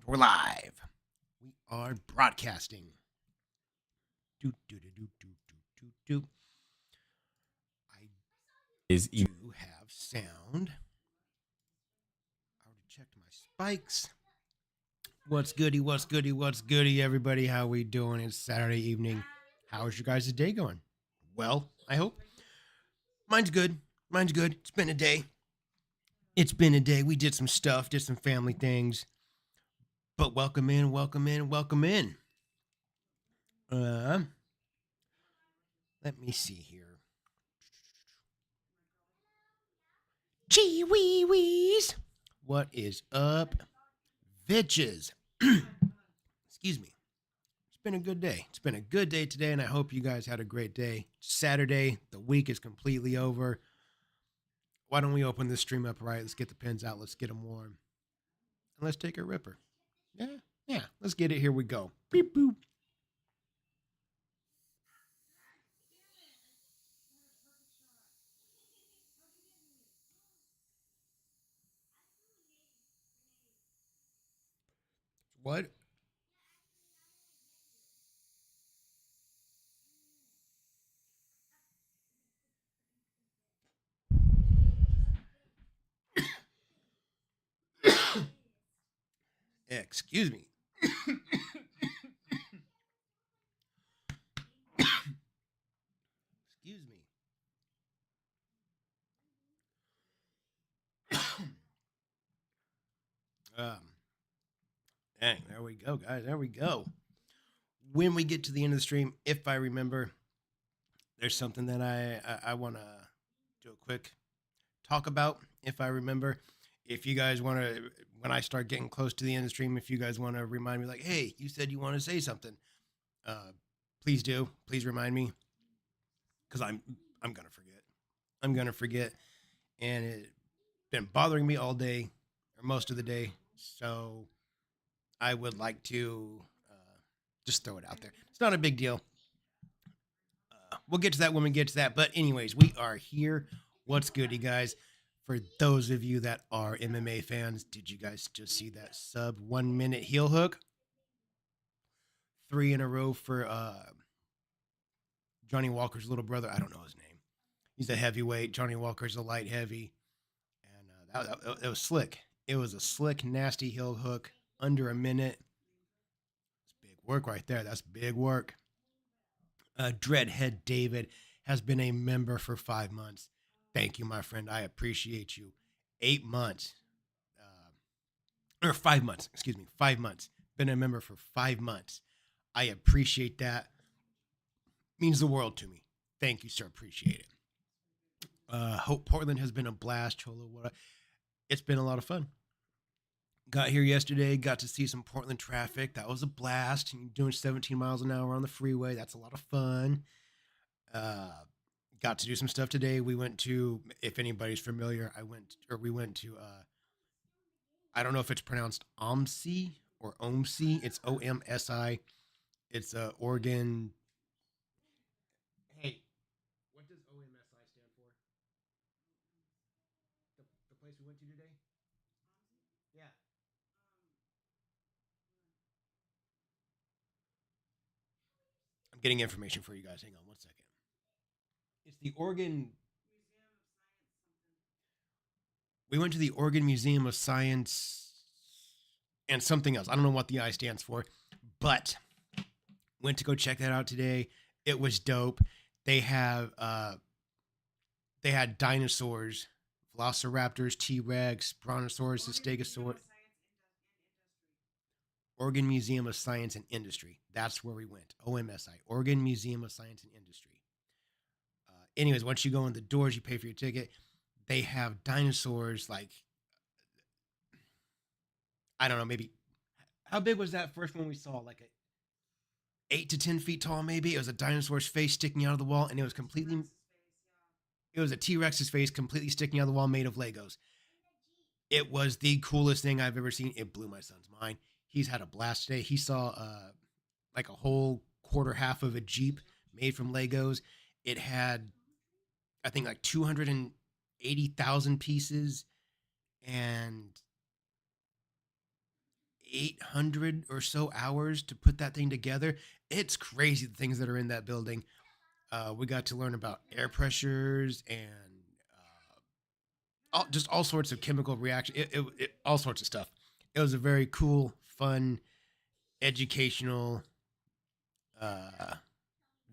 We're live. We are broadcasting. Do do do do do do do do. I do have sound. I already checked my spikes. What's goody? What's goody? What's goody, everybody? How we doing? It's Saturday evening. How's your guys' day going? Well, I hope. Mine's good. Mine's good. It's been a day. It's been a day. We did some stuff, did some family things. But welcome in, welcome in, welcome in. Let me see here. Gee wee wees. What is up, bitches? Excuse me. It's been a good day. It's been a good day today, and I hope you guys had a great day. Saturday, the week is completely over. Why don't we open this stream up right? Let's get the pins out. Let's get them warm. And let's take a ripper. Yeah. Let's get it. Here we go. Beep boop. What? Excuse me. Excuse me. Dang, there we go, guys. There we go. When we get to the end of the stream, if I remember, there's something that I want to do a quick talk about. If I remember, if you guys want to, when I start getting close to the end of the stream, if you guys want to remind me, like, hey, you said you want to say something, please do. Please remind me, because I'm gonna forget. I'm gonna forget, and it's been bothering me all day or most of the day. So I would like to just throw it out there. It's not a big deal. We'll get to that when we get to that. But anyways, we are here. What's good, you guys? For those of you that are MMA fans, did you guys just see that sub 1 minute heel hook? 3 in a row for Johnny Walker's little brother. I don't know his name. He's a heavyweight. Johnny Walker's a light heavy. And that was slick. It was a slick, nasty heel hook under a minute. It's big work right there. That's big work. Dreadhead David has been a member for 5 months. Thank you, my friend. I appreciate you. 8 months. Or 5 months. Excuse me. 5 months. Been a member for 5 months. I appreciate that. Means the world to me. Thank you, sir. Appreciate it. Hope Portland has been a blast. Cholo, it's been a lot of fun. Got here yesterday, got to see some Portland traffic. That was a blast. Doing 17 miles an hour on the freeway. That's a lot of fun. Got to do some stuff today. We went to, if anybody's familiar, we went to, I don't know if it's pronounced OMSI or OMSI. It's OMSI. It's Oregon. Hey, what does OMSI stand for? The place we went to today? Yeah. I'm getting information for you guys. Hang on 1 second. It's the Oregon. We went to the Oregon Museum of Science and something else. I don't know what the I stands for, but went to go check that out today. It was dope. They had dinosaurs, velociraptors, T-Rex, brontosaurus, stegosaurus. Oregon Museum of Science and Industry. That's where we went. OMSI, Oregon Museum of Science and Industry. Anyways, once you go in the doors, you pay for your ticket. They have dinosaurs like, I don't know, maybe, how big was that first one we saw? Like 8 to 10 feet tall, maybe. It was a dinosaur's face sticking out of the wall, and it was completely, it was a T-Rex's face completely sticking out of the wall made of Legos. It was the coolest thing I've ever seen. It blew my son's mind. He's had a blast today. He saw like a whole quarter half of a Jeep made from Legos. It had, I think, like 280,000 pieces, and 800 or so hours to put that thing together. It's crazy the things that are in that building. We got to learn about air pressures and just all sorts of chemical reaction, all sorts of stuff. It was a very cool, fun, educational uh,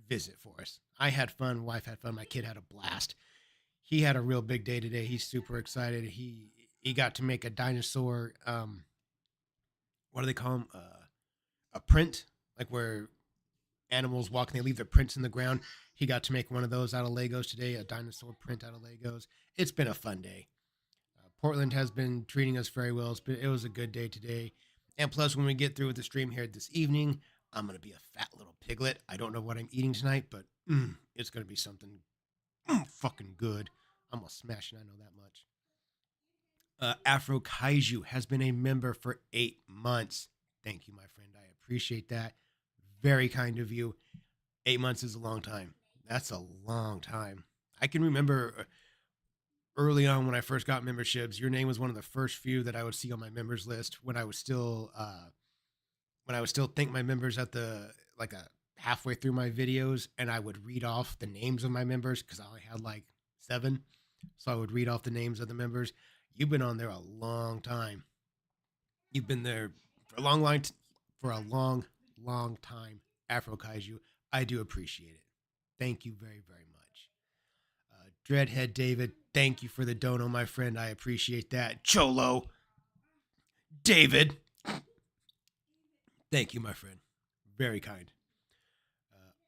visit for us. I had fun. Wife had fun. My kid had a blast. He had a real big day today. He's super excited. He got to make a dinosaur. What do they call them? A print, like where animals walk and they leave their prints in the ground. He got to make one of those out of Legos today. A dinosaur print out of Legos. It's been a fun day. Portland has been treating us very well. It was a good day today. And plus, when we get through with the stream here this evening, I'm going to be a fat little piglet. I don't know what I'm eating tonight, but it's going to be something fucking good. I'm going to smash it. I know that much. Afro Kaiju has been a member for 8 months. Thank you, my friend. I appreciate that. Very kind of you. 8 months is a long time. That's a long time. I can remember early on when I first got memberships, your name was one of the first few that I would see on my members list when I would still thank my members at the like a halfway through my videos, and I would read off the names of my members because I only had like 7, so I would read off the names of the members. You've been on there a long time. You've been there for a for a long time. Afro Kaiju, I do appreciate it. Thank you very very much. Dreadhead David, thank you for the dono, my friend. I appreciate that. Cholo David, thank you, my friend. Very kind.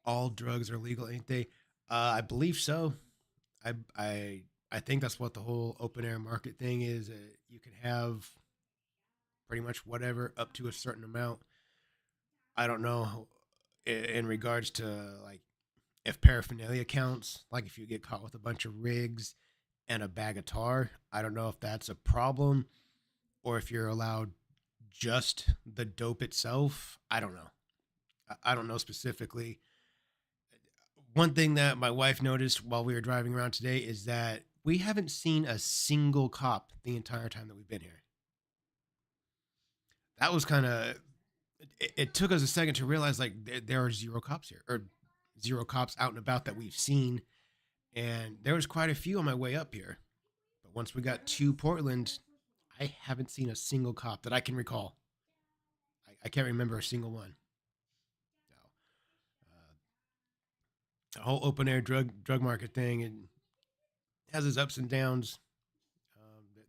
All drugs are legal, ain't they? I believe so. I I I think that's what the whole open air market thing is. You can have pretty much whatever up to a certain amount. I don't know in regards to like if paraphernalia counts. Like if you get caught with a bunch of rigs and a bag of tar, I don't know if that's a problem or if you're allowed just the dope itself. I don't know. I don't know specifically. One thing that my wife noticed while we were driving around today is that we haven't seen a single cop the entire time that we've been here. That was kind of it took us a second to realize like there are zero cops here or zero cops out and about that we've seen, and there was quite a few on my way up here. But once we got to Portland, I haven't seen a single cop that I can recall. I can't remember a single one. No. The whole open air drug market thing and has its ups and downs.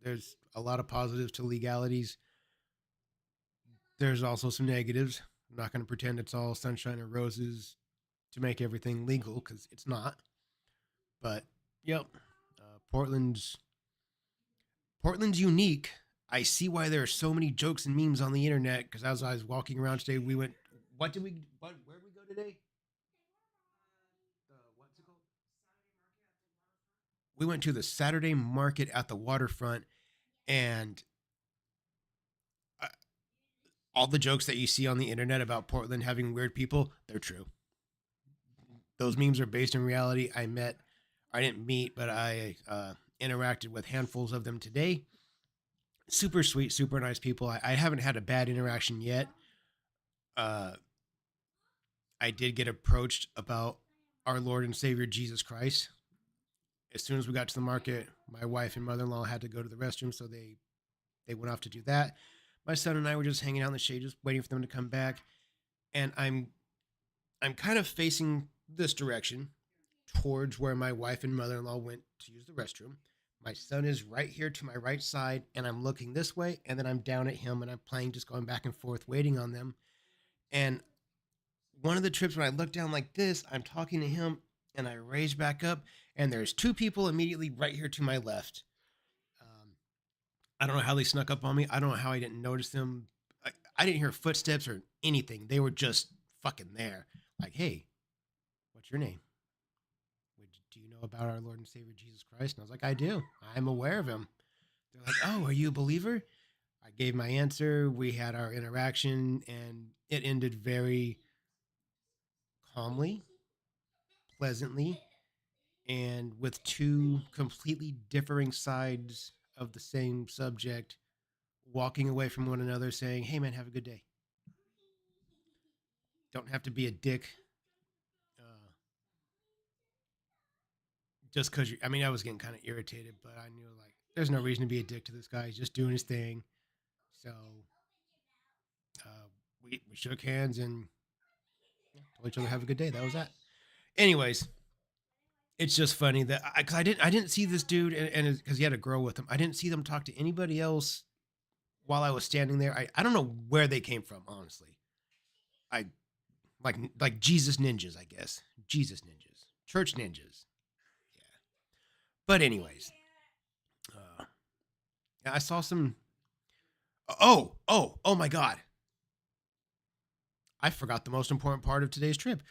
There's a lot of positives to legalities. There's also some negatives. I'm not going to pretend it's all sunshine and roses to make everything legal because it's not. But yep, Portland's unique. I see why there are so many jokes and memes on the internet. Because as I was walking around today, we went. What did we? Where did we go today? What's it called? We went to the Saturday market at the waterfront, and uh, all the jokes that you see on the internet about Portland having weird people, they're true. Those memes are based in reality. I didn't meet, but I interacted with handfuls of them today. Super sweet, super nice people. I haven't had a bad interaction yet. Uh, I did get approached about our Lord and Savior Jesus Christ. As soon as we got to the market, my wife and mother-in-law had to go to the restroom, so they went off to do that. My son and I were just hanging out in the shade, just waiting for them to come back. And I'm kind of facing this direction towards where my wife and mother-in-law went to use the restroom. My son is right here to my right side, and I'm looking this way, and then I'm down at him, and I'm playing, just going back and forth, waiting on them. And one of the trips when I look down like this, I'm talking to him, and I raise back up, and there's 2 people immediately right here to my left. Um, I don't know how they snuck up on me. I don't know how I didn't notice them. I didn't hear footsteps or anything. They were just fucking there. Like, hey, what's your name? Do you know about our Lord and Savior Jesus Christ? And I was like, I do. I'm aware of him. They're like, oh, are you a believer? I gave my answer. We had our interaction, and it ended very calmly, pleasantly, and with 2 completely differing sides of the same subject walking away from one another, saying, "Hey, man, have a good day." Don't have to be a dick. Uh, just because you, I mean, I was getting kind of irritated, but I knew like there's no reason to be a dick to this guy. He's just doing his thing. So uh, we shook hands and told each other have a good day. That was that. Anyways, it's just funny that because I didn't see this dude and because he had a girl with him. I didn't see them talk to anybody else while I was standing there. I don't know where they came from, honestly. I like Jesus ninjas, I guess. Jesus ninjas, church ninjas. Yeah. But anyways, uh, yeah, I saw some. Oh my God! I forgot the most important part of today's trip.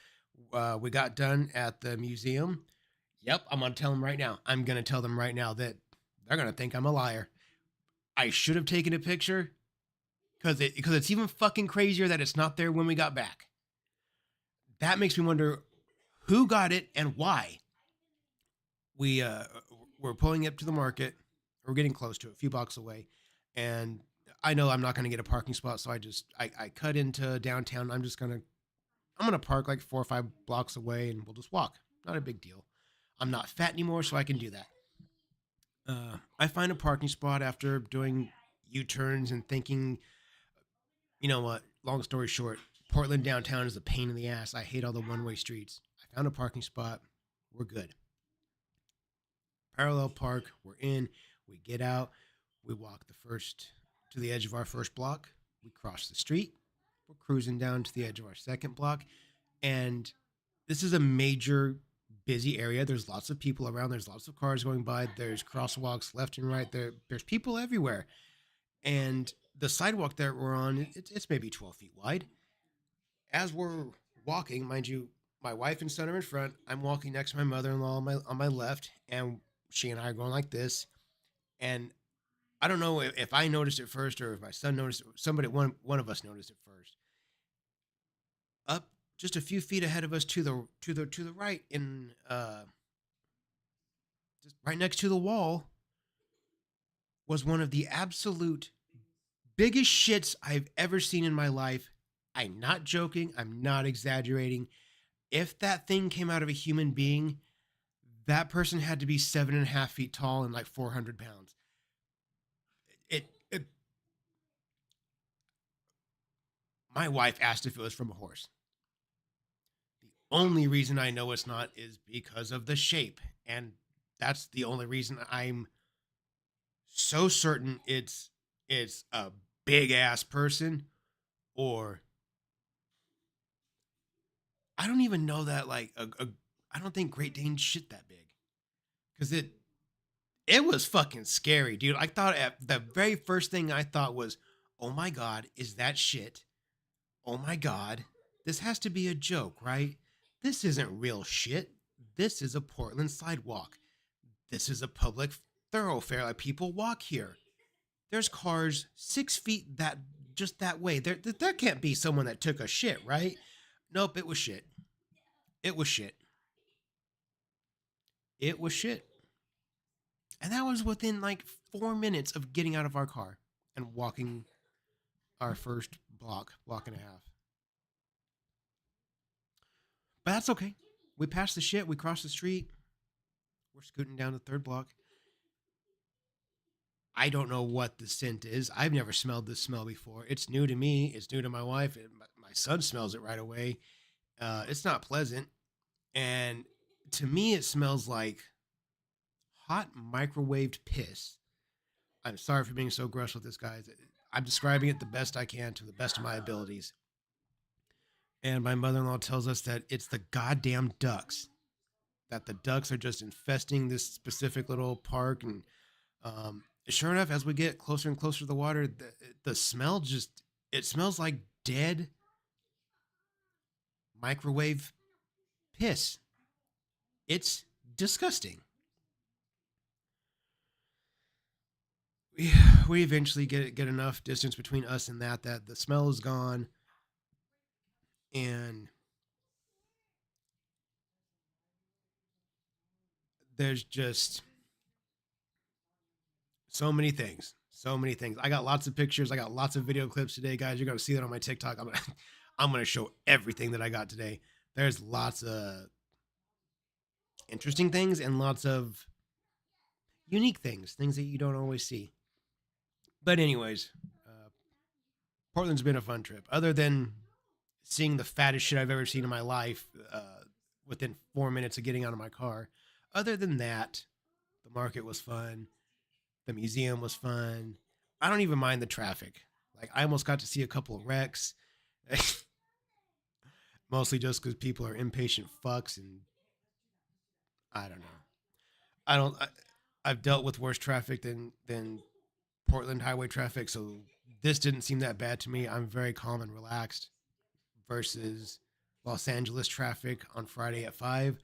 We got done at the museum. Yep, I'm gonna tell them right now. I'm gonna tell them right now that they're gonna think I'm a liar. I should have taken a picture because it's even fucking crazier that it's not there when we got back. That makes me wonder who got it and why. We're pulling up to the market. We're getting close to it, a few blocks away, and I know I'm not going to get a parking spot, so I cut into downtown. I'm gonna park like 4 or 5 blocks away, and we'll just walk. Not a big deal. I'm not fat anymore, so I can do that. I find a parking spot after doing U-turns and thinking, you know what? Long story short, Portland downtown is a pain in the ass. I hate all the one-way streets. I found a parking spot. We're good. Parallel park. We're in. We get out. We walk the first to the edge of our first block. We cross the street. We're cruising down to the edge of our second block. And this is a major busy area. There's lots of people around. There's lots of cars going by. There's crosswalks left and right. There's people everywhere. And the sidewalk that we're on, it's maybe 12 feet wide. As we're walking, mind you, my wife and son are in front. I'm walking next to my mother-in-law on my left, and she and I are going like this. And I don't know if I noticed it first or if my son noticed it. Somebody, one of us noticed it first. Up just a few feet ahead of us to the right, in just right next to the wall, was one of the absolute biggest shits I've ever seen in my life. I'm not joking. I'm not exaggerating. If that thing came out of a human being, that person had to be 7.5 feet tall and like 400 pounds. It My wife asked if it was from a horse. The only reason I know it's not is because of the shape. And that's the only reason I'm so certain it's a big ass person, or I don't even know that like I don't think Great Danes shit that big because it was fucking scary, dude. I thought at the very first thing I thought was, oh my god, is that shit? Oh my god, this has to be a joke, right? This isn't real shit. This is a Portland sidewalk. This is a public thoroughfare. Like people walk here. There's cars 6 feet that just that way. There can't be someone that took a shit, right? Nope, it was shit. It was shit. It was shit. And that was within like 4 minutes of getting out of our car and walking our first block and a half. But that's okay. We passed the shit. We crossed the street. We're scooting down the third block. I don't know what the scent is. I've never smelled this smell before. It's new to me. It's new to my wife. My son smells it right away. It's not pleasant. And to me, it smells like hot microwaved piss. I'm sorry for being so gross with this, guys. I'm describing it the best I can to the best of my abilities. And my mother in law tells us that it's the goddamn ducks, that the ducks are just infesting this specific little park. And sure enough, as we get closer and closer to the water, the smell just, it smells like dead microwave piss. It's disgusting. we, we eventually get enough distance between us and that the smell is gone, and there's just so many things. So many things. I got lots of pictures. I got lots of video clips today, guys. You're gonna see that on my TikTok. I'm gonna show everything that I got today. There's lots of interesting things and lots of unique things, things that you don't always see. But anyways, Portland's been a fun trip. Other than seeing the fattest shit I've ever seen in my life within 4 minutes of getting out of my car. Other than that, the market was fun. The museum was fun. I don't even mind the traffic. Like I almost got to see a couple of wrecks, mostly just because people are impatient fucks, and I don't know. I don't. I've dealt with worse traffic than Portland highway traffic, so this didn't seem that bad to me. I'm very calm and relaxed versus Los Angeles traffic on Friday at 5.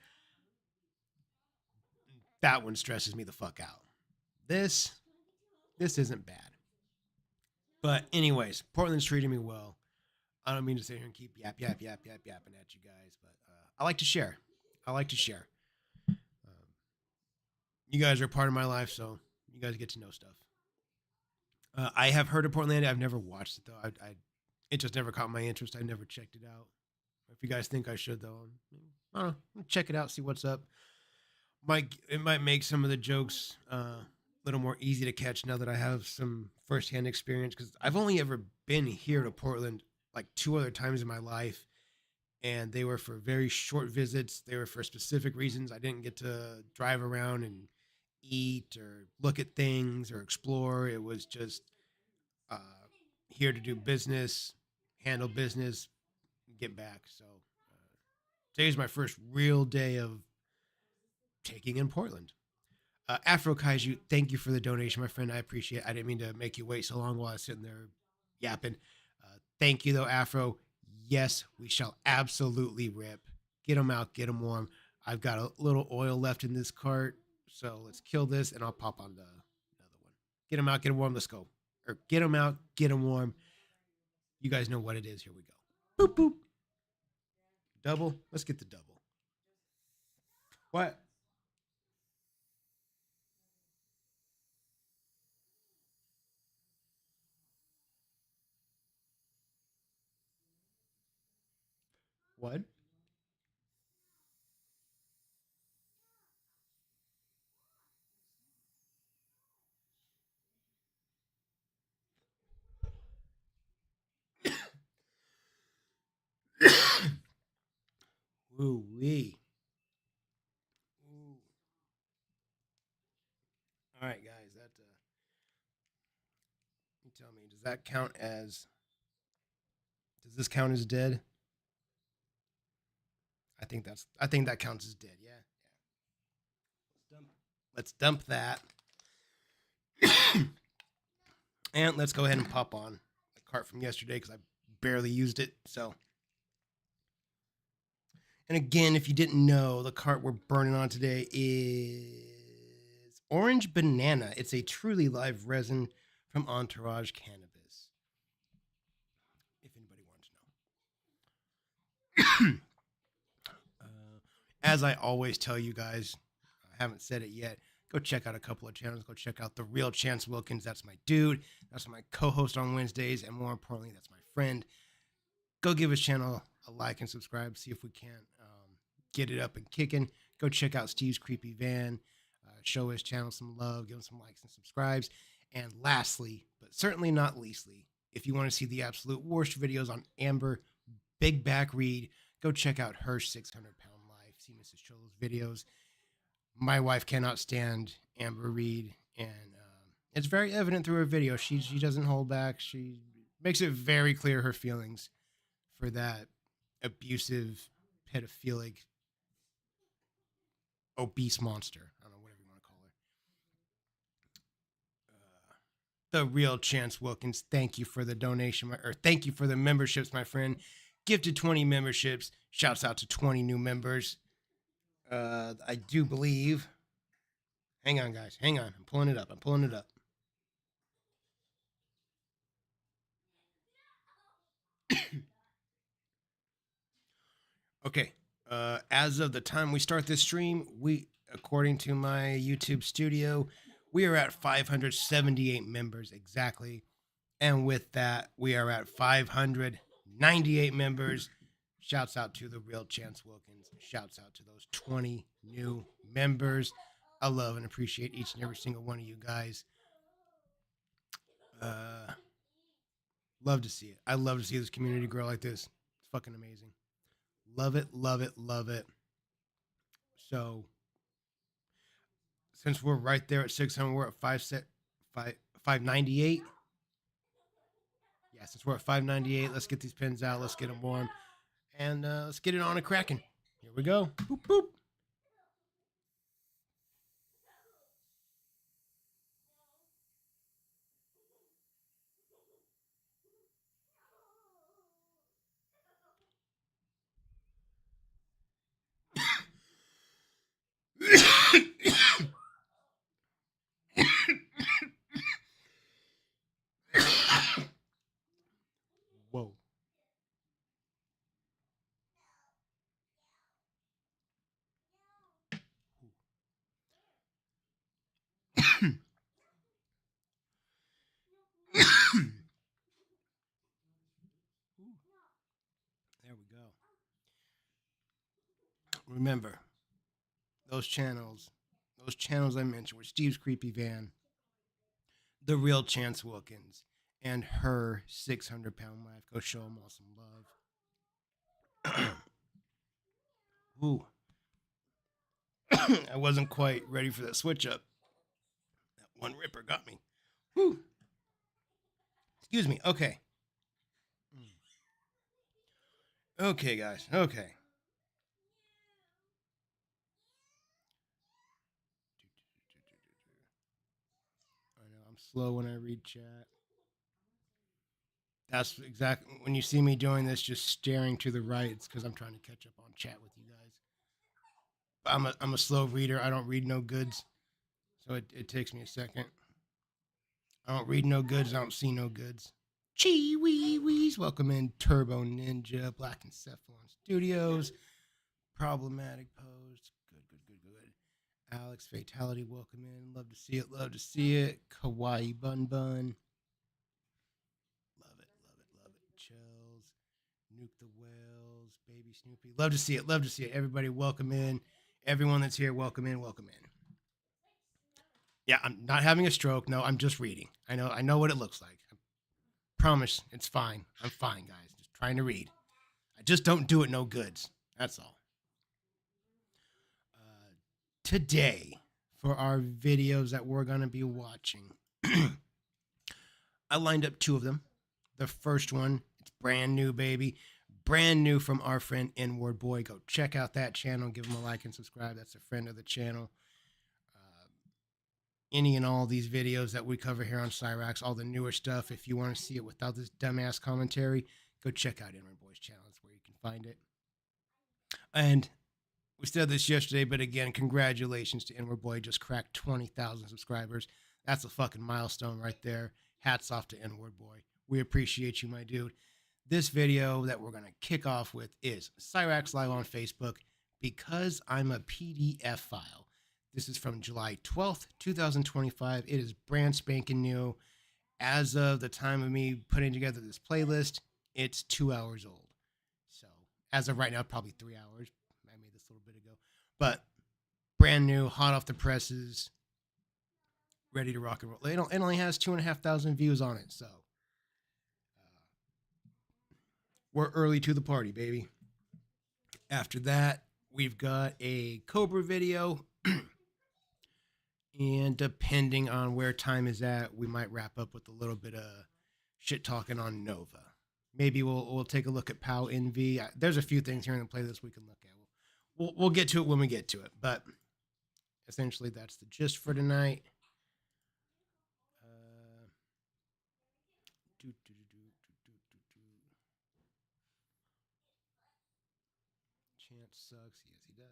That one stresses me the fuck out. This this isn't bad. But anyways, Portland's treating me well. I don't mean to sit here and keep yapping at you guys, but I like to share. I like to share. You guys are part of my life, so you guys get to know stuff. I have heard of Portlandia. I've never watched it though. It just never caught my interest. I never checked it out. If you guys think I should though, I don't know. Check it out, see what's up. It might make some of the jokes a little more easy to catch now that I have some firsthand experience because I've only ever been here to Portland like two other times in my life, and they were for very short visits. They were for specific reasons. I didn't get to drive around and eat or look at things or explore. It was just uh, here to do business, handle business, get back. So today's my first real day of taking in Portland. Afro Kaiju, thank you for the donation, my friend. I appreciate it. I didn't mean to make you wait so long while I was sitting there yapping. Thank you, though, Afro. Yes, we shall absolutely rip. Get them out, get them warm. I've got a little oil left in this cart, so let's kill this, and I'll pop on the another one. Get them out, get them warm. Let's go. Or get them out, get them warm. You guys know what it is. Here we go. Boop boop. Double. Let's get the double. What? What? Ooh wee. Ooh. All right, guys. That you tell me. Does that count as? Does this count as dead? I think that counts as dead. Yeah. Let's dump that. And let's go ahead and pop on the cart from yesterday because I barely used it. So, and again, if you didn't know, the cart we're burning on today is Orange Banana. It's a truly live resin from Entourage Cannabis. If anybody wants to know. As I always tell you guys, I haven't said it yet. Go check out a couple of channels. Go check out The Real Chance Wilkins. That's my dude. That's my co host on Wednesdays. And more importantly, that's my friend. Go give his channel a like and subscribe. See if we can't get it up and kicking. Go check out Steve's Creepy Van. Show his channel some love. Give him some likes and subscribes. And lastly, but certainly not leastly, if you want to see the absolute worst videos on Amber Big Back Reed, go check out her 600-pound life. See Mrs. Cholo's videos. My wife cannot stand Amber Reed, and it's very evident through her video. She doesn't hold back. She makes it very clear her feelings for that abusive, pedophilic, obese monster. I don't know, whatever you want to call her. The Real Chance Wilkins, thank you for the donation, or thank you for the memberships, my friend. Gifted 20 memberships. Shouts out to 20 new members. I do believe. Hang on, guys. Hang on. I'm pulling it up. I'm pulling it up. Okay. As of the time we start this stream, according to my YouTube studio, We are at 578 members exactly. And with that, we are at 598 members. Shouts out to the real Chance Wilkins. Shouts out to those 20 new members. I love and appreciate each and every single one of you guys. Uh, Love to see it. I love to see this community grow like this. It's fucking amazing. Love it, love it, love it. So since we're right there at 600, we're at 598. Yeah, since we're at 598, let's get these pins out. Let's get them warm, and let's get it on and cracking. Here we go. Boop boop. Whoa. There we go. Remember those channels I mentioned were Steve's Creepy Van, the real Chance Wilkins, and her 600-pound wife. Go show them all some love. Ooh. I wasn't quite ready for that switch up. That one ripper got me. Whew. Excuse me. Okay. Okay, guys. Okay. I know I'm slow when I read chat. That's exactly when you see me doing this, just staring to the right. It's because I'm trying to catch up on chat with you guys. I'm a slow reader. I don't read no goods, so it takes me a second. I don't read no goods. I don't see no goods. Chee wee wees. Welcome in Turbo Ninja, Black Encephalon Studios, Problematic Post. Good, good, good, good. Alex Fatality, welcome in. Love to see it. Love to see it. Kawaii Bun Bun. Love it, love it, love it. Chills. Nuke the Whales. Baby Snoopy. Love to see it. Love to see it. Everybody, welcome in. Everyone that's here, welcome in. Welcome in. Yeah, I'm not having a stroke. No, I'm just reading. I know what it looks like. I promise it's fine. I'm fine, guys. Just trying to read. I just don't do it no goods. That's all. Today, for our videos that we're going to be watching, I lined up two of them. The first one, it's brand new, baby. Brand new from our friend Inward Boy. Go check out that channel. Give him a like and subscribe. That's a friend of the channel. Any and all these videos that we cover here on Cyrax, all the newer stuff. If you want to see it without this dumbass commentary, go check out Inward Boy's channel. That's where you can find it. And we said this yesterday, but again, congratulations to Inward Boy. Just cracked 20,000 subscribers. That's a fucking milestone right there. Hats off to Inward Boy. We appreciate you, my dude. This video that we're going to kick off with is Cyrax Live on Facebook, Because I'm a PDF File. This is from July 12th, 2025. It is brand spanking new. As of the time of me putting together this playlist, it's 2 hours old. So as of right now, probably 3 hours. I made this a little bit ago. But brand new, hot off the presses, ready to rock and roll. It only has 2,500 views on it. So we're early to the party, baby. After that, we've got a Cobra video. And depending on where time is at, we might wrap up with a little bit of shit talking on Nova. Maybe we'll take a look at POW NV. There's a few things here in the playlist we can look at. We'll get to it when we get to it. But essentially, that's the gist for tonight. Chance sucks. Yes, he does.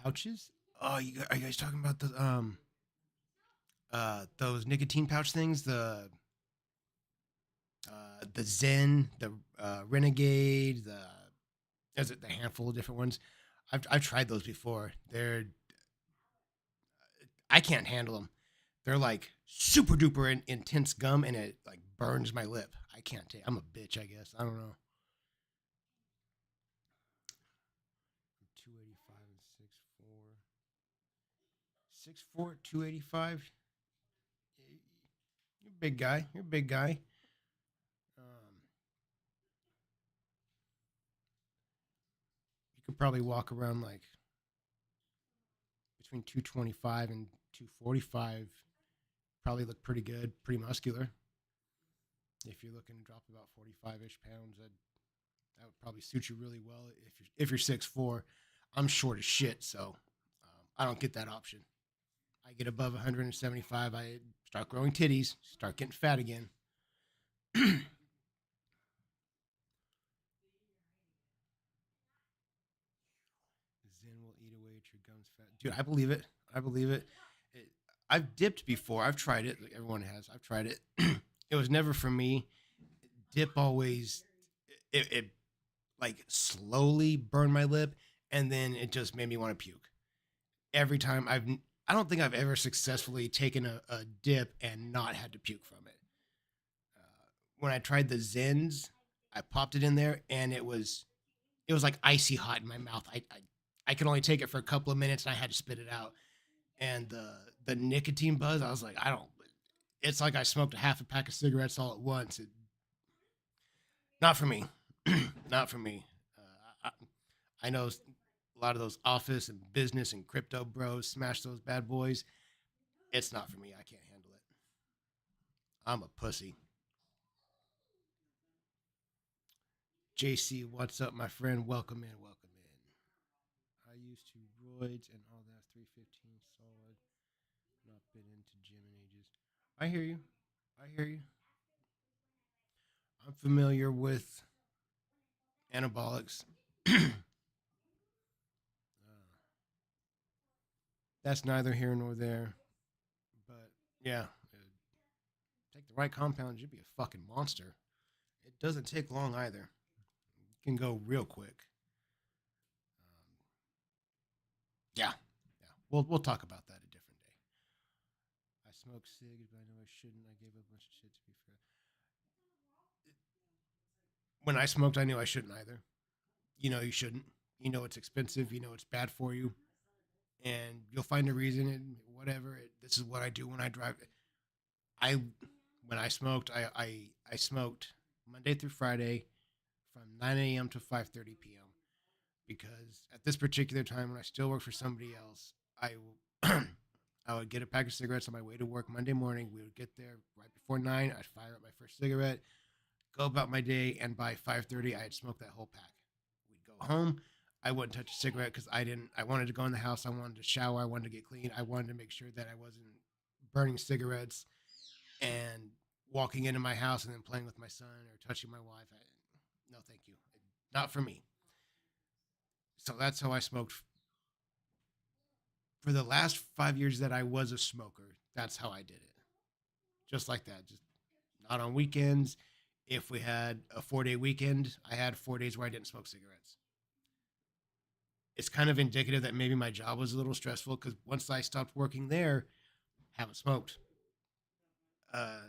Pouches? Oh, are you guys talking about the those nicotine pouch things? The Zen, the Renegade, there's a handful of different ones. I've tried those before. I can't handle them. They're like super duper intense gum, and it like burns my lip. I can't take. I'm a bitch, I guess. I don't know. 285 and 6'4". 6'4", 285. You're a big guy. You're a big guy. Um, you could probably walk around like between 225 and 245. Probably look pretty good, pretty muscular. If you're looking to drop about 45-ish pounds, that would probably suit you really well. If you're 6'4", I'm short as shit, so I don't get that option. I get above 175, I start growing titties, start getting fat again. Zen will eat away at your gums fat. Dude, I believe it. I believe it. I've dipped before. I've tried it. Like everyone has. I've tried it. It was never for me. Dip always it like slowly burned my lip, and then it just made me want to puke. Every time I don't think I've ever successfully taken a dip and not had to puke from it. When I tried the Zens, I popped it in there, and it was like icy hot in my mouth. I could only take it for a couple of minutes, and I had to spit it out. And the nicotine buzz, I was like, I don't. It's like I smoked a half a pack of cigarettes all at once. Not for me. Not for me. I know a lot of those office and business and crypto bros smash those bad boys. It's not for me. I can't handle it. I'm a pussy. JC, what's up, my friend? Welcome in. Welcome in. I used to roids and all that 315 solid. Not been into gym in ages. I hear you. I hear you. I'm familiar with anabolics. That's neither here nor there. But yeah, take the right compound, you'd be a fucking monster. It doesn't take long either. It can go real quick. Um, yeah, yeah. We'll talk about that a different day. I smoke cigs, but I know I shouldn't. I gave up a bunch of shit to be fair. When I smoked, I knew I shouldn't either. You know you shouldn't. You know it's expensive. You know it's bad for you, and you'll find a reason and whatever. This is what I do when I drive. I when I smoked, I smoked Monday through Friday from 9 a.m. to 5:30 p.m. because at this particular time when I still work for somebody else, I would get a pack of cigarettes on my way to work Monday morning. We would get there right before 9. I'd fire up my first cigarette, go about my day, and by 5:30 I had smoked that whole pack. We'd go home. I wouldn't touch a cigarette because I didn't. I wanted to go in the house. I wanted to shower. I wanted to get clean. I wanted to make sure that I wasn't burning cigarettes and walking into my house and then playing with my son or touching my wife. No, thank you. Not for me. So that's how I smoked for the last 5 years that I was a smoker. That's how I did it. Just like that. Just not on weekends. If we had a 4-day weekend, I had 4 days where I didn't smoke cigarettes. It's kind of indicative that maybe my job was a little stressful because once I stopped working there, haven't smoked. Uh,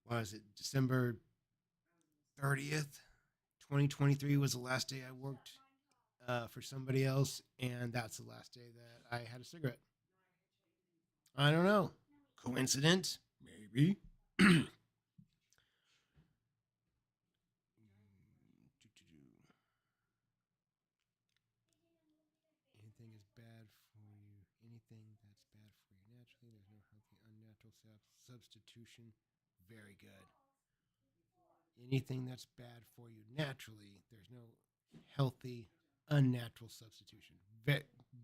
what was it? December 30th, 2023 was the last day I worked for somebody else, and that's the last day that I had a cigarette. I don't know. Coincidence? Maybe. Anything is bad for you. Anything that's bad for you naturally. There's no healthy unnatural substitution. Very good. Anything that's bad for you naturally. There's no healthy unnatural substitution.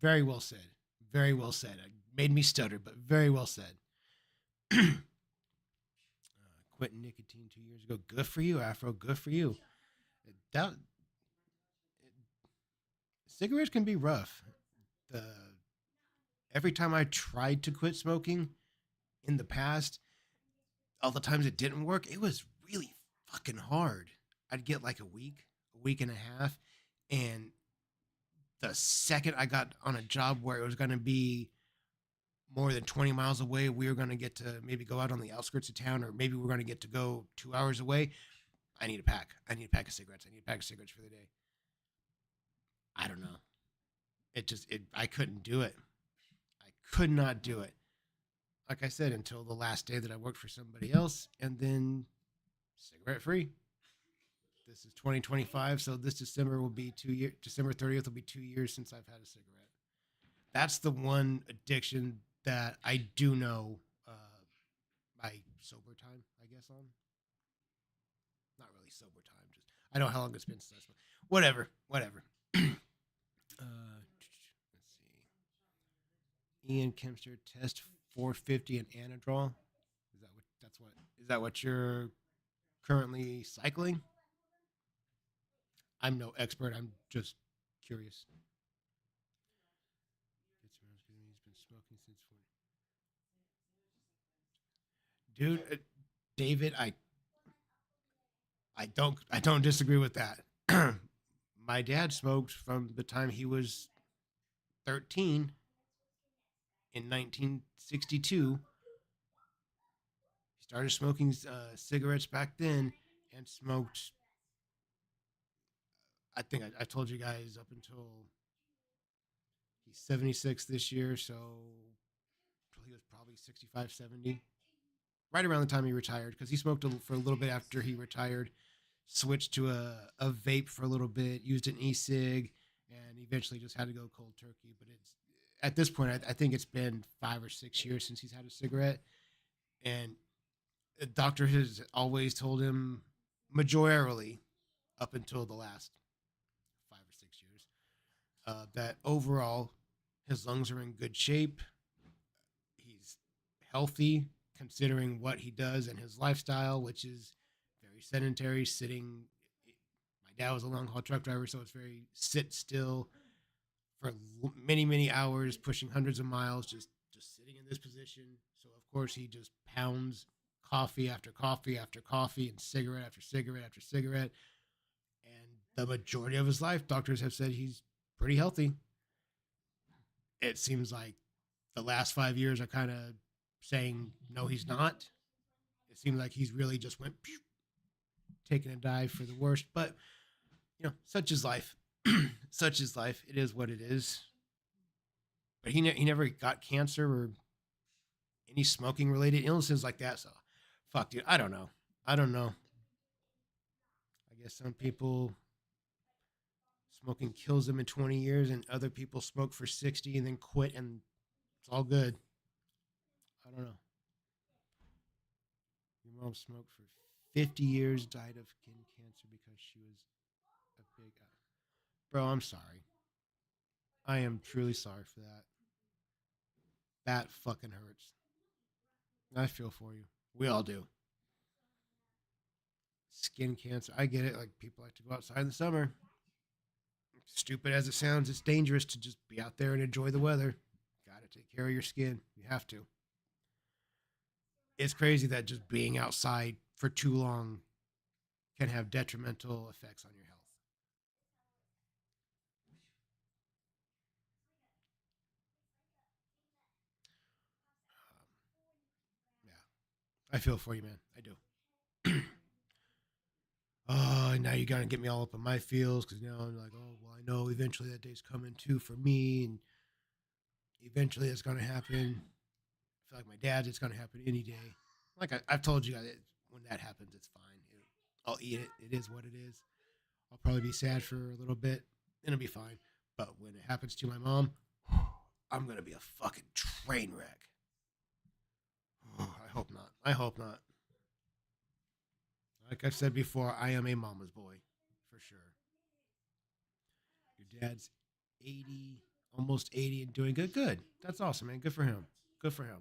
Very well said. Very well said. It made me stutter, but very well said. Quit nicotine 2 years ago. Good for you, Afro. Good for you. That, cigarettes can be rough. The Every time I tried to quit smoking in the past, all the times it didn't work, it was really fucking hard. I'd get like a week and a half, and the second I got on a job where it was going to be more than 20 miles away, we were going to get to maybe go out on the outskirts of town, or maybe we're going to get to go 2 hours away. I need a pack. I need a pack of cigarettes. I need a pack of cigarettes for the day. I don't know. I couldn't do it. I could not do it. Like I said, until the last day that I worked for somebody else, and then cigarette free. This is 2025, so this December will be 2 years. December 30th will be 2 years since I've had a cigarette. That's the one addiction that I do know my sober time, I guess, on. Not really sober time, just I know how long it's been since I smoked. Whatever. Let's see. Ian Kempster test 450 and Anadrol. Is that what you're currently cycling? I'm no expert. I'm just curious. He's been smoking since 40. Dude, David, I don't disagree with that. My dad smoked from the time he was 13 in 1962. He started smoking cigarettes back then and smoked. I think I told you guys up until he's 76 this year, so he was probably 65, 70, right around the time he retired, because he smoked for a little bit after he retired, switched to a vape for a little bit, used an e-cig, and eventually just had to go cold turkey. But it's at this point, I think it's been 5 or 6 years since he's had a cigarette, and the doctor has always told him, majorly up until the last 5 or 6 years, that overall his lungs are in good shape. He's healthy considering what he does and his lifestyle, which is very sedentary, sitting. My dad was a long haul truck driver, so it's very sit still for many, many hours, pushing hundreds of miles, just sitting in this position. So of course he just pounds coffee after coffee after coffee and cigarette after cigarette after cigarette. And the majority of his life, doctors have said he's pretty healthy. It seems like the last 5 years are kind of saying, no, he's not. It seems like he's really just went taking a dive for the worst. But, such is life. Such is life. It is what it is. But he never got cancer or any smoking related illnesses like that. So, fuck, dude. I don't know. I guess some people smoking kills them in 20 years, and other people smoke for 60 and then quit, and it's all good. I don't know. Your mom smoked for 50 years, died of skin cancer because she was a big. Bro, I'm sorry. I am truly sorry for that. That fucking hurts. I feel for you. We all do. Skin cancer. I get it. Like, people like to go outside in the summer. Stupid as it sounds, it's dangerous to just be out there and enjoy the weather. Gotta take care of your skin. You have to. It's crazy that just being outside for too long can have detrimental effects on your health. Yeah, I feel for you, man. I do. Oh, now you gotta get me all up in my feels, because now I'm like, oh, well, I know eventually that day's coming too for me, and eventually it's gonna happen. I feel like my dad's, it's gonna happen any day. Like I've told you guys, when that happens, it's fine. I'll eat it. It is what it is. I'll probably be sad for a little bit. It'll be fine. But when it happens to my mom, I'm gonna be a fucking train wreck. I hope not. I hope not. Like I've said before, I am a mama's boy, for sure. Your dad's 80, almost 80, and doing good. Good. That's awesome, man. Good for him. Good for him.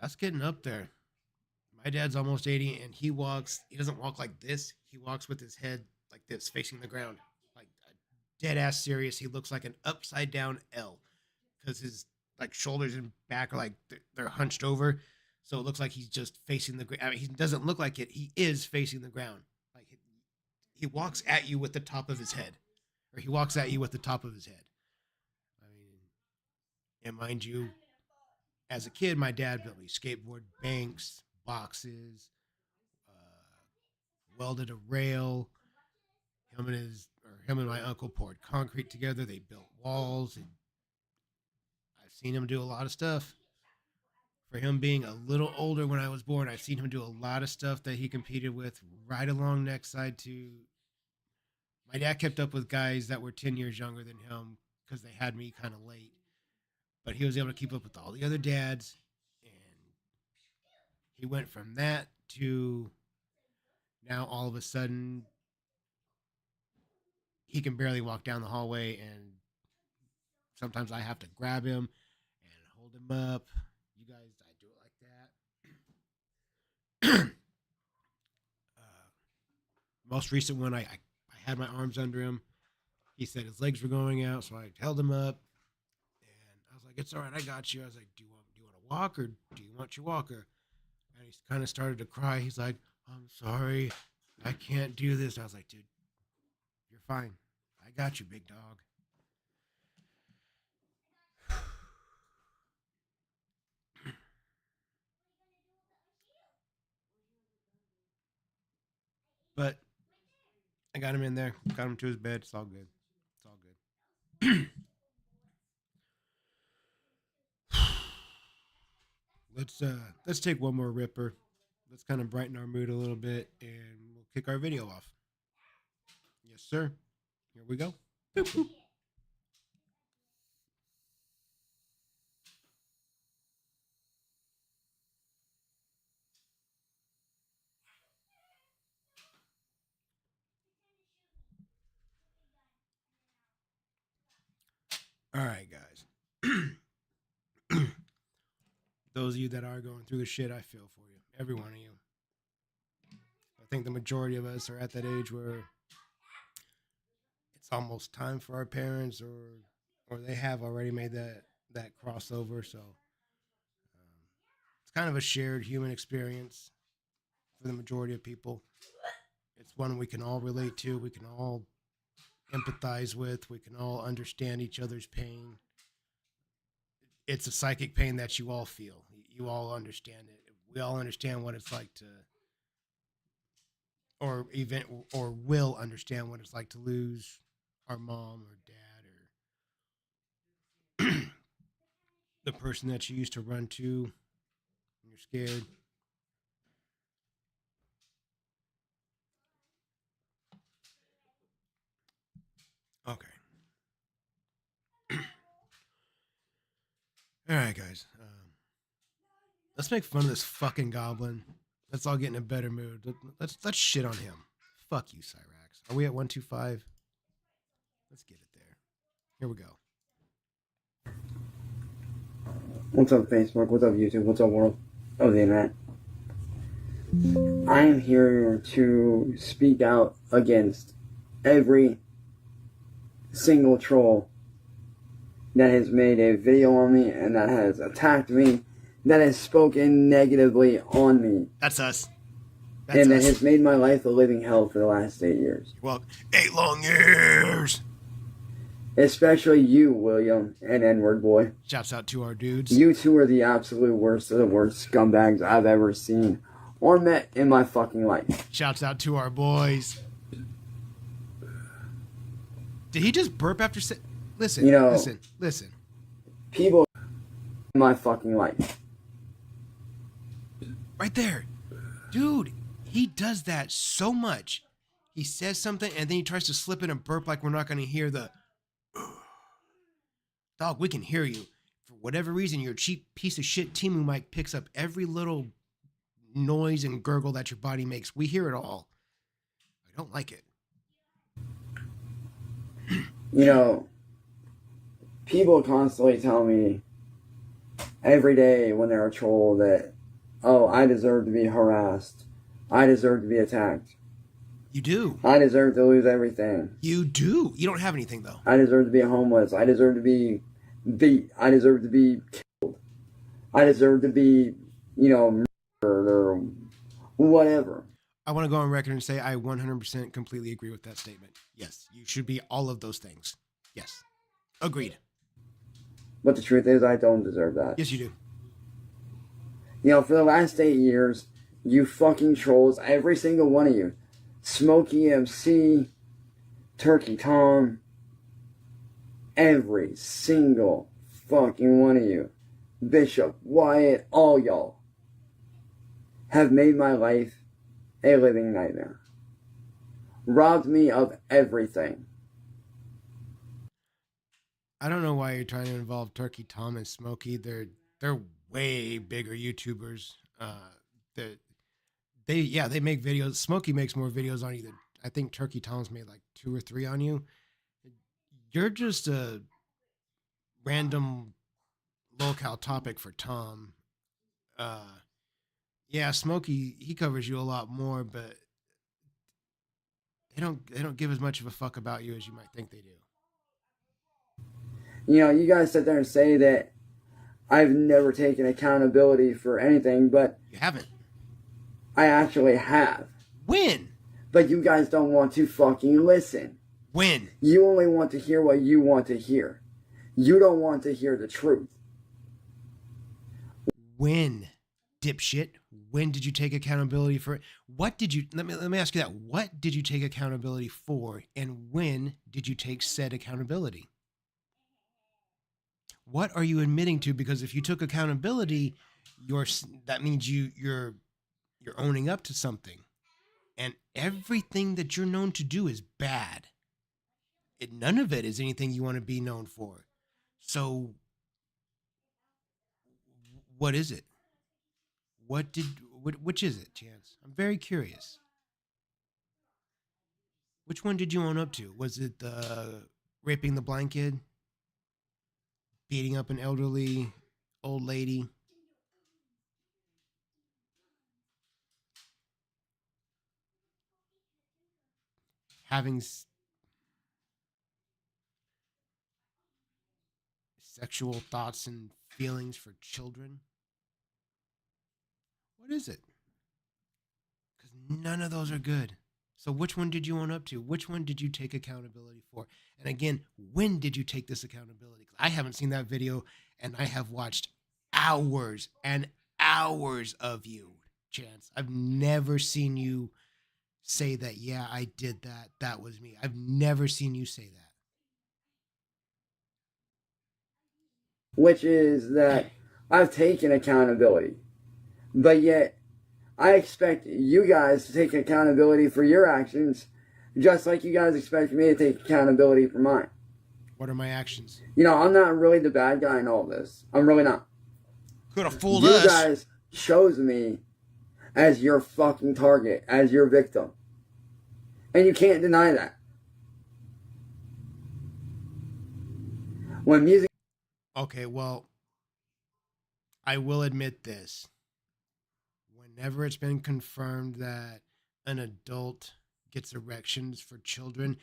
That's getting up there. My dad's almost 80, and he doesn't walk like this. He walks with his head like this, facing the ground. Like, dead ass serious. He looks like an upside down L, because his like shoulders and back are like they're hunched over. So it looks like he's just facing the ground. I mean, he doesn't look like it. He is facing the ground. Like, he walks at you with the top of his head, or he walks at you with the top of his head. I mean, and mind you, as a kid, my dad built me skateboard banks, boxes, welded a rail. Him and my uncle poured concrete together. They built walls, and I've seen him do a lot of stuff. For him being a little older when I was born, I've seen him do a lot of stuff that he competed with right along next side to. My dad kept up with guys that were 10 years younger than him because they had me kind of late. But he was able to keep up with all the other dads. And he went from that to now all of a sudden he can barely walk down the hallway, and sometimes I have to grab him and hold him up. You guys, I do it like that. Most recent one, I had my arms under him. He said his legs were going out, so I held him up, and I was like, "It's all right, I got you." I was like, "Do you want to walk, or do you want your walker?" And he kind of started to cry. He's like, "I'm sorry, I can't do this." I was like, "Dude, you're fine. I got you, big dog." But I got him in there, got him to his bed. It's all good. It's all good. Let's take one more ripper. Let's kind of brighten our mood a little bit, and we'll kick our video off. Yes, sir. Here we go. Boop, boop. All right, guys. Those of you that are going through the shit, I feel for you. Every one of you. I think the majority of us are at that age where it's almost time for our parents, or they have already made that crossover. So it's kind of a shared human experience for the majority of people. It's one we can all relate to. We can all empathize with. We can all understand each other's pain. It's a psychic pain that you all feel. You all understand it. We all understand what it's like to, or will understand what it's like to lose our mom or dad, or the person that you used to run to when you're scared. Okay. All right, guys. Let's make fun of this fucking goblin. Let's all get in a better mood. Let's shit on him. Fuck you, Cyrax. Are we at 125? Let's get it there. Here we go. What's up, Facebook? What's up, YouTube? What's up, world of the internet? I am here to speak out against every single troll that has made a video on me and that has attacked me, that has spoken negatively on me. That's us. That has made my life a living hell for the last 8 years. Well, 8 long years. Especially you, William, and N-word boy. Shouts out to our dudes. You two are the absolute worst of the worst scumbags I've ever seen or met in my fucking life. Shouts out to our boys. Did he just burp after listen, listen. People in my fucking life. Right there. Dude, he does that so much. He says something and then he tries to slip in a burp like we're not going to hear the... Dog, we can hear you. For whatever reason, your cheap piece of shit Timu mic picks up every little noise and gurgle that your body makes. We hear it all. I don't like it. You know, people constantly tell me every day when they're a troll that, oh, I deserve to be harassed. I deserve to be attacked. You do. I deserve to lose everything. You do. You don't have anything, though. I deserve to be homeless. I deserve to be beat. I deserve to be killed. I deserve to be, murdered or whatever. I want to go on record and say I 100% completely agree with that statement. Yes, you should be all of those things. Yes. Agreed. But the truth is, I don't deserve that. Yes, you do. You know, for the last 8 years, you fucking trolls, every single one of you, Smokey MC, Turkey Tom, every single fucking one of you, Bishop, Wyatt, all y'all, have made my life a living nightmare. Robbed me of everything. I don't know why you're trying to involve Turkey Tom and Smokey. They're way bigger YouTubers. That they make videos. Smokey makes more videos on you than I think Turkey Tom's made like 2 or 3 on you. You're just a random locale topic for Tom. Yeah, Smokey, he covers you a lot more, but they don't give as much of a fuck about you as you might think they do. You know, you guys sit there and say that I've never taken accountability for anything, but You haven't. I actually have. When? But you guys don't want to fucking listen. When? You only want to hear what you want to hear. You don't want to hear the truth. When? Dipshit. When did you take accountability for it? What did you let me ask you that. What did you take accountability for, and when did you take said accountability? What are you admitting to? Because if you took accountability, that means you're owning up to something. And everything that you're known to do is bad. None of it is anything you want to be known for. So what is it? Which is it, Chance? I'm very curious. Which one did you own up to? Was it the raping the blind kid? Beating up an elderly old lady? Having sexual thoughts and feelings for children? What is it? Because none of those are good. So which one did you own up to? Which one did you take accountability for? And again, when did you take this accountability? 'Cause I haven't seen that video, and I have watched hours and hours of you, Chance. I've never seen you say that, yeah, I did that. That was me. I've never seen you say that. Which is that I've taken accountability. But yet, I expect you guys to take accountability for your actions, just like you guys expect me to take accountability for mine. What are my actions? You know, I'm not really the bad guy in all this. I'm really not. Could have fooled You us. guys chose me as your fucking target, as your victim. And you can't deny that. When music... Okay, well, I will admit this. Whenever it's been confirmed that an adult gets erections for children,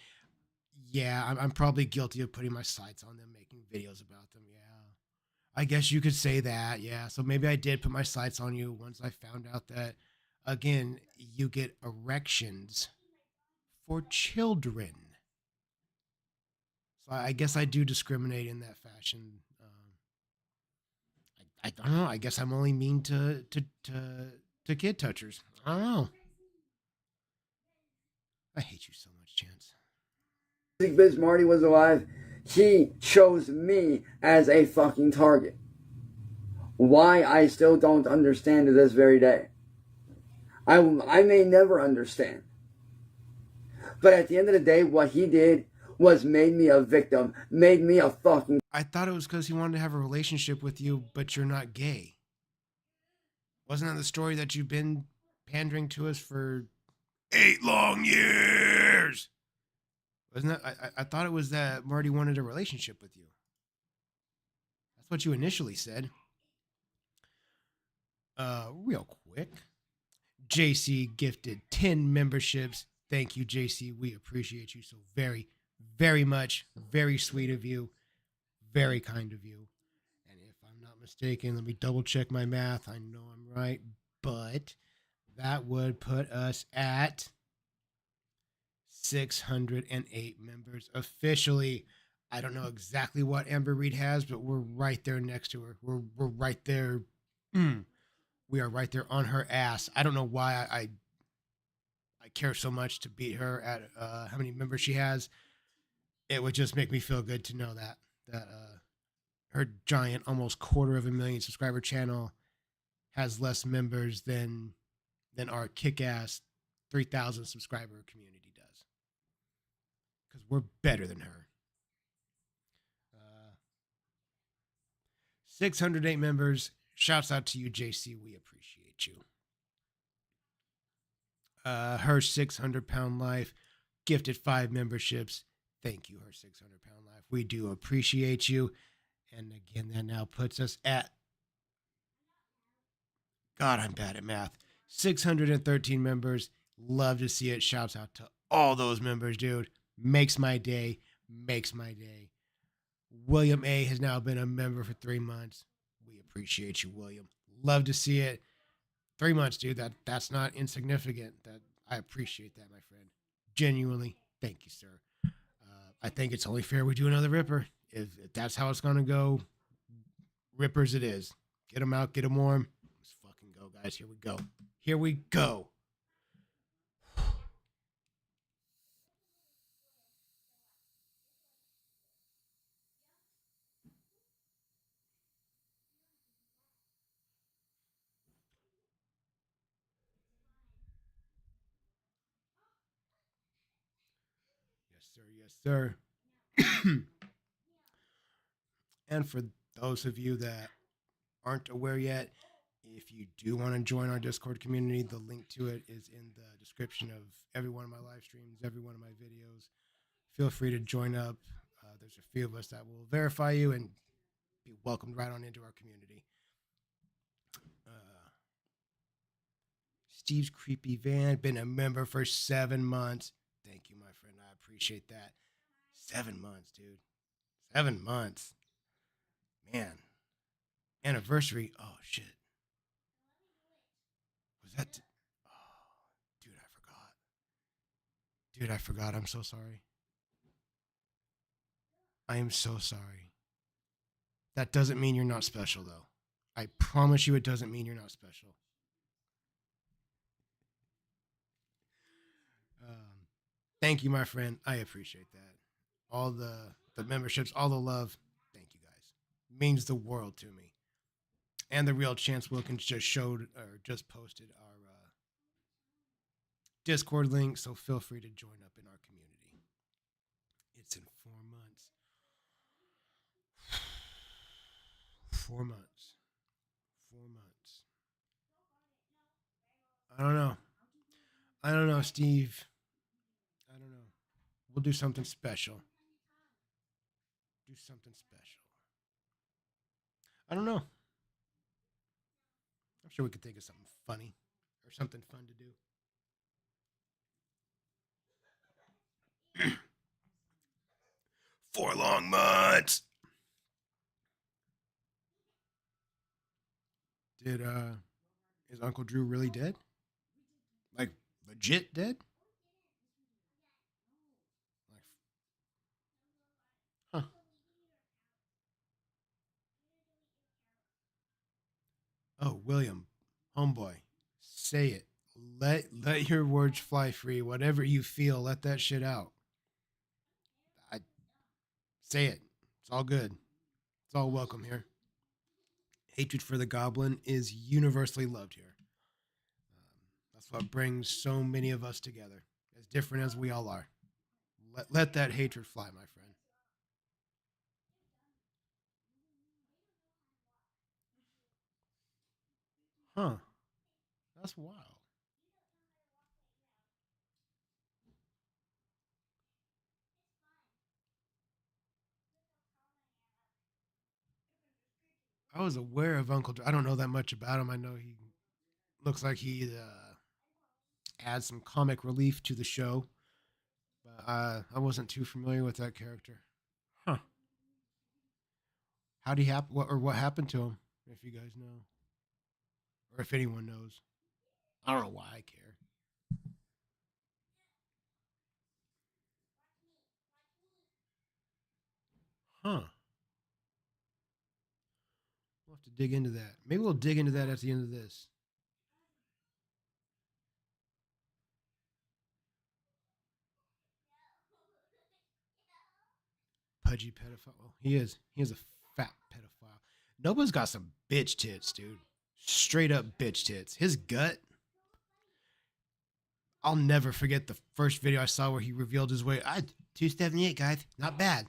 yeah, I'm probably guilty of putting my sights on them, making videos about them. Yeah, I guess you could say that. Yeah, so maybe I did put my sights on you once I found out that, again, you get erections for children. So I guess I do discriminate in that fashion. I don't know. I guess I'm only mean to kid touchers. I don't know. I hate you so much, Chance. Biz Marty was alive, he chose me as a fucking target. Why, I still don't understand to this very day. I may never understand. But at the end of the day, what he did was made me a victim, made me a fucking... I thought it was because he wanted to have a relationship with you, but you're not gay. Wasn't that the story that you've been pandering to us for 8 long years? Wasn't that? I thought it was that Marty wanted a relationship with you. That's what you initially said. Real quick. JC gifted 10 memberships. Thank you, JC. We appreciate you so very, very much. Very sweet of you. Very kind of you. And if I'm not mistaken, let me double check my math. I know I'm right, but That would put us at 608 members officially. I don't know exactly what Amber Reed has, but we're right there next to her. We're right there. Mm, we are right there on her ass. I don't know why I care so much to beat her at how many members she has. It would just make me feel good to know that her giant, almost 250,000 subscriber channel has less members than our kick-ass 3,000 subscriber community does. Because we're better than her. 608 members. Shouts out to you, JC. We appreciate you. Her 600-pound life gifted 5 memberships. Thank you, her 600-pound life. We do appreciate you. And again, that now puts us at, God, I'm bad at math, 613 members. Love to see it. Shouts out to all those members, dude. Makes my day. Makes my day. William A has now been a member for 3 months. We appreciate you, William. Love to see it. 3 months, dude. That's not insignificant. That I appreciate that, my friend. Genuinely, thank you, sir. I think it's only fair we do another Ripper. If that's how it's gonna go, Rippers it is. Get them out, get them warm. Let's fucking go, guys. Here we go. Here we go. Yes, sir. Yes, sir. And for those of you that aren't aware yet, if you do want to join our Discord community, the link to it is in the description of every one of my live streams, every one of my videos. Feel free to join up. There's a few of us that will verify you and be welcomed right on into our community. Steve's Creepy Van, been a member for 7 months. Thank you, my friend. I appreciate that. 7 months, dude. 7 months. Man. Anniversary. Oh, shit. Was that? Oh, dude, I forgot. Dude, I forgot. I'm so sorry. I am so sorry. That doesn't mean you're not special, though. I promise you it doesn't mean you're not special. Um, Thank you, my friend. I appreciate that. All the memberships, all the love. Thank you, guys. Means the world to me. And the real Chance Wilkins just showed or just posted our Discord link, so feel free to join up in our community. It's in 4 months. 4 months. 4 months. I don't know. I don't know, Steve. I don't know. We'll do something special. Do something special. I don't know. I'm sure we could think of something funny or something fun to do. 4 long months. Did is Uncle Drew really dead? Like legit dead? Like, huh? Oh, William, homeboy, say it. Let your words fly free. Whatever you feel, let that shit out. I say it. It's all good. It's all welcome here. Hatred for the Goblin is universally loved here. That's what brings so many of us together, as different as we all are. Let that hatred fly, my friend. Huh? That's wild. I was aware of Uncle. I don't know that much about him. I know he looks like he adds some comic relief to the show, but I wasn't too familiar with that character. Huh? How did he happen? What happened to him? If you guys know, or if anyone knows. I don't know why I care. Huh. We'll have to dig into that. Maybe we'll dig into that at the end of this. Pudgy pedophile. Well, he is. He is a fat pedophile. Nova's got some bitch tits, dude. Straight up bitch tits. His gut. I'll never forget the first video I saw where he revealed his weight. 278, guys. Not bad.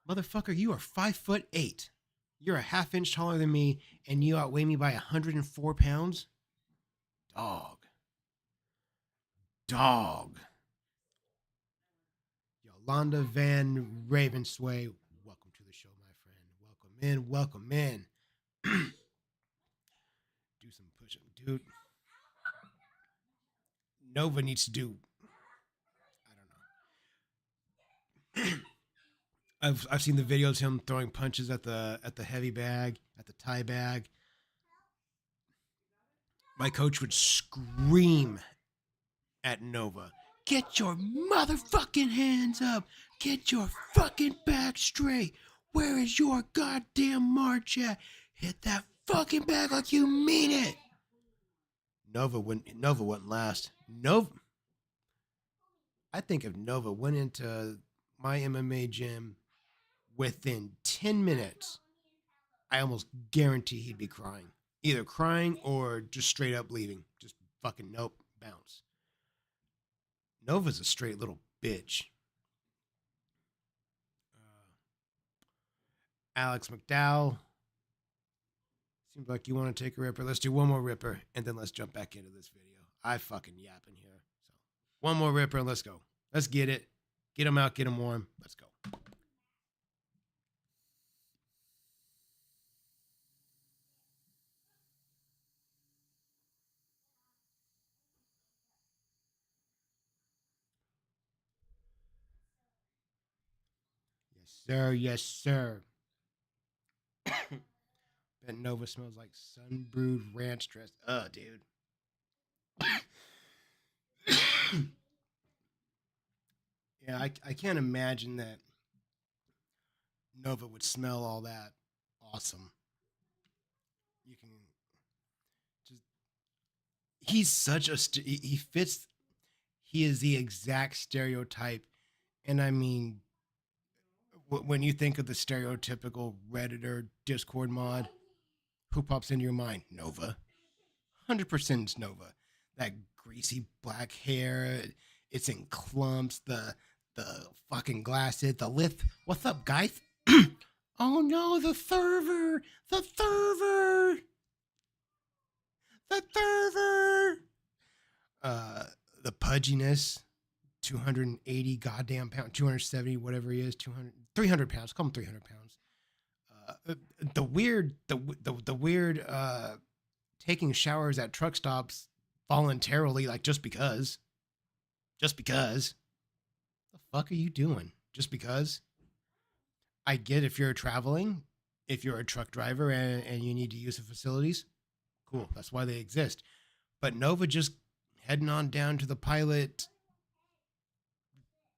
Motherfucker, you are 5'8". You're a half inch taller than me, and you outweigh me by 104 pounds? Dog. Dog. Yolanda Van Ravensway, welcome to the show, my friend. Welcome in, welcome in. Do some push-up, dude. Nova needs to do, I don't know. I've seen the videos of him throwing punches at the heavy bag, at the tie bag. My coach would scream at Nova, "Get your motherfucking hands up! Get your fucking back straight! Where is your goddamn march at? Hit that fucking bag like you mean it!" Nova wouldn't last. I think if Nova went into my MMA gym within 10 minutes, I almost guarantee he'd be crying. Either crying or just straight up leaving. Just fucking nope, bounce. Nova's a straight little bitch. Alex McDowell. Seems like you want to take a ripper. Let's do one more ripper, and then let's jump back into this video. I fucking yapping here. So one more ripper, and let's go. Let's get it. Get them out, get them warm. Let's go. Yes, sir. Yes, sir. Bet Nova smells like sun-brewed ranch dress. Dude. Yeah, I can't imagine that Nova would smell all that awesome. You can just, he's such a, he fits, he is the exact stereotype. And I mean, when you think of the stereotypical Redditor Discord mod, who pops into your mind? Nova. 100% it's Nova. That greasy black hair, it's in clumps, the fucking glasses, the lip. What's up, guys? Oh no, the fervor! The fervor! The fervor! The pudginess, 280 goddamn pounds, 270, whatever he is, 300 pounds. Call him 300 pounds. The weird taking showers at truck stops voluntarily, like just because. Just because. The fuck are you doing? Just because? I get if you're traveling, if you're a truck driver and you need to use the facilities, cool. That's why they exist. But Nova just heading on down to the pilot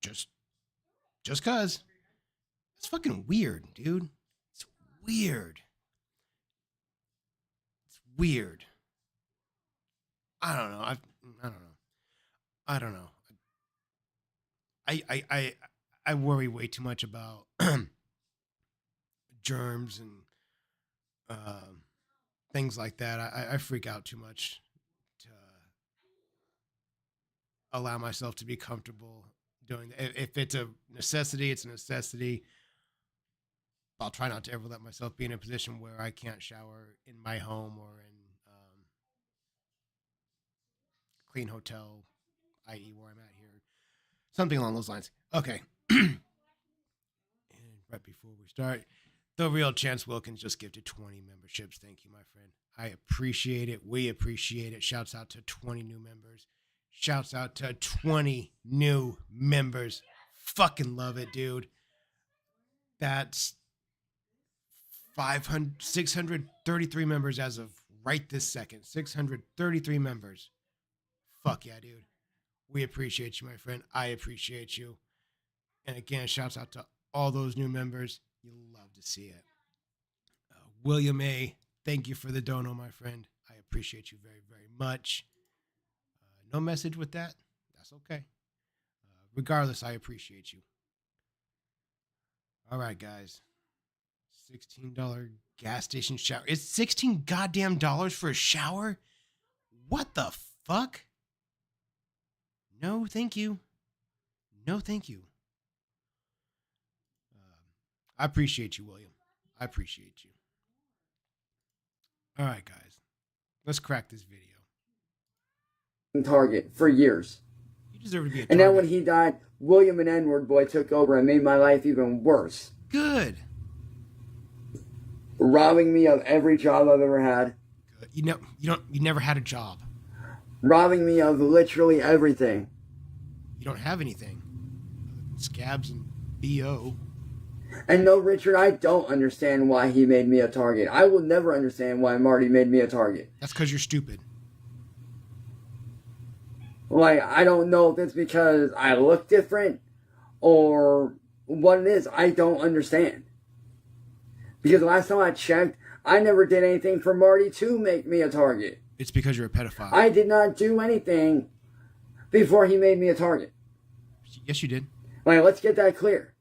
just cause. It's fucking weird, dude. It's weird. It's weird. I don't know. I don't know. I don't know. I worry way too much about germs and things like that. I freak out too much to allow myself to be comfortable doing that. If it's a necessity, it's a necessity. I'll try not to ever let myself be in a position where I can't shower in my home or in clean hotel, i.e., where I'm at here. Something along those lines. Okay. And right before we start, the real Chance Wilkins just gifted 20 memberships. Thank you, my friend. I appreciate it. We appreciate it. Shouts out to 20 new members. Shouts out to 20 new members. Fucking love it, dude. That's 633 members as of right this second. 633 members. Fuck yeah, dude. We appreciate you, my friend. I appreciate you. And again, shouts out to all those new members. You love to see it. William A., thank you for the dono, my friend. I appreciate you very, very much. No message with that. That's okay. Regardless, I appreciate you. All right, guys. $16 gas station shower. It's 16 goddamn dollars for a shower? What the fuck? No, thank you. No, thank you. I appreciate you, William. I appreciate you. All right, guys. Let's crack this video. Target for years. You deserve to be a target. And then when he died, William and N-word boy took over and made my life even worse. Good. Robbing me of every job I've ever had. Good. You never had a job. Robbing me of literally everything. You don't have anything. Scabs and BO. And no, Richard, I don't understand why he made me a target. I will never understand why Marty made me a target. That's because you're stupid. Like, I don't know if it's because I look different or what it is. I don't understand. Because last time I checked, I never did anything for Marty to make me a target. It's because you're a pedophile. I did not do anything before he made me a target. Yes, you did. Like, let's get that clear.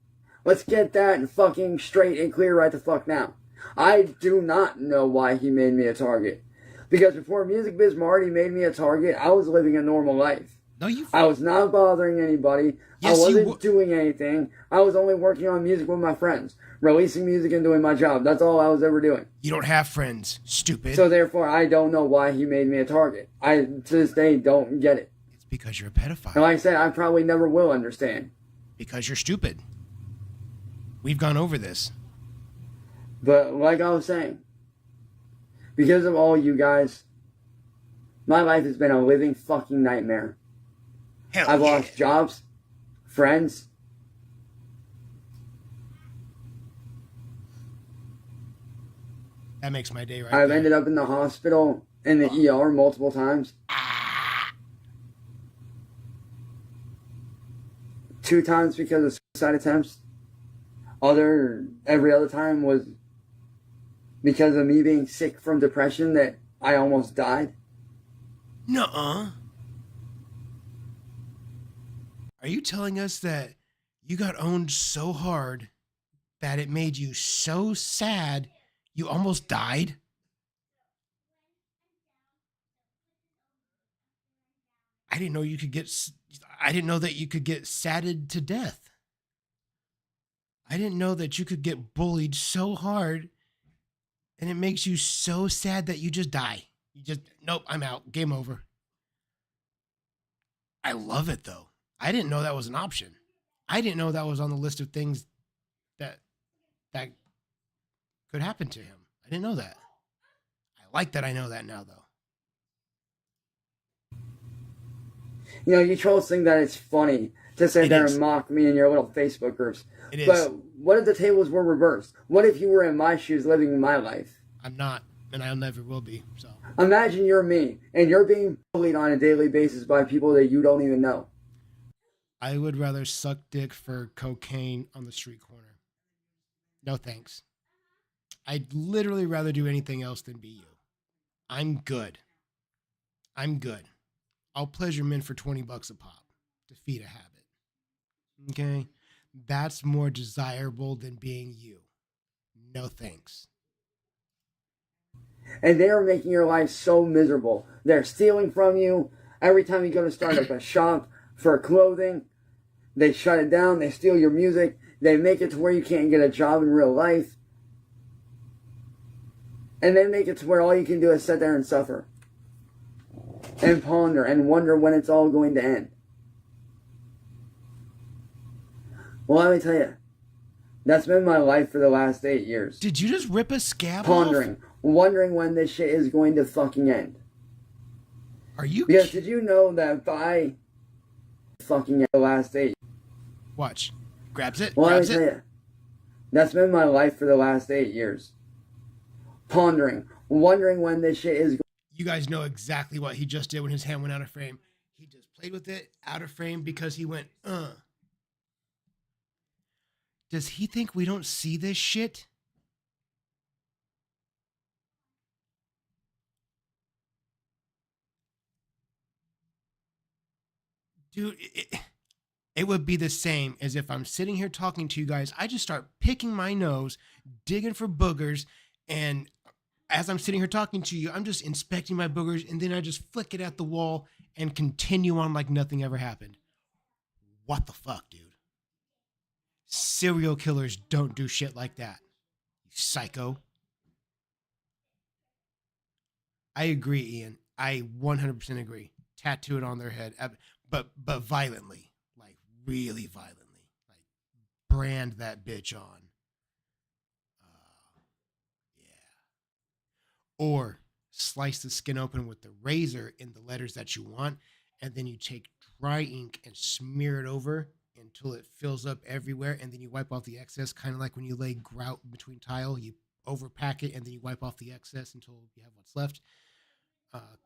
Let's get that fucking straight and clear right the fuck now. I do not know why he made me a target. Because before Music Biz Marty made me a target, I was living a normal life. No, you... I was not bothering anybody. Yes, I wasn't doing anything. I was only working on music with my friends. Releasing music and doing my job. That's all I was ever doing. You don't have friends, stupid. So therefore, I don't know why he made me a target. I, to this day, don't get it. It's because you're a pedophile. And like I said, I probably never will understand. Because you're stupid. We've gone over this. But like I was saying, because of all you guys, my life has been a living fucking nightmare. Hell I've yeah. lost jobs, friends. That makes my day right I've there. ended up in the hospital, in the ER multiple times. 2 times because of suicide attempts. Every other time was because of me being sick from depression that I almost died. Nuh-uh. Are you telling us that you got owned so hard that it made you so sad you almost died? I didn't know you could get... I didn't know that you could get sadded to death. I didn't know that you could get bullied so hard and it makes you so sad that you just die. You just, nope, I'm out. Game over. I love it, though. I didn't know that was an option. I didn't know that was on the list of things that could happen to him. I didn't know that. I like that I know that now, though. You know, you trolls think that it's funny to sit there and mock me in your little Facebook groups. It is. But what if the tables were reversed? What if you were in my shoes living my life? I'm not, and I never will be, so. Imagine you're me, and you're being bullied on a daily basis by people that you don't even know. I would rather suck dick for cocaine on the street corner. No thanks. I'd literally rather do anything else than be you. I'm good. I'm good. I'll pleasure men for $20 a pop to feed a habit. Okay? That's more desirable than being you. No thanks. And they're making your life so miserable. They're stealing from you. Every time you go to start up a shop for clothing, they shut it down. They steal your music. They make it to where you can't get a job in real life. And they make it to where all you can do is sit there and suffer. And ponder and wonder when it's all going to end. Well, let me tell you, that's been my life for the last 8 years. Did you just rip a scab Pondering, off? wondering when this shit is going to fucking end. Are you? Because did you know that by fucking end the last 8? Watch. Grabs it. Well, grabs let me tell you, that's been my life for the last 8 years. Pondering, wondering when this shit is. You guys know exactly what he just did when his hand went out of frame. He just played with it out of frame because he went, Does he think we don't see this shit? Dude, it would be the same as if I'm sitting here talking to you guys. I just start picking my nose, digging for boogers, and as I'm sitting here talking to you, I'm just inspecting my boogers, and then I just flick it at the wall and continue on like nothing ever happened. What the fuck, dude? Serial killers don't do shit like that. You psycho. I agree, Ian. I 100% agree. Tattoo it on their head, but violently, like really violently, like brand that bitch on. Yeah. Or slice the skin open with the razor in the letters that you want, and then you take dry ink and smear it over until it fills up everywhere, and then you wipe off the excess, kind of like when you lay grout between tile, you overpack it and then you wipe off the excess until you have what's left.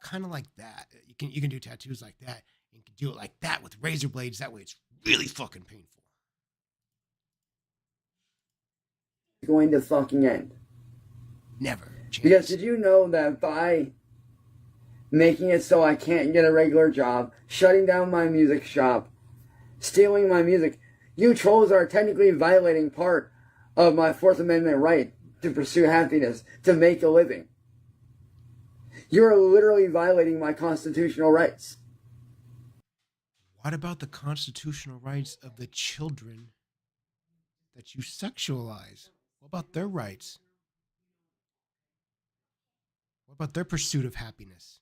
Kind of like that. You can do tattoos like that. You can do it like that with razor blades. That way, it's really fucking painful. Going to fucking end. Never. Chance. Because did you know that by making it so I can't get a regular job, shutting down my music shop, stealing my music, you trolls are technically violating part of my Fourth Amendment right to pursue happiness, to make a living. You're literally violating my constitutional rights. What about the constitutional rights of the children that you sexualize? What about their rights? What about their pursuit of happiness?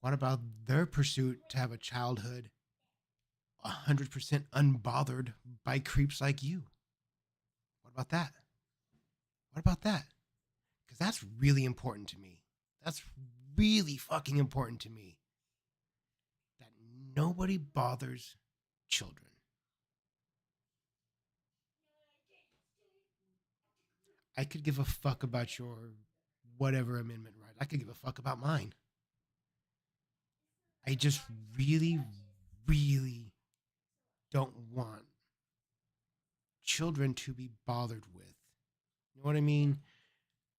What about their pursuit to have a childhood 100% unbothered by creeps like you? What about that? What about that? Because that's really important to me. That's really fucking important to me. That nobody bothers children. I could give a fuck about your whatever amendment right. I could give a fuck about mine. I just really, really don't want children to be bothered with. You know what I mean?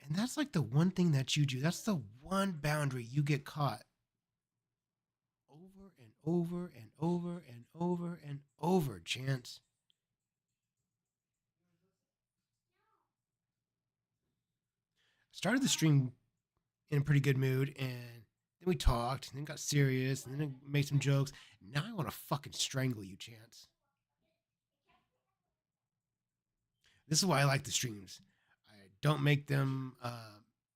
And that's like the one thing that you do. That's the one boundary you get caught over and over and over and over and over, Chance. Started the stream in a pretty good mood, and then we talked, and then got serious, and then I made some jokes. Now I want to fucking strangle you, Chance. This is why I like the streams. I don't make them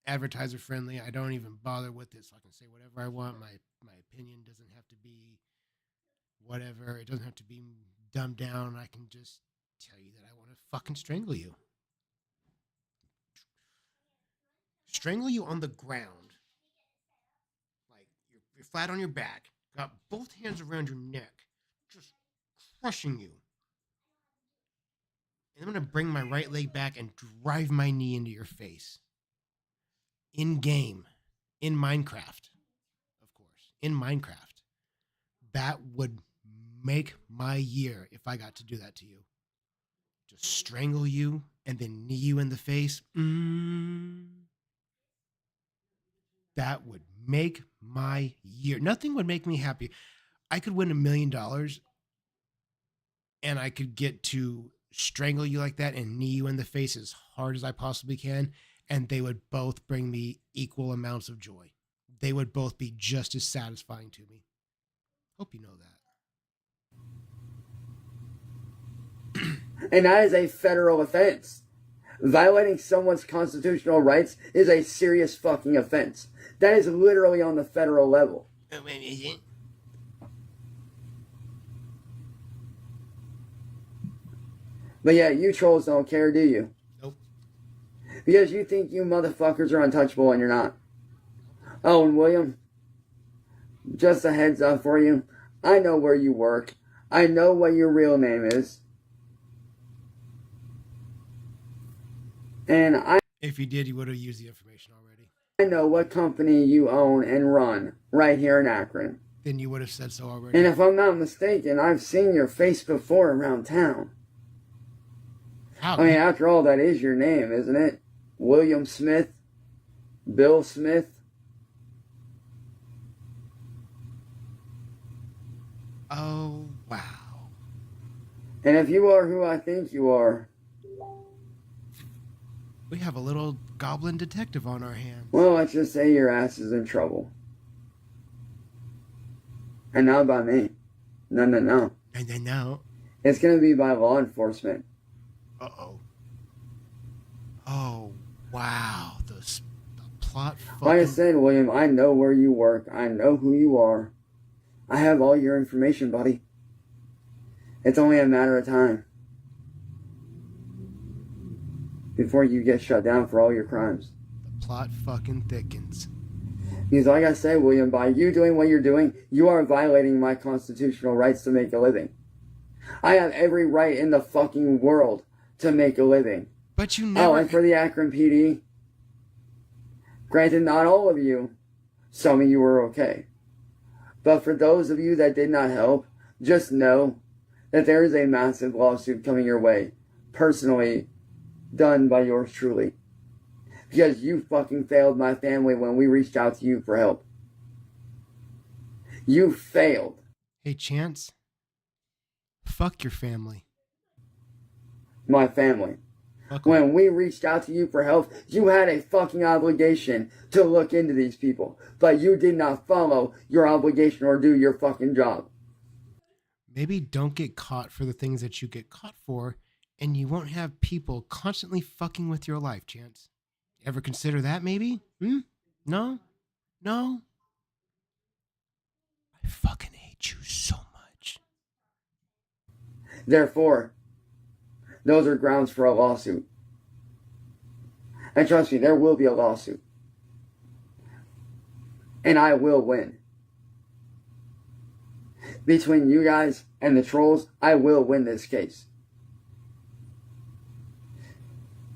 advertiser friendly. I don't even bother with it, so I can say whatever I want. My opinion doesn't have to be whatever. It doesn't have to be dumbed down. I can just tell you that I want to fucking strangle you. Strangle you on the ground. Like you're flat on your back, got both hands around your neck, just crushing you. And I'm going to bring my right leg back and drive my knee into your face. In game. In Minecraft. Of course. In Minecraft. That would make my year if I got to do that to you. Just strangle you and then knee you in the face. That would make my year. Nothing would make me happy. I could win $1 million and I could get to strangle you like that and knee you in the face as hard as I possibly can, and they would both bring me equal amounts of joy. They would both be just as satisfying to me. Hope you know that. And that is a federal offense. Violating someone's constitutional rights is a serious fucking offense. That is literally on the federal level. But yeah, you trolls don't care, do you? Nope. Because you think you motherfuckers are untouchable and you're not. Oh, and William, just a heads up for you. I know where you work. I know what your real name is. And If you did, you would have used the information already. I know what company you own and run right here in Akron. Then you would have said so already. And if I'm not mistaken, I've seen your face before around town. How? I mean, after all, that is your name, isn't it? William Smith? Bill Smith? Oh, wow. And if you are who I think you are, we have a little goblin detective on our hands. Well, let's just say your ass is in trouble. And not by me. No. And then now. It's going to be by law enforcement. Uh-oh. Oh, wow. The plot fucking... Like I said, William, I know where you work. I know who you are. I have all your information, buddy. It's only a matter of time before you get shut down for all your crimes. The plot fucking thickens. Because like I said, William, by you doing what you're doing, you are violating my constitutional rights to make a living. I have every right in the fucking world to make a living. But you never... Oh, and for the Akron PD, granted, not all of you, some of you were okay. But for those of you that did not help, just know that there is a massive lawsuit coming your way, personally done by yours truly. Because you fucking failed my family when we reached out to you for help. You failed. Hey, Chance. Fuck your family. My family. When we reached out to you for help, you had a fucking obligation to look into these people. But you did not follow your obligation or do your fucking job. Maybe don't get caught for the things that you get caught for, and you won't have people constantly fucking with your life, Chance. Ever consider that, maybe? No? I fucking hate you so much. Therefore, those are grounds for a lawsuit. And trust me, there will be a lawsuit. And I will win. Between you guys and the trolls, I will win this case.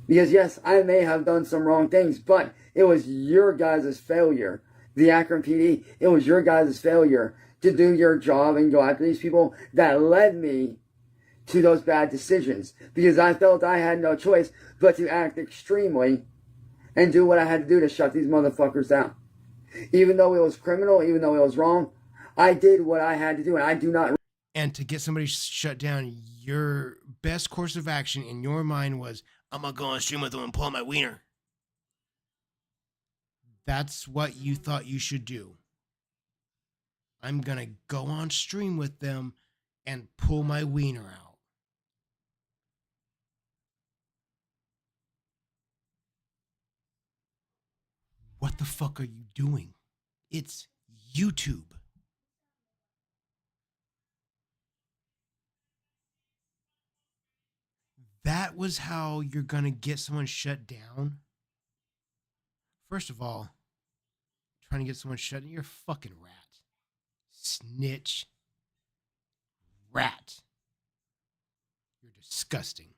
Because yes, I may have done some wrong things, but it was your guys' failure. The Akron PD, it was your guys' failure to do your job and go after these people that led me to those bad decisions. Because I felt I had no choice but to act extremely and do what I had to do to shut these motherfuckers down. Even though it was criminal, even though it was wrong, I did what I had to do, and I do not... And to get somebody shut down, your best course of action in your mind was, I'm going to go on stream with them and pull out my wiener. That's what you thought you should do. I'm going to go on stream with them and pull my wiener out. What the fuck are you doing? It's YouTube. That was how you're going to get someone shut down? First of all, trying to get someone shut down, you're a fucking rat. Snitch. Rat. You're disgusting.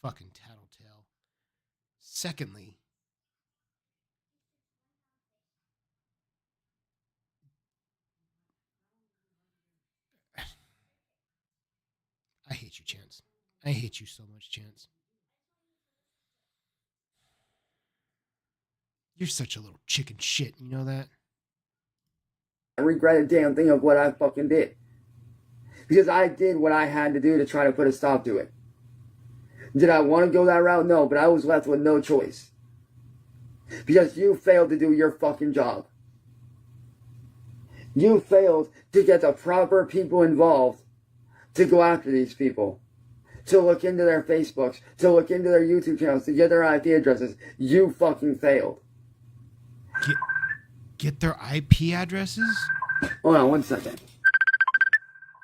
Fucking tattletale. Secondly, I hate you, Chance. I hate you so much, Chance. You're such a little chicken shit, you know that? I regret a damn thing of what I fucking did. Because I did what I had to do to try to put a stop to it. Did I want to go that route? No, but I was left with no choice. Because you failed to do your fucking job. You failed to get the proper people involved to go after these people. To look into their Facebooks, to look into their YouTube channels, to get their IP addresses. You fucking failed. Get their IP addresses? Hold on 1 second.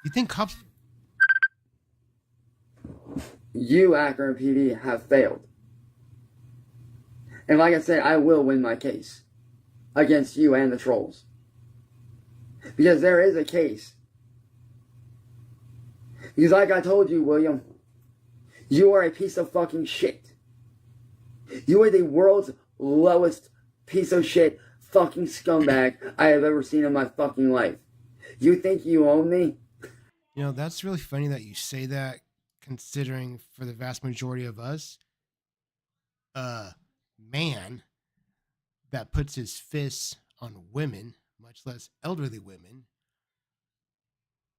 You think cops... You, Akron PD, have failed. And like I said, I will win my case. Against you and the trolls. Because there is a case. Because like I told you, William, you are a piece of fucking shit. You are the world's lowest piece of shit fucking scumbag I have ever seen in my fucking life. You think you own me? You know, that's really funny that you say that, considering for the vast majority of us, a man that puts his fists on women, much less elderly women,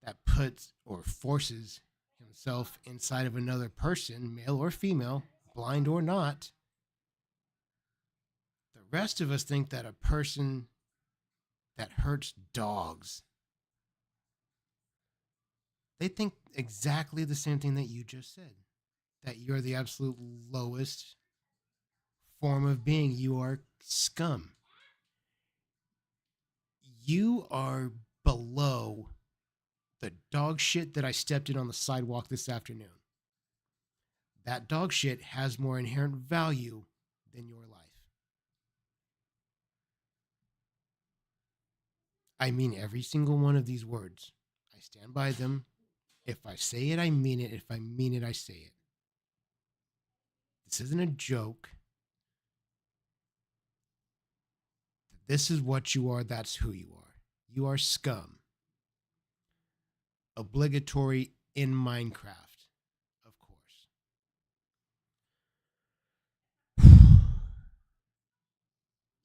that puts or forces himself inside of another person, male or female, blind or not. The rest of us think that a person that hurts dogs, they think exactly the same thing that you just said, that you're the absolute lowest form of being. You are scum. You are below the dog shit that I stepped in on the sidewalk this afternoon. That dog shit has more inherent value than your life. I mean every single one of these words. I stand by them. If I say it, I mean it. If I mean it, I say it. This isn't a joke. This is what you are. That's who you are. You are scum. Obligatory in Minecraft, of course.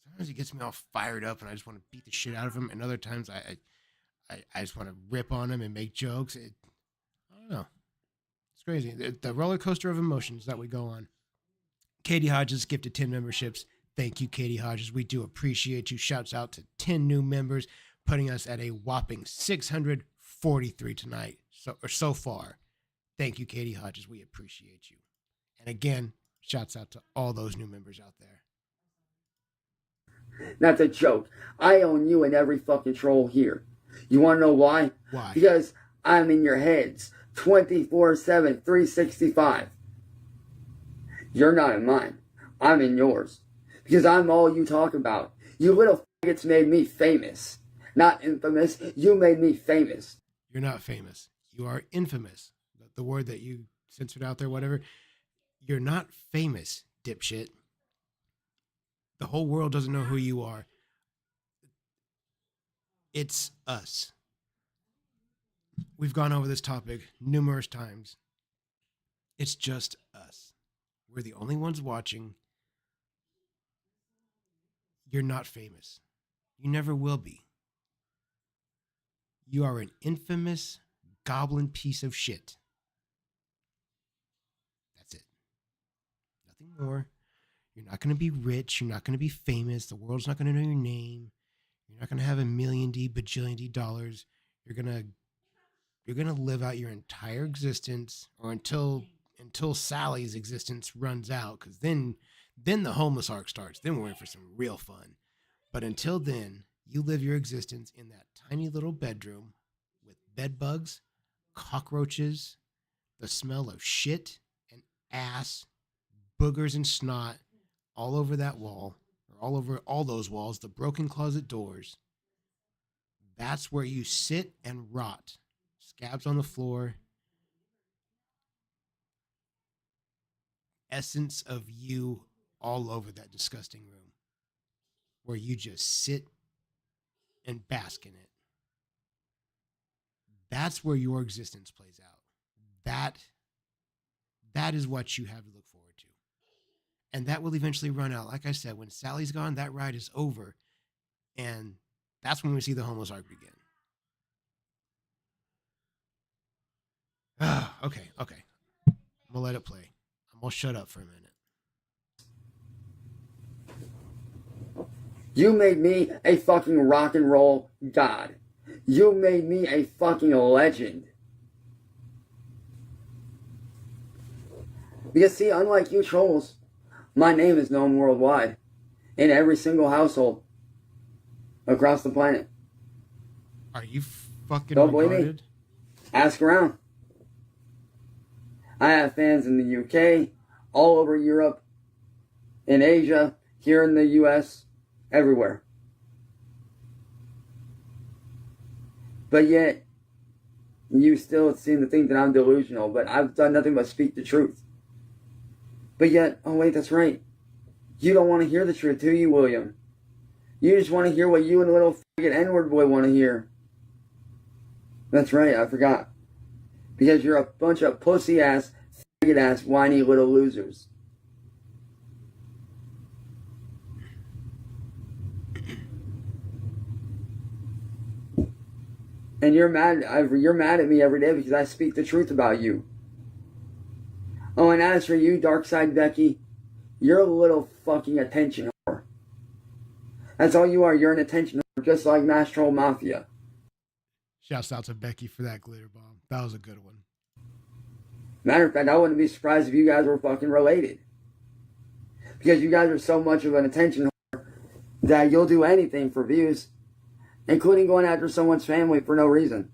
Sometimes he gets me all fired up and I just want to beat the shit out of him. And other times I just want to rip on him and make jokes. I don't know. It's crazy. The roller coaster of emotions that we go on. Katie Hodges gifted 10 memberships. Thank you, Katie Hodges. We do appreciate you. Shouts out to 10 new members, putting us at a whopping 643 tonight. So far. Thank you, Katie Hodges. We appreciate you. And again, shouts out to all those new members out there. That's a joke. I own you and every fucking troll here. You want to know why? Why? Because I'm in your heads 24/7, 365. You're not in mine. I'm in yours. Because I'm all you talk about. You little faggots made me famous. Not infamous. You made me famous. You're not famous. You are infamous. The word that you censored out there, whatever. You're not famous, dipshit. The whole world doesn't know who you are. It's us. We've gone over this topic numerous times. It's just us. We're the only ones watching. You're not famous. You never will be. You are an infamous goblin piece of shit. That's it. Nothing more. You're not going to be rich. You're not going to be famous. The world's not going to know your name. You're not going to have $1,000,000 D dollars. You're going to live out your entire existence, or until Sally's existence runs out, because then the homeless arc starts. Then we're in for some real fun. But until then, you live your existence in that tiny little bedroom with bed bugs, cockroaches, the smell of shit and ass, boogers and snot all over that wall, or all over all those walls, the broken closet doors. That's where you sit and rot. Scabs on the floor. Essence of you all over that disgusting room, where you just sit and bask in it. That's where your existence plays out. That is what you have to look forward to. And that will eventually run out. Like I said, when Sally's gone, that ride is over. And that's when we see the homeless arc begin. Okay. I'm gonna let it play. I'm gonna shut up for a minute. You made me a fucking rock and roll god. You made me a fucking legend. Because see, unlike you trolls, my name is known worldwide. In every single household. Across the planet. Are you fucking Don't believe me? retarded? Ask around. I have fans in the UK, all over Europe, in Asia, here in the US, everywhere. But yet, you still seem to think that I'm delusional, but I've done nothing but speak the truth. But yet, oh wait, that's right. You don't want to hear the truth, do you, William? You just want to hear what you and the little faggot N-word boy want to hear. That's right, I forgot. Because you're a bunch of pussy-ass, faggot-ass, whiny little losers. And you're mad at me every day because I speak the truth about you. Oh, and as for you, Darkside Becky, you're a little fucking attention whore. That's all you are. You're an attention whore, just like Mass Troll Mafia. Shouts out to Becky for that glitter bomb. That was a good one. Matter of fact, I wouldn't be surprised if you guys were fucking related. Because you guys are so much of an attention whore that you'll do anything for views, including going after someone's family for no reason.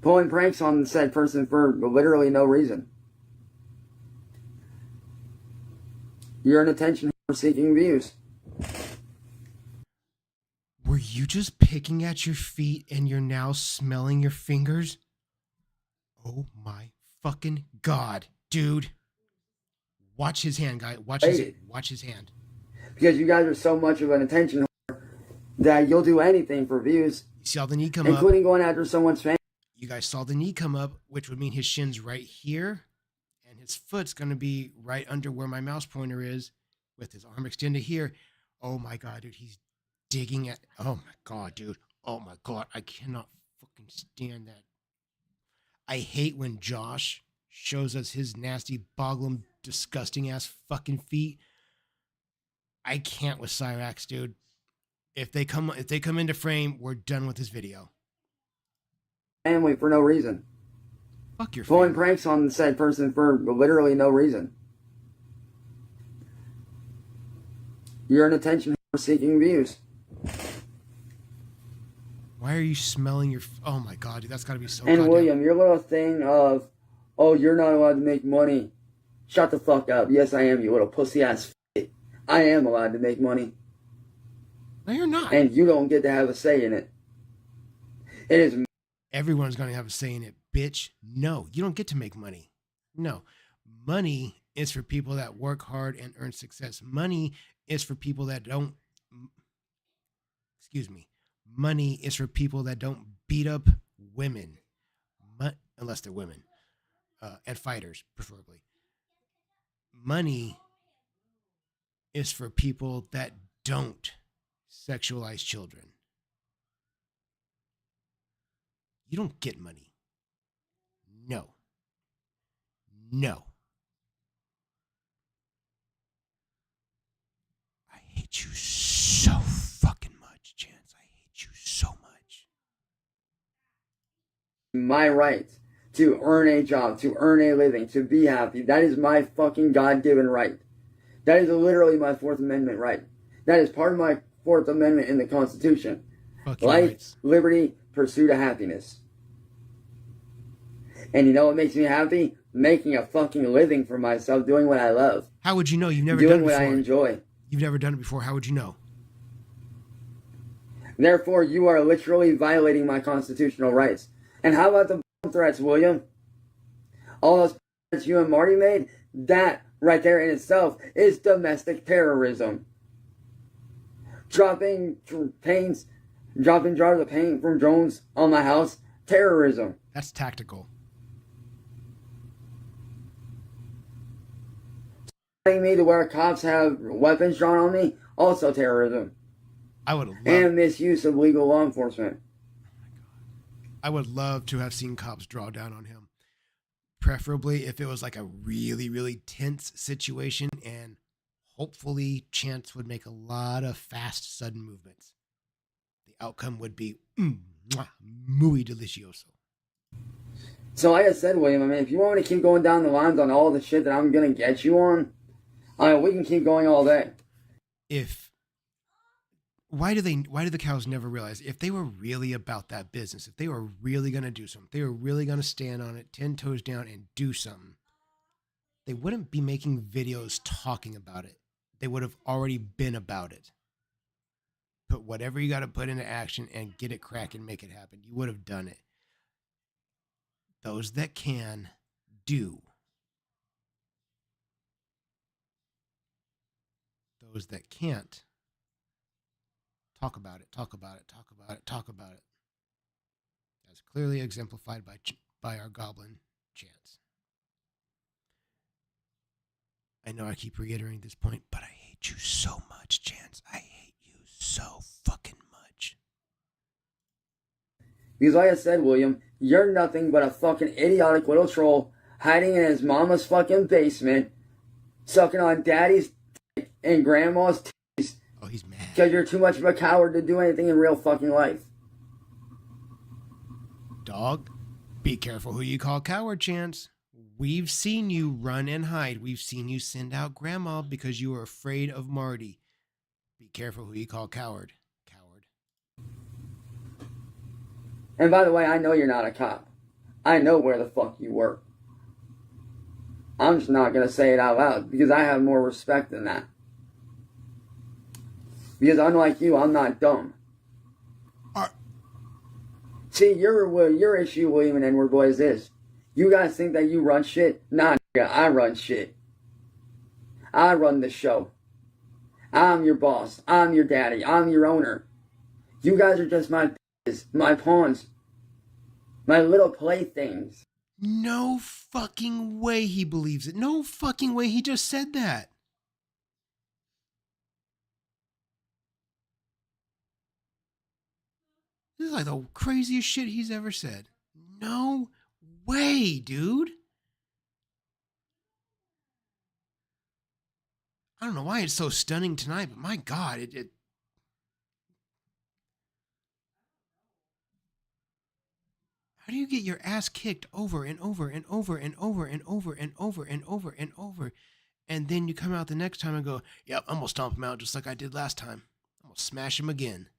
Pulling pranks on said person for literally no reason. You're an attention whore seeking views. Were you just picking at your feet and you're now smelling your fingers? Oh my fucking God, dude. Watch his hand, guy. Watch his hand. Because you guys are so much of an attention whore that you'll do anything for views. You saw the knee come including up. Going after someone's family. You guys saw the knee come up, which would mean his shin's right here. And his foot's going to be right under where my mouse pointer is with his arm extended here. Oh my God, dude. He's digging at... Oh my God, dude. Oh my God. I cannot fucking stand that. I hate when Josh shows us his nasty, boglum, disgusting ass fucking feet. I can't with Cyrax, dude. If they come into frame, we're done with this video. Family for no reason. Fuck your Pulling family. pranks on said person for literally no reason. You're an attention whore seeking views. Why are you smelling your... Oh my God, dude, that's got to be so And goddamn... William, your little thing of, oh, you're not allowed to make money. Shut the fuck up. Yes, I am, you little pussy ass f***. I am allowed to make money. No, you're not. And you don't get to have a say in it. It is... Everyone's going to have a say in it, bitch. No, you don't get to make money. No. Money is for people that work hard and earn success. Money is for people that don't... Excuse me. Money is for people that don't beat up women. Unless they're women. And fighters, preferably. Money is for people that don't sexualize children. You don't get money. No. No. I hate you so fucking much, Chance. I hate you so much. my right to earn a job, to earn a living, to be happy. That is my fucking God-given right. That is literally my Fourth Amendment right. That is part of my Fourth Amendment in the Constitution. Life, rights. liberty, pursuit of happiness. And you know what makes me happy? Making a fucking living for myself, doing what I love. How would you know? You've never doing done it what before. I enjoy. You've never done it before. How would you know? Therefore, you are literally violating my constitutional rights. And how about the threats, William? All those threats you and Marty made, that right there in itself is domestic terrorism. Dropping jars of paint from drones on my house, terrorism. That's tactical. Telling me to where cops have weapons drawn on me, also terrorism. I would love, and misuse of legal law enforcement. I would love to have seen cops draw down on him. Preferably if it was like a really, really tense situation, and hopefully Chance would make a lot of fast, sudden movements. The outcome would be muy delicioso. So like I said, William, I mean, if you want me to keep going down the lines on all the shit that I'm going to get you on, we can keep going all day. Why do the cows never realize if they were really about that business, if they were really going to do something, they were really going to stand on it 10 toes down and do something, they wouldn't be making videos talking about it. They would have already been about it. Put whatever you got to put into action and get it cracking, make it happen. You would have done it. Those that can do. those that can't, talk about it, talk about it, talk about it, talk about it. As clearly exemplified by our goblin Chance. I know I keep reiterating this point, but I hate you so much, Chance. I hate you so fucking much. Because like I said, William, you're nothing but a fucking idiotic little troll hiding in his mama's fucking basement, sucking on daddy's and grandma's titties. Oh, he's mad. Because you're too much of a coward to do anything in real fucking life. Dog, be careful who you call coward, Chance. We've seen you run and hide. We've seen you send out Grandma because you were afraid of Marty. Be careful who you call coward. Coward. And by the way, I know you're not a cop. I know where the fuck you work. I'm just not going to say it out loud because I have more respect than that. Because unlike you, I'm not dumb. See, your issue, William and N-word boy, is this. You guys think that you run shit? Nah, nigga, I run shit. I run the show. I'm your boss. I'm your daddy. I'm your owner. You guys are just my bitches, my pawns, my little playthings. No fucking way he believes it. No fucking way he just said that. This is like the craziest shit he's ever said. No way, dude. I don't know why it's so stunning tonight, but my God, it how do you get your ass kicked over and over and over and over and over and over and over and over, and then you come out the next time and go, yep, I'm gonna stomp him out just like I did last time. I'm gonna smash him again.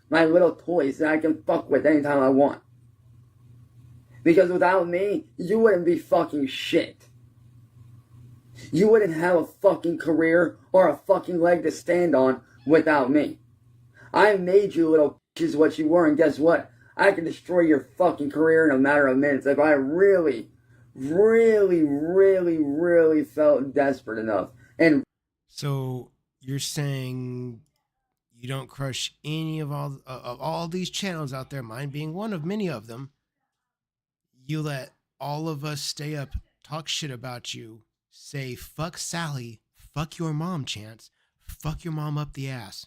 My little toys that I can fuck with anytime I want. Because without me, you wouldn't be fucking shit. You wouldn't have a fucking career or a fucking leg to stand on without me. I made you little bitches what you were, and guess what? I can destroy your fucking career in a matter of minutes if I really, really, really, really felt desperate enough. And so you're saying you don't crush any of all these channels out there, mine being one of many of them. You let all of us stay up, talk shit about you, say fuck Sally, fuck your mom, Chance, fuck your mom up the ass.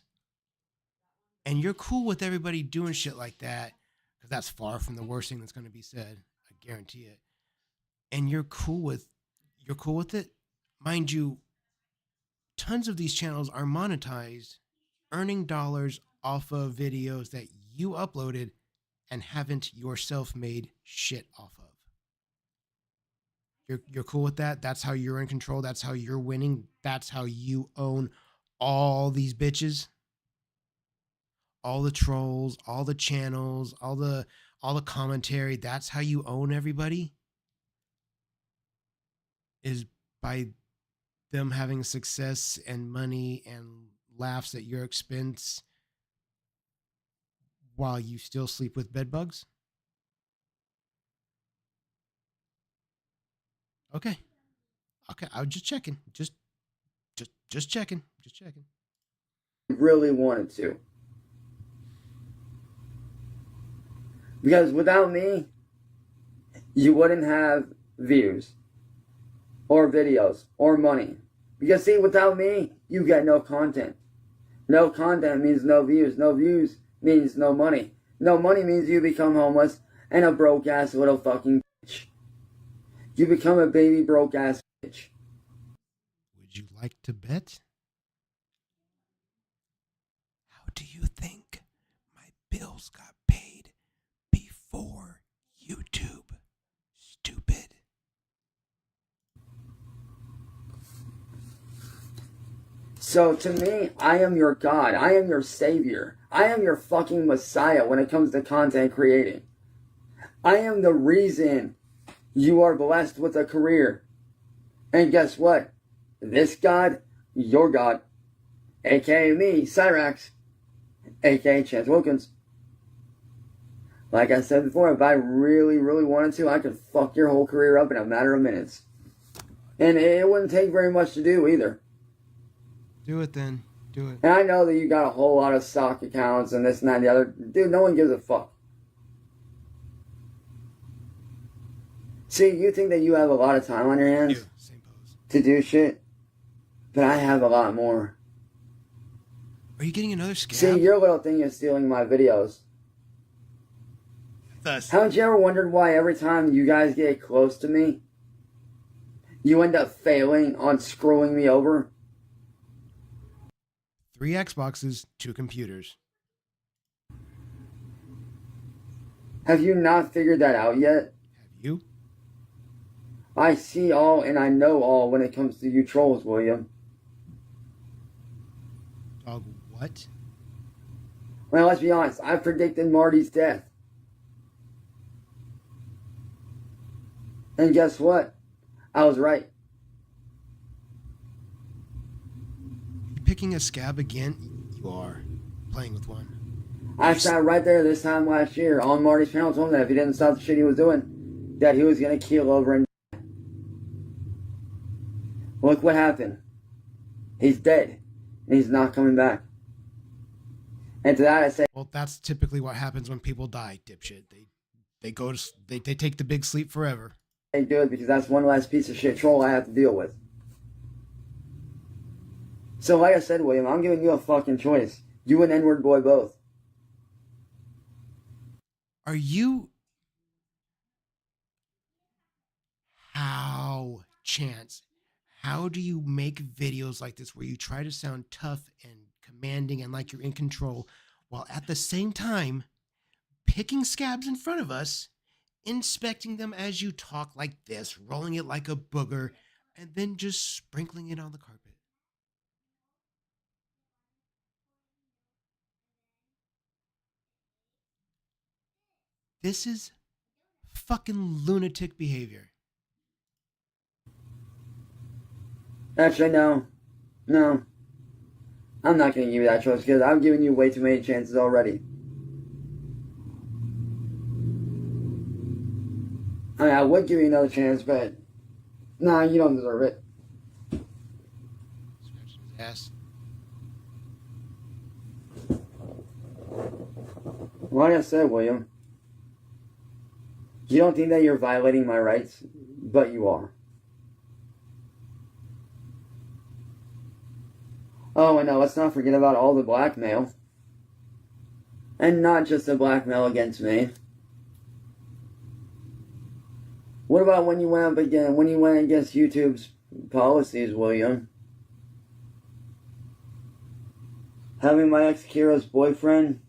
And you're cool with everybody doing shit like that, because that's far from the worst thing that's going to be said. I guarantee it. And you're cool with it. Mind you, tons of these channels are monetized, earning dollars off of videos that you uploaded and haven't yourself made shit off of. You're cool with that? That's how you're in control. That's how you're winning. That's how you own all these bitches. All the trolls, all the channels, all the commentary. That's how you own everybody? Is by them having success and money and laughs at your expense while you still sleep with bedbugs? Okay. I was just checking. Just checking. Just checking. Really wanted to. Because without me, you wouldn't have views or videos or money. Because see, without me, you get no content. No content means no views. No views means no money. No money means you become homeless and a broke ass little fucking bitch. You become a baby broke ass bitch. Would you like to bet? How do you think my bills got paid before YouTube? Stupid. So to me, I am your God. I am your savior. I am your fucking messiah when it comes to content creating. I am the reason you are blessed with a career. And guess what? This God, your God, aka me, Cyrax, aka Chance Wilkins, Like I said before, if I really, really wanted to, I could fuck your whole career up in a matter of minutes. And it wouldn't take very much to do either. Do it then. Do it. And I know that you got a whole lot of stock accounts and this and that and the other. Dude, no one gives a fuck. See, you think that you have a lot of time on your hands Same pose. to do shit, but I have a lot more. Are you getting another scab? See, your little thing is stealing my videos. Thus. Haven't you ever wondered why every time you guys get close to me, you end up failing on screwing me over? 3 Xboxes, 2 computers. Have you not figured that out yet? Have you? I see all and I know all when it comes to you trolls, William. Dog, what? Well, let's be honest. I predicted Marty's death. And guess what? I was right. You picking a scab again? You are. Playing with one. I sat right there this time last year on Marty's panel, told him that if he didn't stop the shit he was doing, that he was going to keel over and die. Look what happened. He's dead. And he's not coming back. And to that I say, Well, that's typically what happens when people die, dipshit. They go to they take the big sleep forever. do it because that's one less piece of shit troll I have to deal with. So like I said, William, I'm giving you a fucking choice. You and N-word boy both. Are you... How, Chance, how do you make videos like this where you try to sound tough and commanding and like you're in control while at the same time picking scabs in front of us, inspecting them as you talk like this, rolling it like a booger, and then just sprinkling it on the carpet? This is fucking lunatic behavior. Actually, no. No. I'm not going to give you that choice because I've given you way too many chances already. I mean, I would give you another chance, but nah, you don't deserve it. Scratching his ass. Like I said, William, you don't think that you're violating my rights, but you are. Oh, and let's not forget about all the blackmail. And not just the blackmail against me. What about when you went against YouTube's policies, William? Having my ex Kira's boyfriend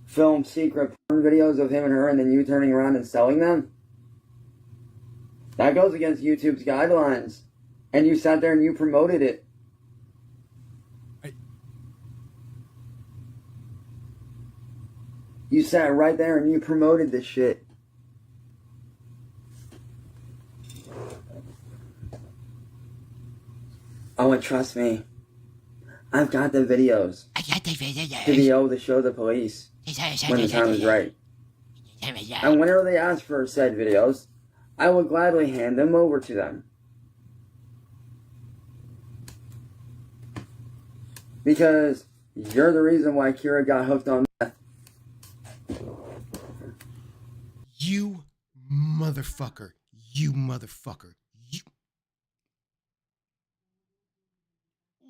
film secret porn videos of him and her and then you turning around and selling them? That goes against YouTube's guidelines. And you sat there and you promoted it. You sat right there and you promoted this shit. Oh, and trust me, I've got the videos to be able to show the police when the time is right. And whenever they ask for said videos, I will gladly hand them over to them. Because you're the reason why Kira got hooked on meth. You motherfucker. You motherfucker. You.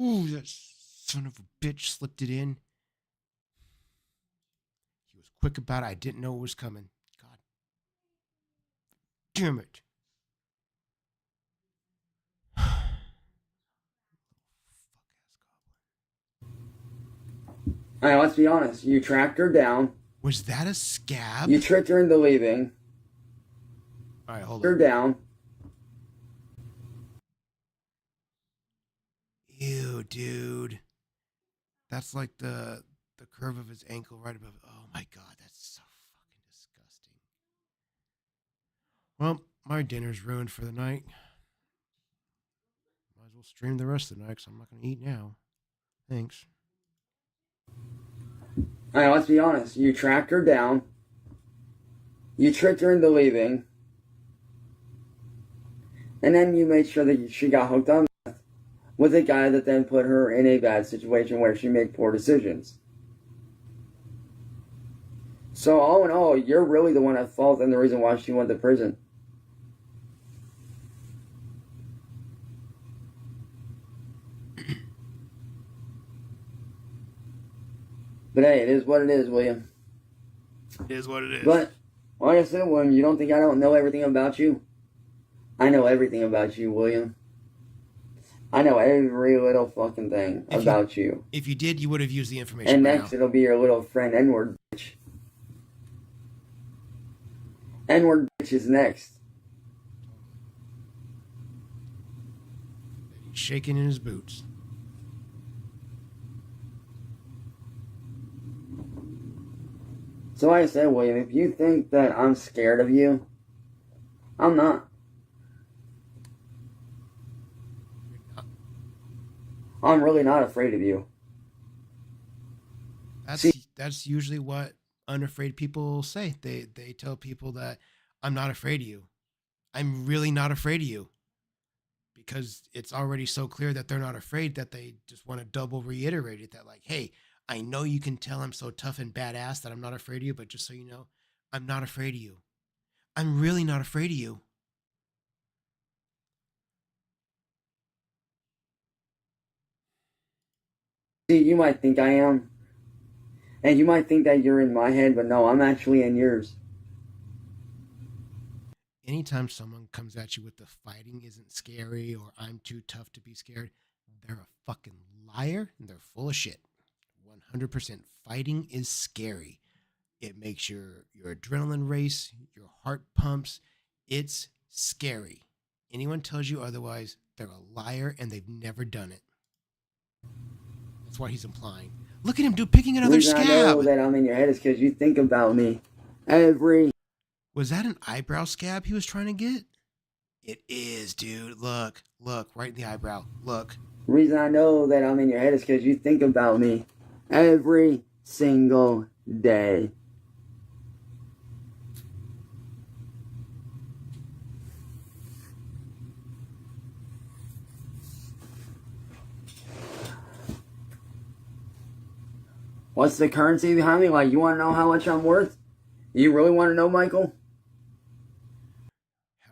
Ooh, that son of a bitch slipped it in. He was quick about it. I didn't know it was coming. God damn it. Alright, let's be honest. You tracked her down. Was that a scab? You tricked her into leaving. Alright, hold Her on. down. Ew, dude. That's like the curve of his ankle right above. Oh my god, that's so fucking disgusting. Well, my dinner's ruined for the night. Might as well stream the rest of the night because I'm not going to eat now. Thanks. Alright, let's be honest. You tracked her down. You tricked her into leaving. And then you made sure that she got hooked on meth with a guy that then put her in a bad situation where she made poor decisions. So all in all, you're really the one at fault and the reason why she went to prison. But hey, it is what it is, William. It is what it is. But, like I said, William, you don't think I don't know everything about you? I know everything about you, William. I know every little fucking thing about you. If you did, you would have used the information. And next, it'll be your little friend, N-word bitch. N-word bitch is next. He's shaking in his boots. So like I said, William, if you think that I'm scared of you, I'm not. I'm really not afraid of you. That's usually what unafraid people say. They tell people that I'm not afraid of you. I'm really not afraid of you. Because it's already so clear that they're not afraid that they just want to double reiterate it, that like, hey, I know you can tell I'm so tough and badass that I'm not afraid of you, but just so you know, I'm not afraid of you. I'm really not afraid of you. See, you might think I am. And you might think that you're in my head, but no, I'm actually in yours. Anytime someone comes at you with the fighting isn't scary or I'm too tough to be scared, they're a fucking liar and they're full of shit. 100% fighting is scary. It makes your adrenaline race, your heart pumps. It's scary. Anyone tells you otherwise, they're a liar and they've never done it. That's what he's implying. Look at him, dude, picking another scab. I know that I'm in your head is because you think about me every... Was that an eyebrow scab he was trying to get? It is, dude. Look, right in the eyebrow. Look. The reason I know that I'm in your head is because you think about me every single day. What's the currency behind me? Like, you want to know how much I'm worth? You really want to know, Michael?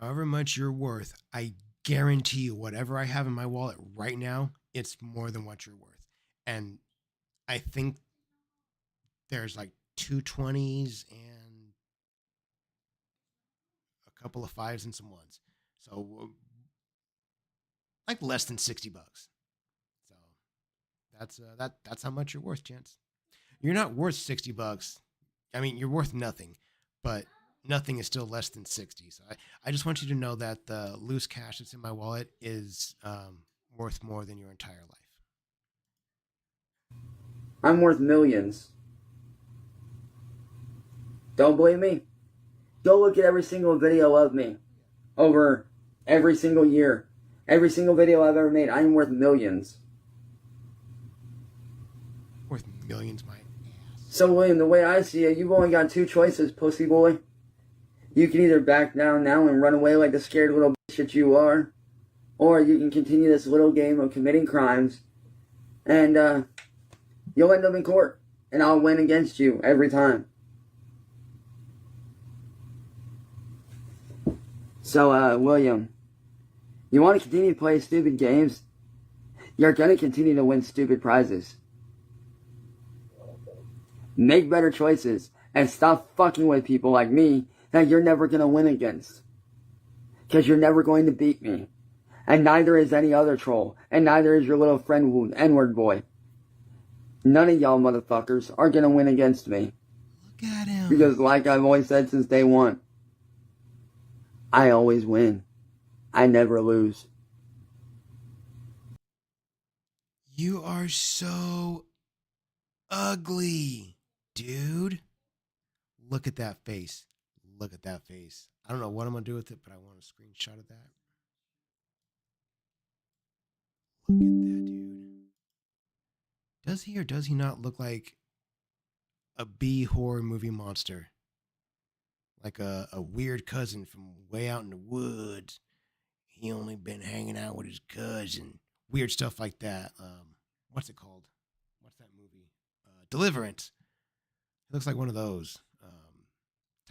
However much you're worth, I guarantee you whatever I have in my wallet right now, it's more than what you're worth. And I think there's like 220s and a couple of fives and some ones. So like less than $60. So that's how much you're worth, Chance. You're not worth $60. I mean, you're worth nothing, but nothing is still less than 60. So I just want you to know that the loose cash that's in my wallet is worth more than your entire life. I'm worth millions. Don't believe me? Go look at every single video of me over every single year. Every single video I've ever made, I'm worth millions. Worth millions, my ass. So, William, the way I see it, you've only got two choices, pussy boy. You can either back down now and run away like the scared little bitch that you are, or you can continue this little game of committing crimes, and you'll end up in court, and I'll win against you every time. So, William, you want to continue to play stupid games? You're going to continue to win stupid prizes. Make better choices and stop fucking with people like me that you're never going to win against. Because you're never going to beat me. And neither is any other troll. And neither is your little friend N-word boy. None of y'all motherfuckers are going to win against me. Look at him. Because like I've always said since day one, I always win. I never lose. You are so ugly, dude. Look at that face. Look at that face. I don't know what I'm going to do with it, but I want a screenshot of that. Look at that, dude. Does he or does he not look like a B horror movie monster? like a weird cousin from way out in the woods. He only been hanging out with his cousin. Weird stuff like that. What's it called? What's that movie? Deliverance. It looks like one of those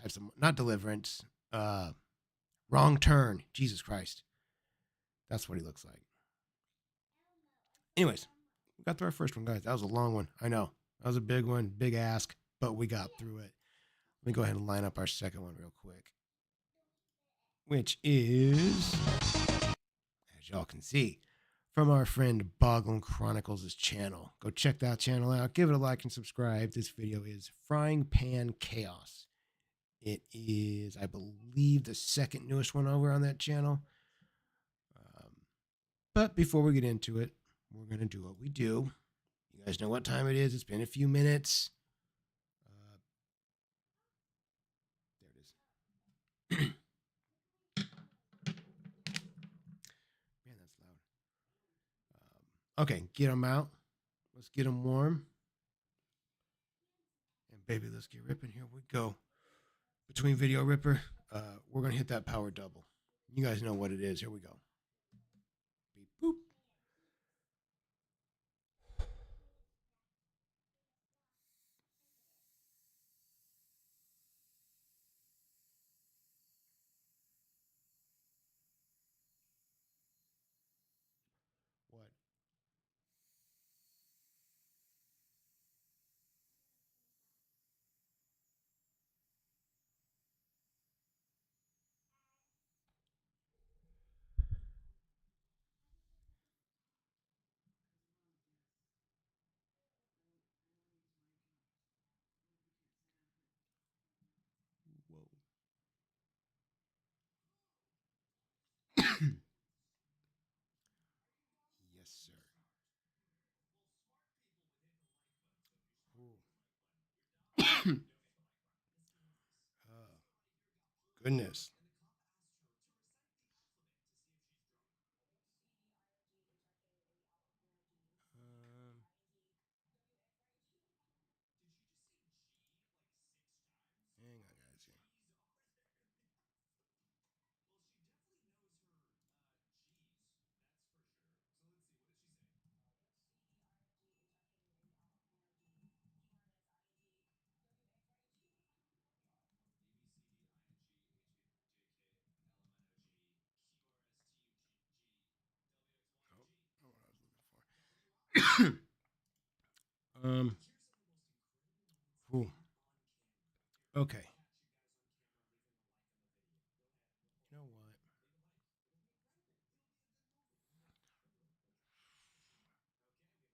types of, not Deliverance. Wrong Turn. Jesus Christ. That's what he looks like. Anyways, we got through our first one, guys. That was a long one. I know. That was a big one, big ask, but we got through it. Let me go ahead and line up our second one real quick, which is, as y'all can see, from our friend Boglin Chronicles' channel. Go check that channel out. Give it a like and subscribe. This video is Frying Pan Chaos. It is, I believe, the second newest one over on that channel. But before we get into it, we're going to do what we do. You guys know what time it is. It's been a few minutes. There it is. Man, that's loud. Okay, get them out. Let's get them warm. And baby, let's get ripping. Here we go. Between Video Ripper, we're going to hit that power double. You guys know what it is. Here we go. Beep, boop. What? Whoa. Yes, sir. Ooh. Oh, goodness. Um, hang on, guys. Here. Oh, not what I was looking for. Ooh. Okay. You know what?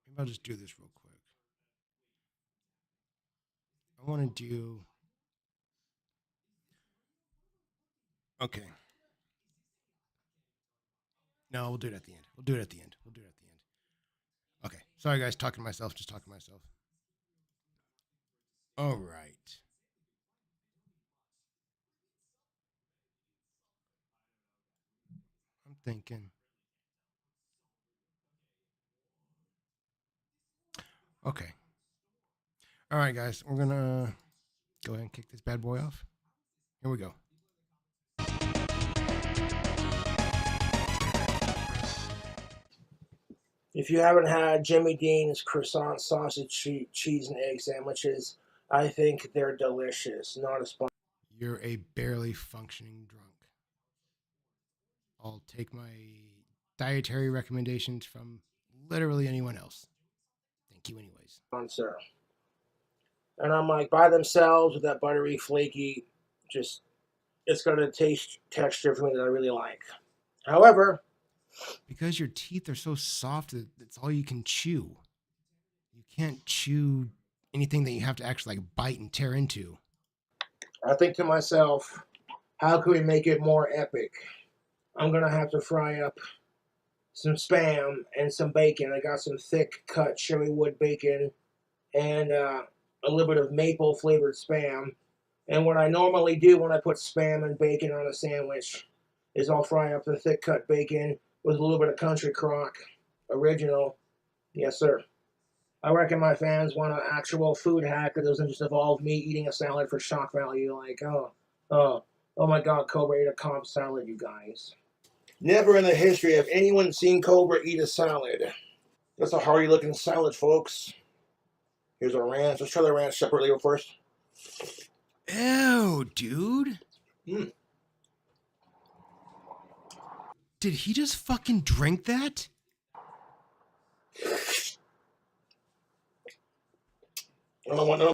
Maybe I'll just do this real quick. I want to do. Okay. No, we'll do it at the end. We'll do it at the end. We'll do it at the end. Okay. Sorry, guys. Talking to myself. Just talking to myself. All right. I'm thinking. Okay. All right, guys. We're going to go ahead and kick this bad boy off. Here we go. If you haven't had Jimmy Dean's croissant, sausage, cheese, and egg sandwiches, I think they're delicious. Not a sponsor. You're a barely functioning drunk. I'll take my dietary recommendations from literally anyone else. Thank you, anyways. And I'm like, by themselves with that buttery, flaky, just, it's got a texture for me that I really like. However, because your teeth are so soft that it's all you can chew. You can't chew anything that you have to actually like bite and tear into. I think to myself, how can we make it more epic? I'm going to have to fry up some Spam and some bacon. I got some thick cut cherry wood bacon and a little bit of maple flavored Spam. And what I normally do when I put Spam and bacon on a sandwich is I'll fry up the thick cut bacon with a little bit of country crock original. Yes, sir. I reckon my fans want an actual food hack that doesn't just involve me eating a salad for shock value. Like, oh, Oh my God, Cobra ate a Cobb salad, you guys. Never in the history have anyone seen Cobra eat a salad. That's a hearty looking salad, folks. Here's our ranch. Let's try the ranch separately first. Ew, dude. Mm. Did he just fucking drink that? I don't want no.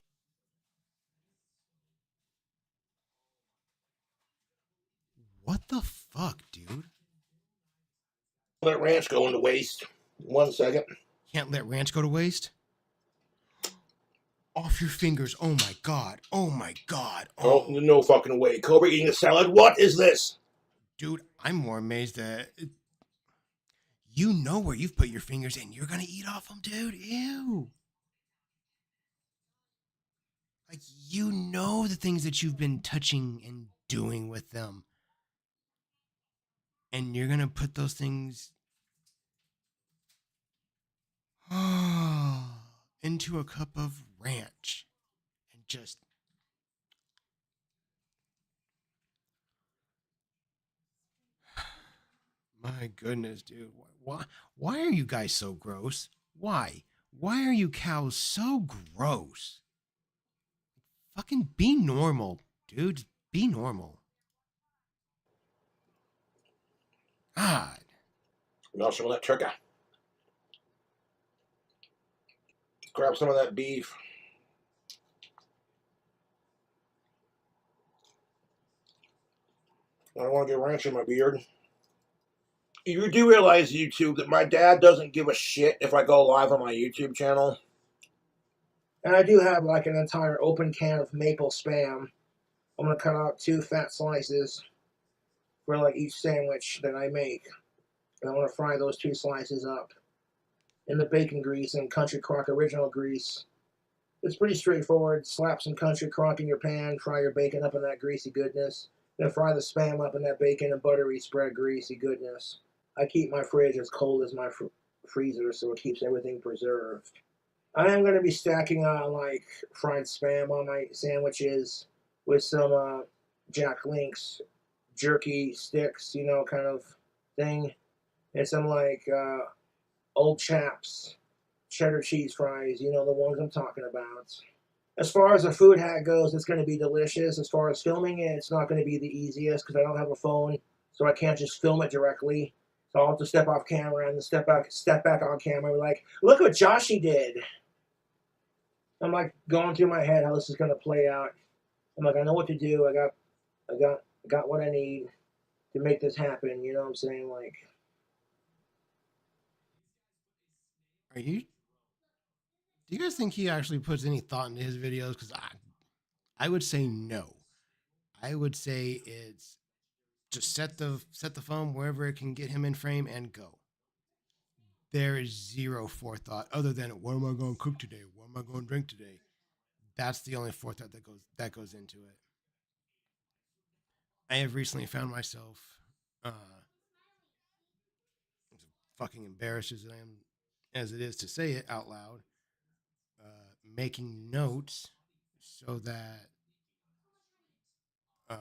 What the fuck, dude? Let ranch go into waste. 1 second. Can't let ranch go to waste? Off your fingers. Oh my God. Oh my God. Oh, no fucking way. Cobra eating a salad? What is this? Dude, I'm more amazed that you know where you've put your fingers and you're gonna eat off them, dude. Ew. Like, you know the things that you've been touching and doing with them. And you're gonna put those things into a cup of ranch and just. My goodness, dude. Why are you guys so gross? Why? Why are you cows so gross? Fucking be normal, dude. Be normal. God. Now some of that turkey. Grab some of that beef. I don't want to get ranch in my beard. You do realize, YouTube, that my dad doesn't give a shit if I go live on my YouTube channel. And I do have like an entire open can of maple spam. I'm going to cut out 2 fat slices for like each sandwich that I make. And I want to fry those 2 slices up in the bacon grease and country crock original grease. It's pretty straightforward. Slap some country crock in your pan, fry your bacon up in that greasy goodness. Then fry the spam up in that bacon and buttery spread greasy goodness. I keep my fridge as cold as my freezer, so it keeps everything preserved. I am going to be stacking like fried spam on my sandwiches with some Jack Link's jerky sticks, you know, kind of thing, and some like Old Chaps cheddar cheese fries, you know, the ones I'm talking about. As far as a food hack goes, it's going to be delicious. As far as filming it, it's not going to be the easiest because I don't have a phone, so I can't just film it directly. So I'll have to step off camera and then step back on camera and be like, look what Joshy did. I'm like going through my head how this is going to play out. I'm like, I know what to do. I got what I need to make this happen. You know what I'm saying? Like, Are you? Do you guys think he actually puts any thought into his videos? Because I would say no. I would say it's just set the phone wherever it can get him in frame and go. There is zero forethought other than what am I going to cook today? What am I going to drink today? That's the only forethought that goes into it. I have recently found myself, uh, as fucking embarrassed as I am, as it is to say it out loud, making notes so that um,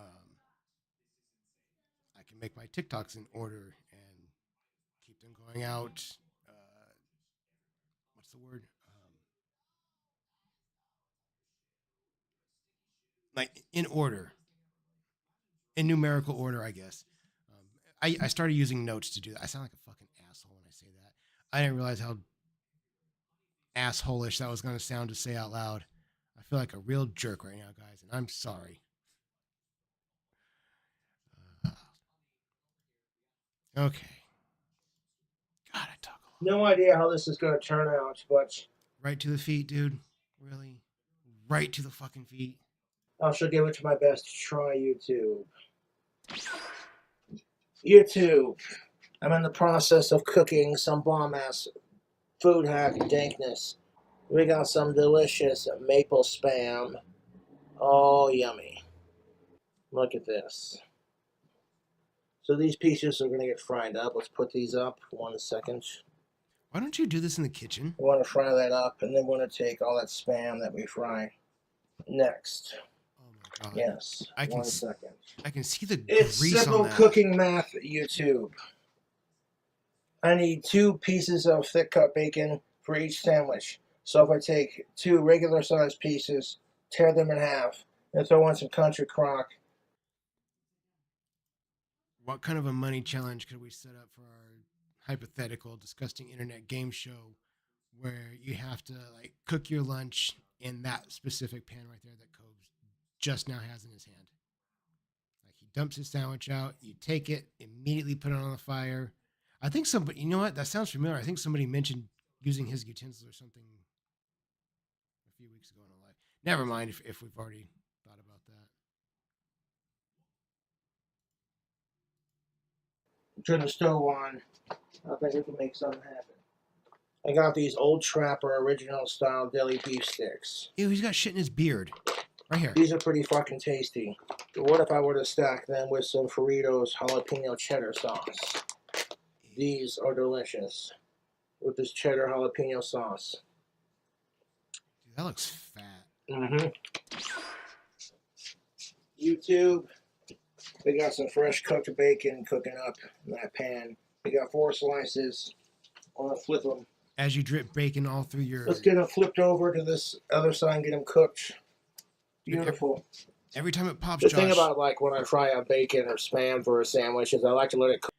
I can make my TikToks in order and keep them going out. Uh, what's the word? Like in order, in numerical order, I guess. I started using notes to do that. I sound like a fucking asshole when I say that. I didn't realize how assholish that was going to sound to say out loud. I feel like a real jerk right now, guys, and I'm sorry. Uh, okay. God, I talk a lot. no idea how this is going to turn out, but Right to the feet, dude. Really? Right to the fucking feet. I shall give it to my best to try YouTube. YouTube. I'm in the process of cooking some bomb ass food hack dankness. We got some delicious maple spam. Oh, yummy. Look at this. So these pieces are going to get fried up. Let's put these up 1 second. Why don't you do this in the kitchen? We want to fry that up, and then we're going to take all that spam that we fry next. Oh my God. Yes. I can 1 second. I can see the It's grease simple on that. cooking math, YouTube. I need 2 pieces of thick cut bacon for each sandwich. So if I take 2 regular sized pieces, tear them in half, and throw in some country crock. What kind of a money challenge could we set up for our hypothetical disgusting internet game show where you have to like cook your lunch in that specific pan right there that Cobes just now has in his hand? Like he dumps his sandwich out, you take it, immediately put it on the fire. I think somebody, you know what? That sounds familiar. I think somebody mentioned using his utensils or something a few weeks ago in a live. Never mind if we've already thought about that. Turn the stove on. I think we can make something happen. I got these Old Trapper original style deli beef sticks. Ew, he's got shit in his beard. Right here. These are pretty fucking tasty. But what if I were to stack them with some Fritos jalapeno cheddar sauce? These are delicious. With this cheddar jalapeno sauce. Dude, that looks fat. Mm-hmm. YouTube. We got some fresh cooked bacon cooking up in that pan. We got 4 slices. I'm gonna flip them. As you drip bacon all through your. Let's get them flipped over to this other side and get them cooked. Beautiful. Every time it pops, The Josh. thing about like when I fry up bacon or spam for a sandwich is I like to let it cook.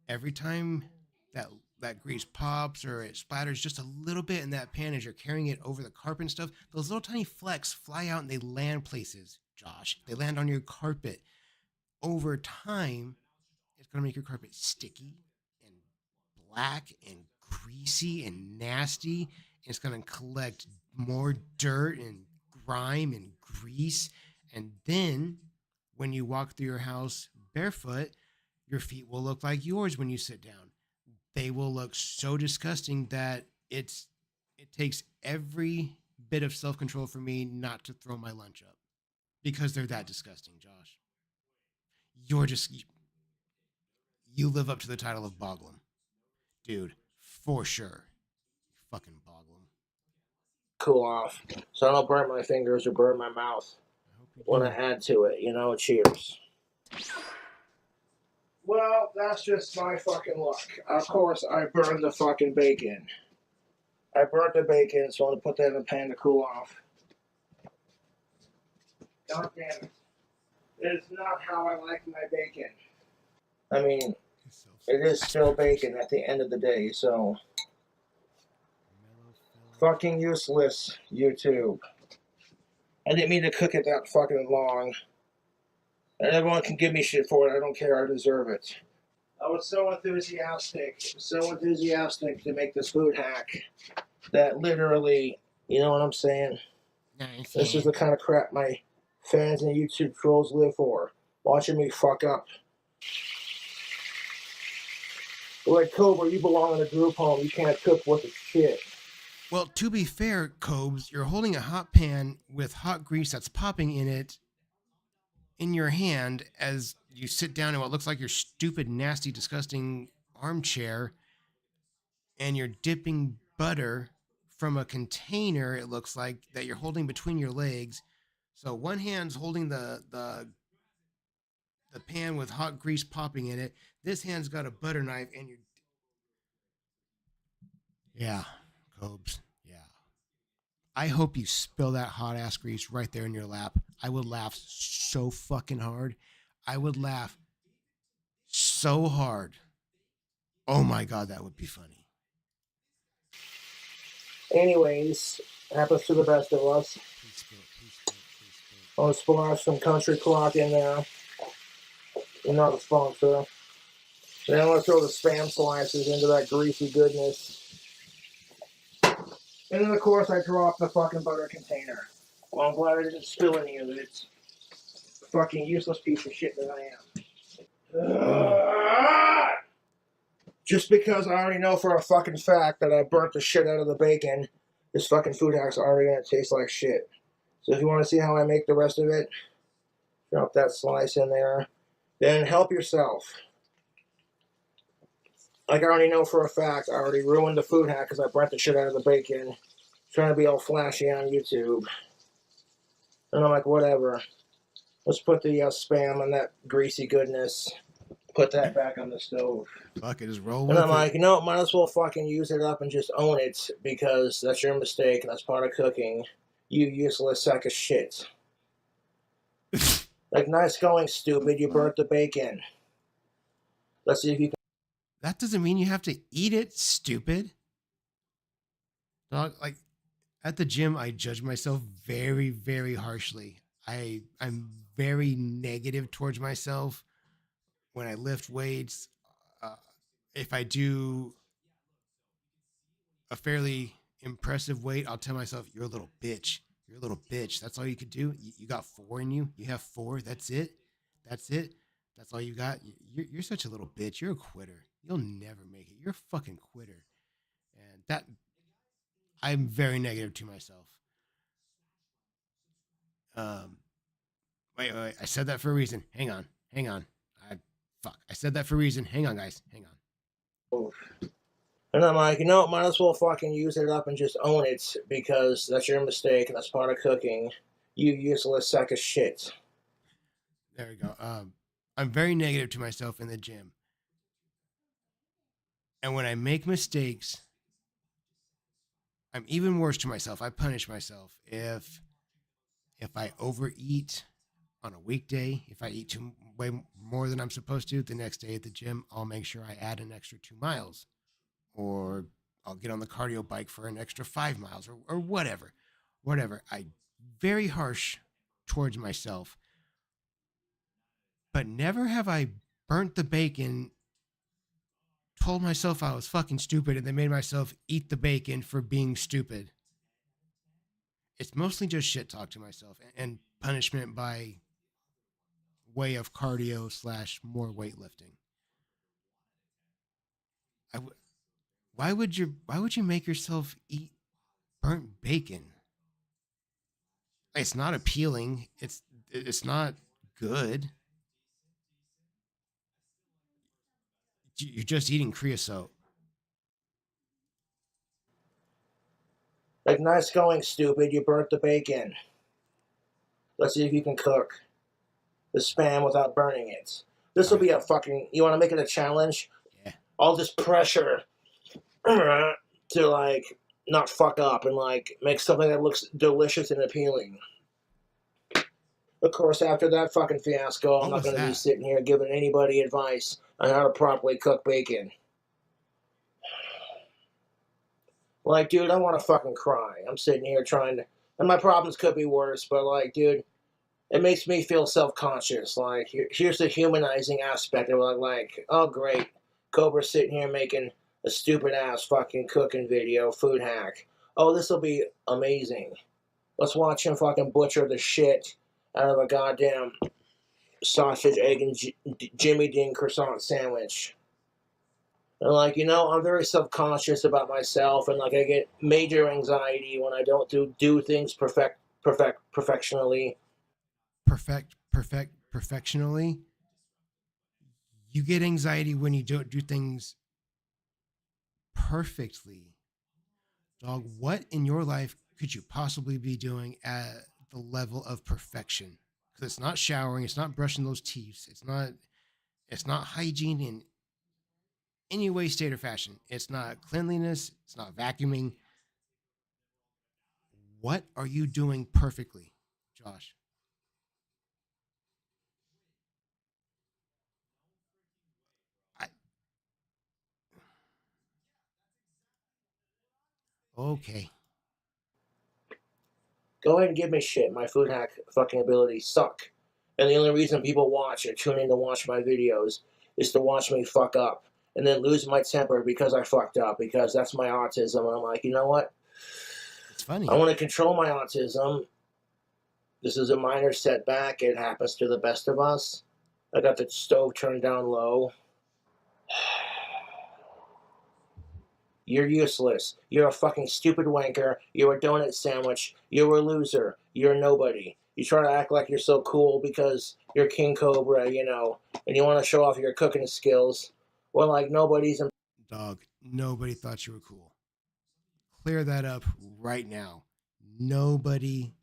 Every time that grease pops or it splatters just a little bit in that pan as you're carrying it over the carpet and stuff, those little tiny flecks fly out and they land places, Josh. They land on your carpet. Over time, it's going to make your carpet sticky and black and greasy and nasty. It's going to collect more dirt and grime and grease. And then when you walk through your house barefoot, your feet will look like yours when you sit down. They will look so disgusting that it takes every bit of self-control for me not to throw my lunch up because they're that disgusting, Josh. You live up to the title of Boglum. Dude, for sure. Fucking Boglum. Cool off. So I don't burn my fingers or burn my mouth when I add to it, you know, cheers. Well, that's just my fucking luck. Of course, I burned the fucking bacon. I burnt the bacon, so I'm gonna put that in the pan to cool off. God damn it. It's not how I like my bacon. I mean, it is still bacon at the end of the day, so. Fucking useless, YouTube. I didn't mean to cook it that fucking long. And everyone can give me shit for it. I don't care. I deserve it. I was so enthusiastic to make this food hack that literally, you know what I'm saying? Nice. This is the kind of crap my fans and YouTube trolls live for. Watching me fuck up. Like Cobra, you belong in a group home. You can't cook with the shit. Well, to be fair, Cobes, you're holding a hot pan with hot grease that's popping in it in your hand as you sit down in what looks like your stupid, nasty, disgusting armchair, and you're dipping butter from a container, it looks like, that you're holding between your legs. So one hand's holding the pan with hot grease popping in it. This hand's got a butter knife, and you're. Yeah, Cobes. Yeah. I hope you spill that hot ass grease right there in your lap. I would laugh so fucking hard. I would laugh so hard. Oh my God, that would be funny. Anyways, happens to the best of us. Please spill it, please spill it, please spill it. I'm gonna splash some country clock in there. You're not a sponsor. Then I'm gonna throw the spam slices into that greasy goodness. And then of course I drop the fucking butter container. Well, I'm glad I didn't spill any of it. Fucking useless piece of shit that I am. Just because I already know for a fucking fact that I burnt the shit out of the bacon, this fucking food hack's already gonna taste like shit. So if you want to see how I make the rest of it, drop that slice in there. Then help yourself. Like I already know for a fact, I already ruined the food hack because I burnt the shit out of the bacon. Trying to be all flashy on YouTube. And I'm like, whatever. Let's put the Spam and that greasy goodness. Put that back on the stove. Fuck it, just roll And with I'm it. like, you know, might as well fucking use it up and just own it because that's your mistake. That's part of cooking. You useless sack of shit. Like, nice going, stupid. You burnt the bacon. Let's see if you can. That doesn't mean you have to eat it, stupid. Dog, like at the gym, I judge myself very, very harshly. I'm very negative towards myself when I lift weights. Uh, if I do a fairly impressive weight, I'll tell myself, "You're a little bitch. You're a little bitch. That's all you could do. You got 4 in you. You have 4. That's it. That's it. That's all you got. You're such a little bitch. You're a quitter. You'll never make it. You're a fucking quitter." And that I'm very negative to myself. Um, wait. I said that for a reason. Hang on. I fuck. I said that for a reason. Hang on, guys. Hang on. And I'm like, you know, might as well fucking use it up and just own it because that's your mistake. That's part of cooking. You useless sack of shit. There we go. I'm very negative to myself in the gym. And when I make mistakes, I'm even worse to myself. I punish myself if I overeat on a weekday, if I eat way more than I'm supposed to, the next day at the gym, I'll make sure I add an extra 2 miles, or I'll get on the cardio bike for an extra 5 miles, or whatever. I very harsh towards myself, but never have I burnt the bacon, told myself I was fucking stupid, and then made myself eat the bacon for being stupid. It's mostly just shit talk to myself and punishment by way of cardio / more weightlifting. Why would you make yourself eat burnt bacon? It's not appealing. It's not good. You're just eating creosote. Like, nice going, stupid. You burnt the bacon. Let's see if you can cook the Spam without burning it. This will be a fucking. You want to make it a challenge? Yeah. All this pressure to, like, not fuck up and, like, make something that looks delicious and appealing. Of course, after that fucking fiasco, I'm not going to be sitting here giving anybody advice on how to properly cook bacon. Like, dude, I want to fucking cry. I'm sitting here trying to. And my problems could be worse, but, like, dude, it makes me feel self-conscious. Like, here's the humanizing aspect of it. Like, oh, great. Cobra's sitting here making a stupid-ass fucking cooking video, food hack. Oh, this will be amazing. Let's watch him fucking butcher the shit out of a goddamn sausage, egg, and Jimmy Dean croissant sandwich. And, like, you know, I'm very self-conscious about myself, and, like, I get major anxiety when I don't do things perfectionally. Perfectionally. You get anxiety when you don't do things perfectly. Dog, what in your life could you possibly be doing at the level of perfection? Because it's not showering, it's not brushing those teeth, it's not hygiene in any way, state, or fashion. It's not cleanliness, it's not vacuuming. What are you doing perfectly, Josh? I, okay. Go ahead and give me shit. My food hack fucking abilities suck. And the only reason people watch or tune in to watch my videos is to watch me fuck up and then lose my temper because I fucked up, because that's my autism. And I'm like, you know what? It's funny. I want to control my autism. This is a minor setback. It happens to the best of us. I got the stove turned down low. You're useless. You're a fucking stupid wanker. You're a donut sandwich. You're a loser. You're nobody. You try to act like you're so cool because you're King Cobra, you know, and you want to show off your cooking skills. Well, like, nobody's. Dog, nobody thought you were cool. Clear that up right now. Nobody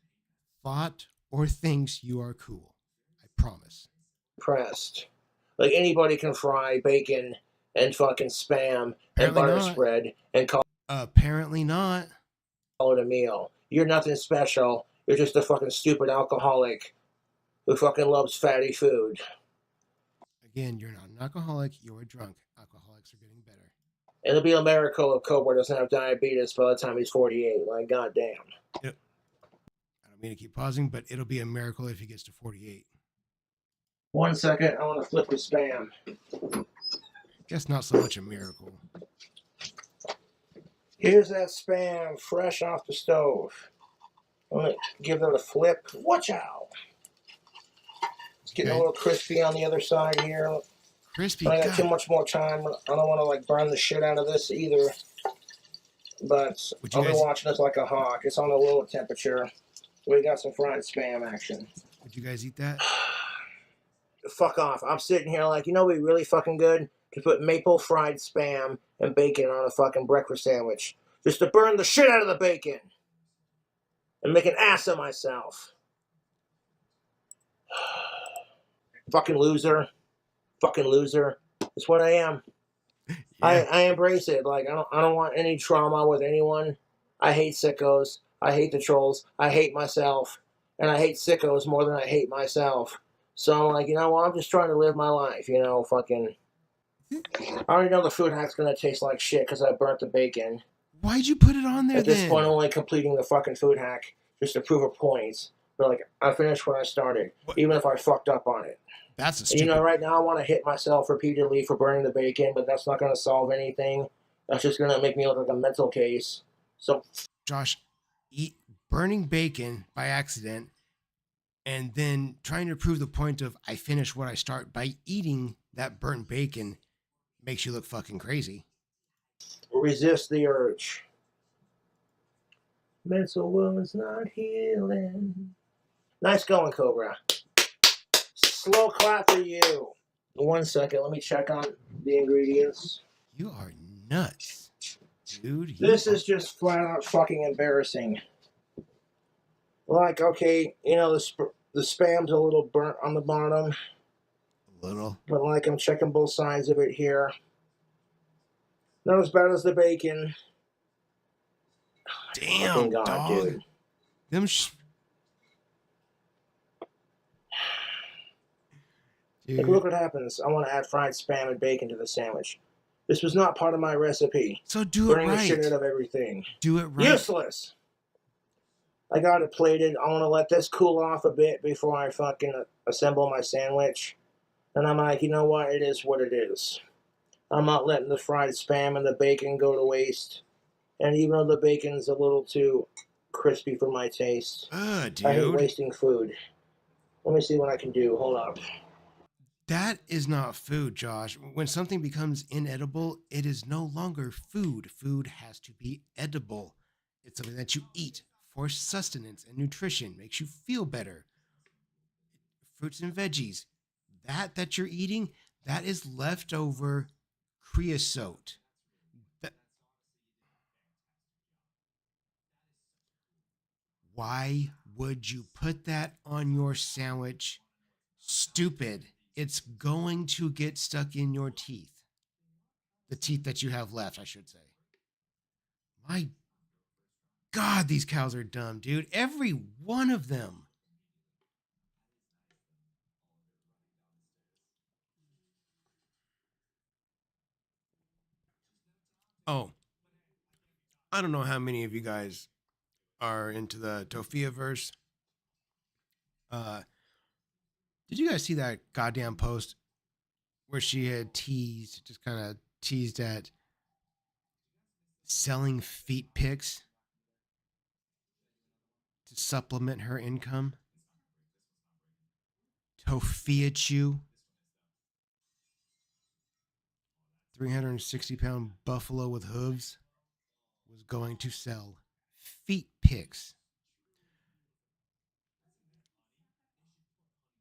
thought or thinks you are cool. promise. Pressed. Like anybody can fry bacon and fucking spam and Apparently butter not. spread and call Apparently not. it a meal. You're nothing special. You're just a fucking stupid alcoholic who fucking loves fatty food. Again, you're not an alcoholic. You're a drunk. Alcoholics are getting better. It'll be a miracle if Cobra doesn't have diabetes by the time he's 48. Like, goddamn. I don't mean to keep pausing, but it'll be a miracle if he gets to 48. 1 second, I want to flip the spam. Guess not so much a miracle. Here's that spam fresh off the stove. I'm going to give it a flip. Watch out. It's getting a little crispy on the other side here. Crispy. I got too much more time. I don't want to like burn the shit out of this either. But I'll be watching this like a hawk. It's on a low temperature. We got some fried spam action. Would you guys eat that? Fuck off. I'm sitting here like, you know what'd be really fucking good? To put maple fried spam and bacon on a fucking breakfast sandwich. Just to burn the shit out of the bacon. And make an ass of myself. Fucking loser. Fucking loser. That's what I am. Yeah. I embrace it. Like I don't want any trauma with anyone. I hate sickos. I hate the trolls. I hate myself. And I hate sickos more than I hate myself. So I'm like, you know what? I'm just trying to live my life, you know, fucking. I already know the food hack's gonna taste like shit because I burnt the bacon. Why'd you put it on there At this point, I'm only completing the fucking food hack just to prove a point. But like, I finished what I started, even if I fucked up on it. That's a stupid... You know, right now I want to hit myself repeatedly for burning the bacon, but that's not going to solve anything. That's just going to make me look like a mental case. So, Josh, burning bacon by accident and then trying to prove the point of I finish what I start by eating that burnt bacon makes you look fucking crazy. Resist the urge. Mental wounds not healing. Nice going, Cobra. Slow clap for you. 1 second, let me check on the ingredients. You are nuts, dude. This is just flat out fucking embarrassing. Like, okay, you know, the spam's a little burnt on the bottom. A little. But like, I'm checking both sides of it here. Not as bad as the bacon. Damn, God, dog. dude. Like, look what happens. I want to add fried spam and bacon to the sandwich. This was not part of my recipe. So do it right. Burning the shit out of everything. Do it right. Useless. I got it plated. I want to let this cool off a bit before I fucking assemble my sandwich. And I'm like, you know what? It is what it is. I'm not letting the fried spam and the bacon go to waste. And even though the bacon's a little too crispy for my taste, dude. I hate wasting food. Let me see what I can do. Hold up. That is not food, Josh. When something becomes inedible, it is no longer food. Food has to be edible. It's something that you eat for sustenance and nutrition. Makes you feel better. Fruits and veggies. That you're eating, that is leftover creosote. Why would you put that on your sandwich? Stupid. It's going to get stuck in your teeth. The teeth that you have left, I should say. My God, these cows are dumb, dude. Every one of them. Oh, I don't know how many of you guys are into the Tofia verse. Did you guys see that goddamn post where she had just kind of teased at selling feet pics to supplement her income? Tofia Chew, 360-pound buffalo with hooves, was going to sell feet pics.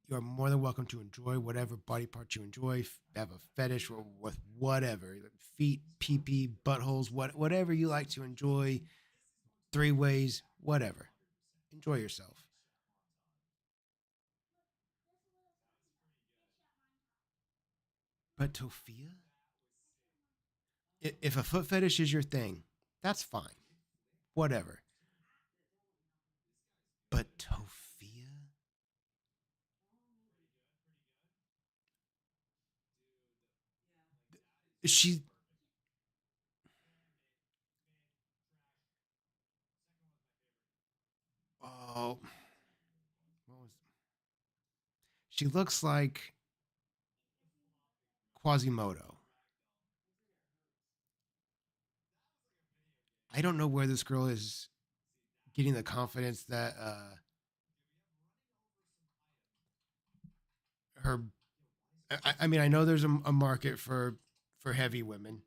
You are more than welcome to enjoy whatever body part you enjoy, have a fetish or with whatever, feet, pee-pee, buttholes, whatever you like to enjoy, 3 ways, whatever. Enjoy yourself. But Tofia? If a foot fetish is your thing, that's fine. Whatever. But Tofia? She. Oh. What was. She looks like Quasimodo. I don't know where this girl is getting the confidence that her. I mean, I know there's a market for heavy women.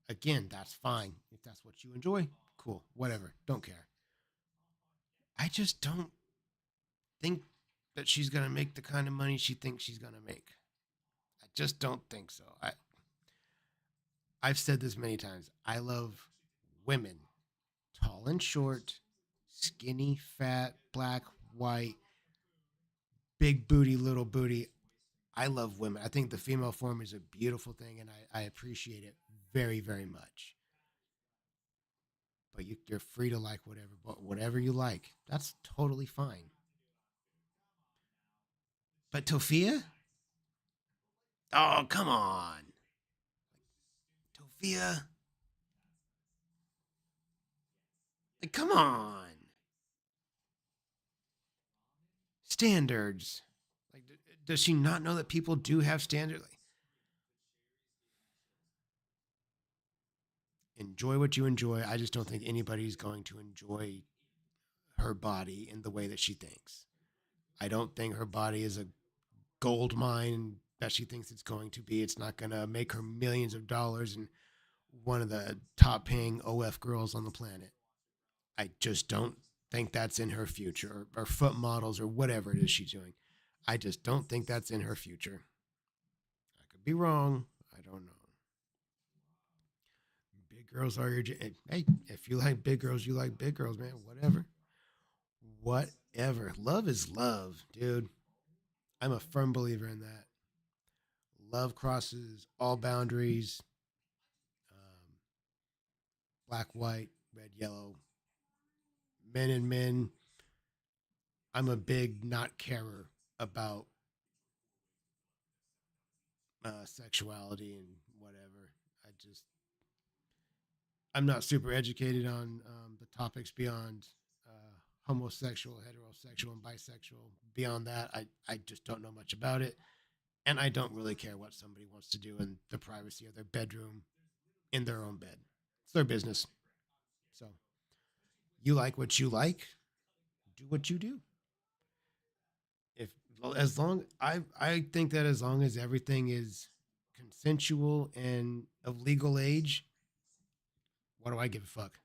Again, that's fine if that's what you enjoy. Cool, whatever. Don't care. I just don't think that she's gonna make the kind of money she thinks she's gonna make. I just don't think so. I've said this many times. I love women, tall and short, skinny, fat, black, white, big booty, little booty. I love women. I think the female form is a beautiful thing, and I appreciate it very, very much. But you're free to like whatever you like. That's totally fine. But Tofia? Oh, come on. Tofia? Like, come on. Standards. Like, does she not know that people do have standards? Like, enjoy what you enjoy. I just don't think anybody's going to enjoy her body in the way that she thinks. I don't think her body is a gold mine that she thinks it's going to be. It's not going to make her millions of dollars and one of the top paying OF girls on the planet. I just don't think that's in her future, or foot models or whatever it is she's doing. I just don't think that's in her future. I could be wrong. I don't know. Big girls are your. Hey, if you like big girls, you like big girls, man. Whatever. Whatever. Love is love, dude. I'm a firm believer in that. Love crosses all boundaries. Um, Black, white, red, yellow, men and men. I'm a big not carer about sexuality and whatever. I just I'm not super educated on the topics beyond homosexual, heterosexual, and bisexual. Beyond that, I just don't know much about it, and I don't really care what somebody wants to do in the privacy of their bedroom in their own bed. It's their business. So you like what you like, do what you do. If as long I think that as long as everything is consensual and of legal age, what do I give a fuck?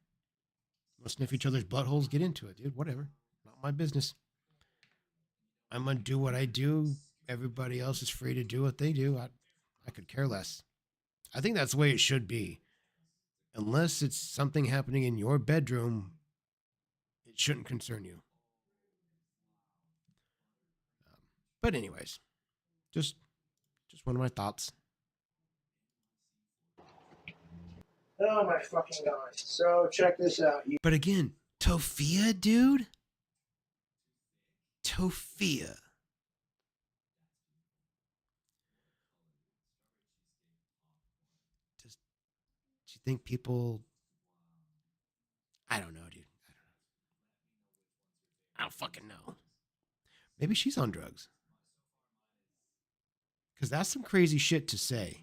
Want to sniff each other's buttholes? Get into it, dude. Whatever. Not my business. I'm gonna do what I do. Everybody else is free to do what they do. I could care less. I think that's the way it should be. Unless it's something happening in your bedroom, it shouldn't concern you. Um, but anyways, just just one of my thoughts. Oh my fucking god. So check this out. But again, Tofia, dude. Tofia. Does do you think people? I don't know, dude. I don't fucking know. Maybe she's on drugs. Because that's some crazy shit to say.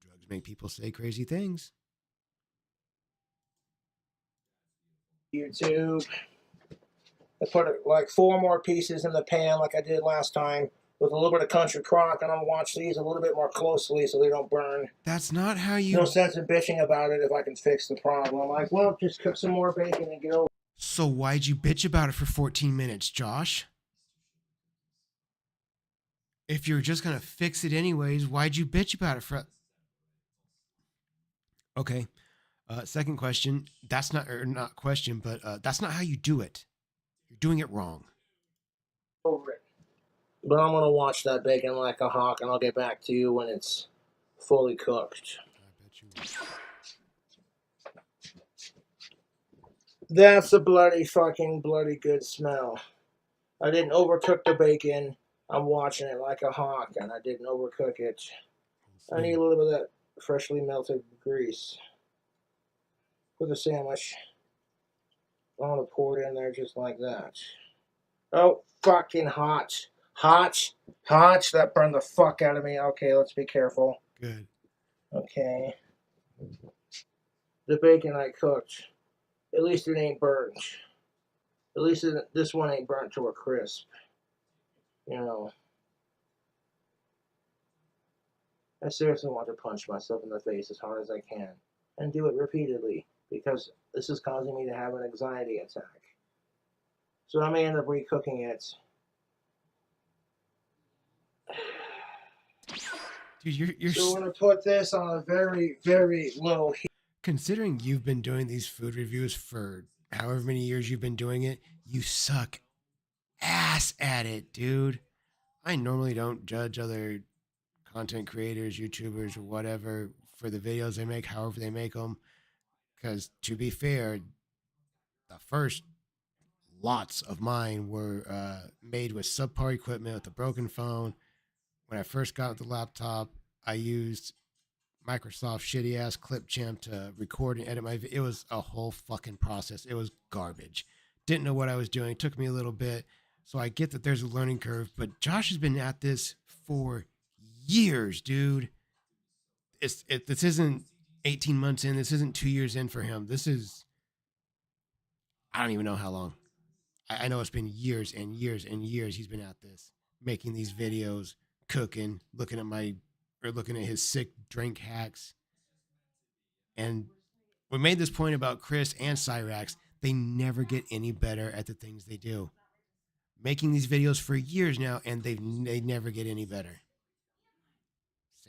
Drugs make people say crazy things. YouTube. I put like 4 more pieces in the pan like I did last time with a little bit of country crock, and I'm gonna watch these a little bit more closely so they don't burn. That's not how you. No sense in bitching about it if I can fix the problem. Like, well, just cook some more bacon and get over. So why'd you bitch about it for 14 minutes, Josh? If you're just gonna fix it anyways, why'd you bitch about it for? Okay. Second question. That's not or not question, but that's not how you do it. You're doing it wrong. Over it. But I'm gonna watch that bacon like a hawk, and I'll get back to you when it's fully cooked. I bet you will. That's a bloody fucking bloody good smell. I didn't overcook the bacon. I'm watching it like a hawk, and I didn't overcook it. We'll I need see. a little bit of that freshly melted grease for the sandwich. I'm gonna pour it in there just like that. Oh, fucking hot. Hot. Hot. That burned the fuck out of me. Okay, let's be careful. Good. Okay. The bacon I cooked. At least it ain't burnt. At least this one ain't burnt to a crisp. You know. I seriously want to punch myself in the face as hard as I can. And do it repeatedly. Because this is causing me to have an anxiety attack. So I may end up recooking it. Dude, you're So we're gonna put this on a very, very low heat. considering you've been doing these food reviews for however many years you've been doing it, you suck ass at it, dude. I normally don't judge other content creators, YouTubers, or whatever for the videos they make, however they make them. Because to be fair, the first lots of mine were made with subpar equipment with a broken phone. When I first got the laptop, I used Microsoft shitty ass Clipchamp to record and edit it was a whole fucking process. It was garbage. Didn't know what I was doing. It took me a little bit. So I get that there's a learning curve, but Josh has been at this for years, dude. This isn't 18 months in. This isn't 2 years in for him. This is, I don't even know how long. I know it's been years and years and years he's been at this, making these videos, cooking, looking at his sick drink hacks. And we made this point about Chris and Cyrax. They never get any better at the things they do. Making these videos for years now, and they never get any better.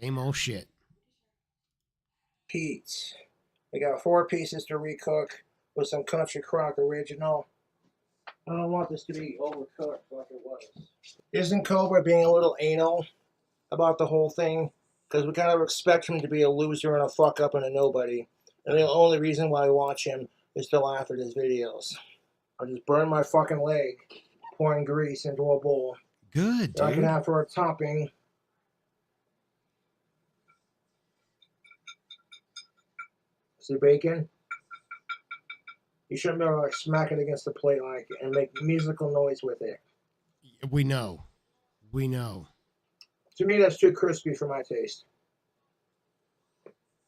Same old shit. Heat. We got 4 pieces to recook with some Country Crock original. I don't want this to be overcooked like it was. Isn't Cobra being a little anal about the whole thing? Because we kind of expect him to be a loser and a fuck up and a nobody. And the only reason why I watch him is to laugh at his videos. I just burn my fucking leg pouring grease into a bowl. Good, I can dude. have for a topping. See bacon? You shouldn't be able to like smack it against the plate like and make musical noise with it. We know. We know. To me, that's too crispy for my taste.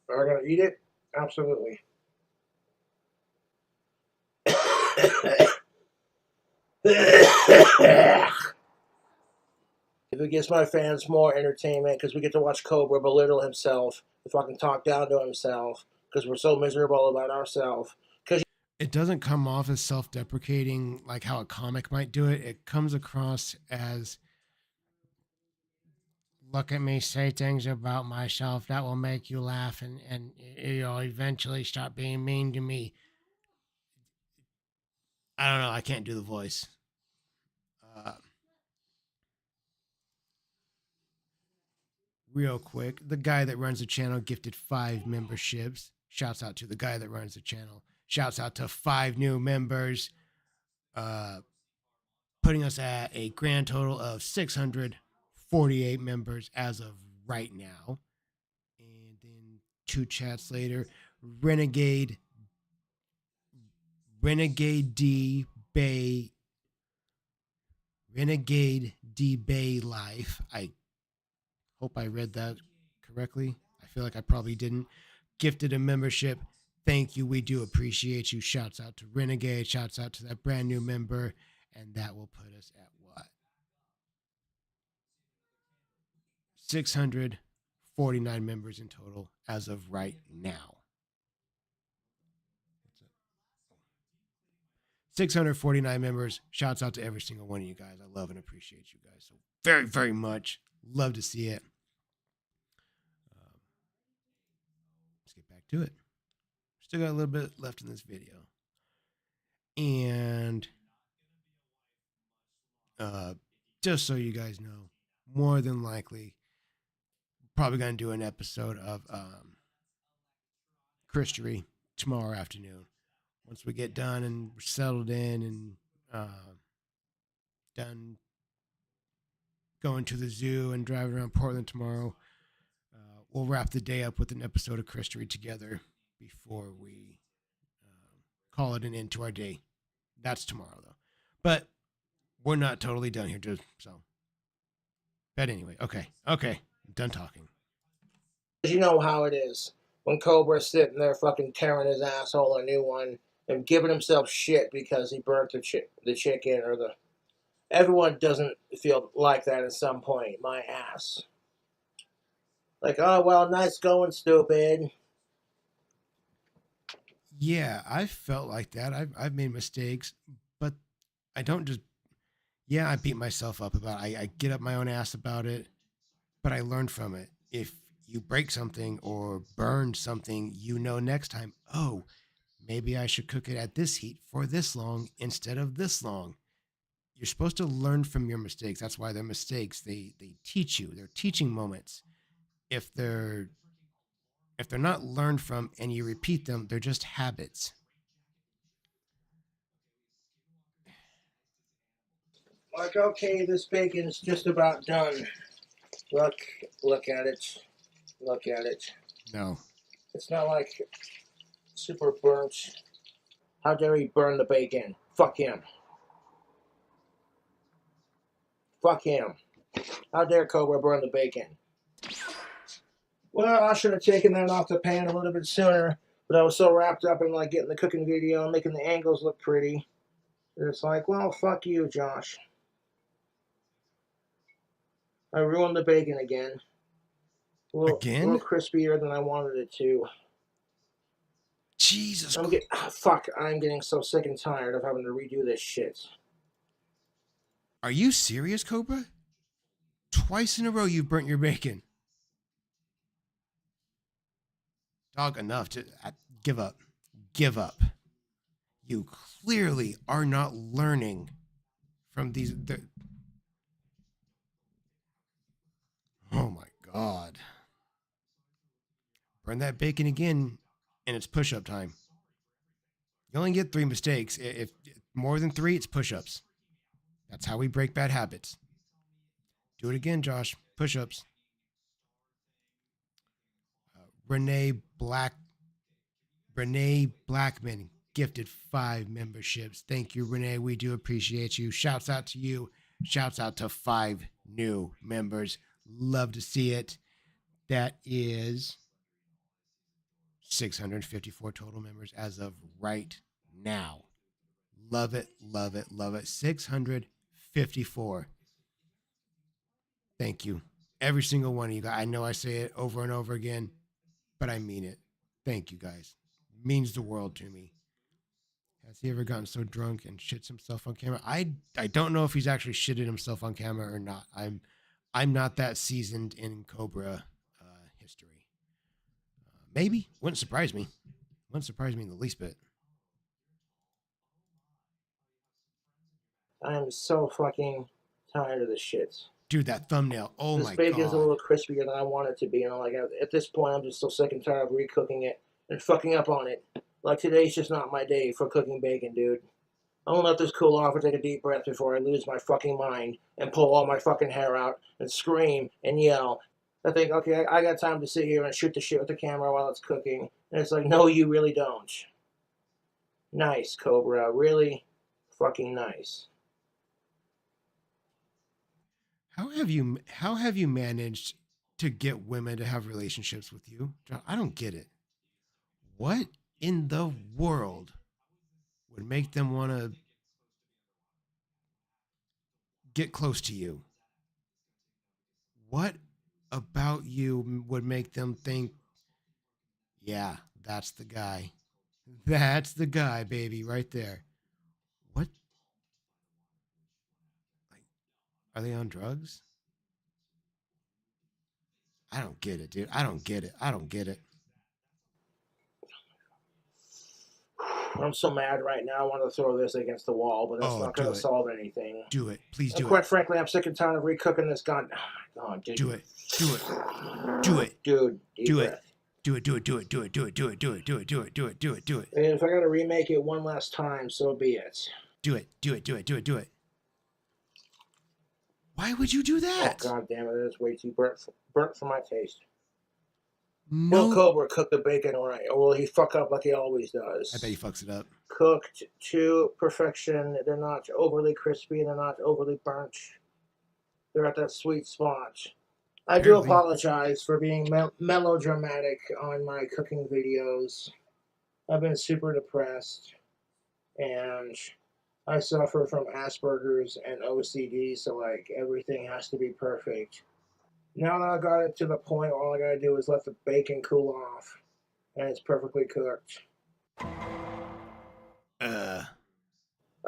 Are we gonna eat it? Absolutely. If it gives my fans more entertainment, because we get to watch Cobra belittle himself, and fucking talk down to himself, because we're so miserable about ourselves. It doesn't come off as self-deprecating like how a comic might do it. It comes across as, look at me say things about myself that will make you laugh, and you'll eventually stop being mean to me. I don't know. I can't do the voice. Uh, Real quick, the guy that runs the channel gifted 5 memberships. Shouts out to the guy that runs the channel. Shouts out to 5 new members, uh, putting us at a grand total of 648 members as of right now. And then 2 chats later, Renegade D Bay Renegade D Bay Life. I hope I read that correctly. I feel like I probably didn't. Gifted a membership. Thank you. We do appreciate you. Shouts out to Renegade. Shouts out to that brand new member. And that will put us at what? 649 members in total as of right now. 649 members. Shouts out to every single one of you guys. I love and appreciate you guys so very, very much. Love to see it. Let's get back to it. Still got a little bit left in this video. And just so you guys know, more than likely, probably going to do an episode of Christery tomorrow afternoon. Once we get done and we're settled in and done going to the zoo and driving around Portland tomorrow, we'll wrap the day up with an episode of Christery together before we call it an end to our day. That's tomorrow, though. But we're not totally done here, just so. But anyway, okay, I'm done talking. You know how it is when Cobra's sitting there fucking tearing his asshole a new one and giving himself shit because he burnt the chicken or the. Everyone doesn't feel like that at some point. My ass. Like, oh well, nice going, stupid. Yeah, I felt like that. I've made mistakes, but I don't just. Yeah, I beat myself up about it. I get up my own ass about it, but I learned from it. If you break something or burn something, you know next time, oh, maybe I should cook it at this heat for this long instead of this long. You're supposed to learn from your mistakes. That's why they're mistakes. They teach you. They're teaching moments. If they're if they're not learned from and you repeat them, they're just habits. Like, okay, this bacon's just about done. Look, look at it. Look at it. No. It's not like super burnt. How dare he burn the bacon? Fuck him. Fuck him. How dare Cobra burn the bacon? Well, I should have taken that off the pan a little bit sooner, but I was so wrapped up in like getting the cooking video and making the angles look pretty. And it's like, well, fuck you, Josh. I ruined the bacon again. A little Again? crispier than I wanted it to. Jesus. I'm getting so sick and tired of having to redo this shit. Are you serious, Cobra? Twice in a row you've burnt your bacon. Dog, enough to give up. Give up. You clearly are not learning from these. Oh my God. Burn that bacon again, and it's push up time. You only get 3 mistakes. If more than 3, it's push ups. That's how we break bad habits. Do it again, Josh. Push ups. Renee Blackman gifted 5 memberships. Thank you, Renee. We do appreciate you. Shouts out to you. Shouts out to 5 new members. Love to see it. That is 654 total members as of right now. Love it, love it, love it. 654. Thank you. Every single one of you guys. I know I say it over and over again, but I mean it. Thank you guys. It means the world to me. Has he ever gotten so drunk and shits himself on camera? I don't know if he's actually shitted himself on camera or not. I'm not that seasoned in Cobra history. Maybe. Wouldn't surprise me. Wouldn't surprise me in the least bit. I am so fucking tired of this shit. Dude, that thumbnail. Oh this my bacon's God. a little crispier than I want it to be. Like at this point, I'm just so sick and tired of recooking it and fucking up on it. Like today's just not my day for cooking bacon, dude. I'm gonna let this cool off and take a deep breath before I lose my fucking mind and pull all my fucking hair out and scream and yell. I think, okay, I got time to sit here and shoot the shit with the camera while it's cooking. And it's like, no, you really don't. Nice, Cobra. Really fucking nice. How have you managed to get women to have relationships with you? John, I don't get it. What in the world would make them want to get close to you? What about you would make them think, yeah, that's the guy. That's the guy, baby, right there. What? Like, are they on drugs? I don't get it, dude. I don't get it. I'm so mad right now. I want to throw this against the wall, but that's Oh, not going do to it. solve anything. Do it. Please And do it. quite frankly, I'm sick and tired of recooking this gun. Oh my god, dude. Do it. Do it. Do it. Dude, deep Do it. breath. Do it. Do it. Do it. Do it. Do it. Do it. Do it. Do it. Do it. Do it. Do it. Do it. And if I got to remake it one last time, so be it. Do it. Do it. Do it. Do it. Do it. Why would you do that? Oh god damn it, that is way too burnt for my taste. No. Will Cobra cook the bacon right, or will he fuck up like he always does? I bet he fucks it up. Cooked to perfection. They're not overly crispy. They're not overly burnt. They're at that sweet spot. I do Apparently. apologize for being melodramatic on my cooking videos. I've been super depressed, and I suffer from Asperger's and OCD, so like everything has to be perfect. Now that I got it to the point where all I gotta do is let the bacon cool off, and it's perfectly cooked. I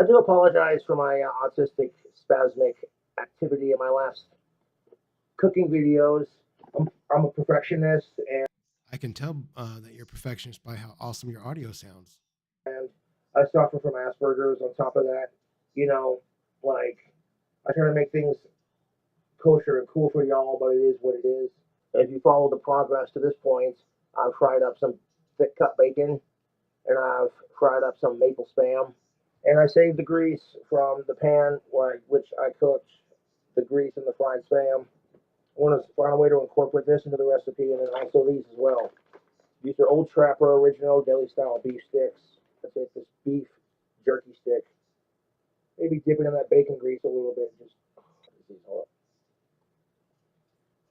do apologize for my autistic spasmic activity in my last cooking videos. I'm a perfectionist, and I can tell that you're a perfectionist by how awesome your audio sounds. I suffer from Asperger's. On top of that, you know, like I try to make things kosher and cool for y'all, but it is what it is. If you follow the progress to this point, I've fried up some thick cut bacon, and I've fried up some maple spam, and I saved the grease from the pan which I cooked the grease in the fried spam. I want to find a way to incorporate this into the recipe, and then also these as well. These are Old Trapper original deli style beef sticks. Let's take this beef jerky stick. Maybe dip it in that bacon grease a little bit. Just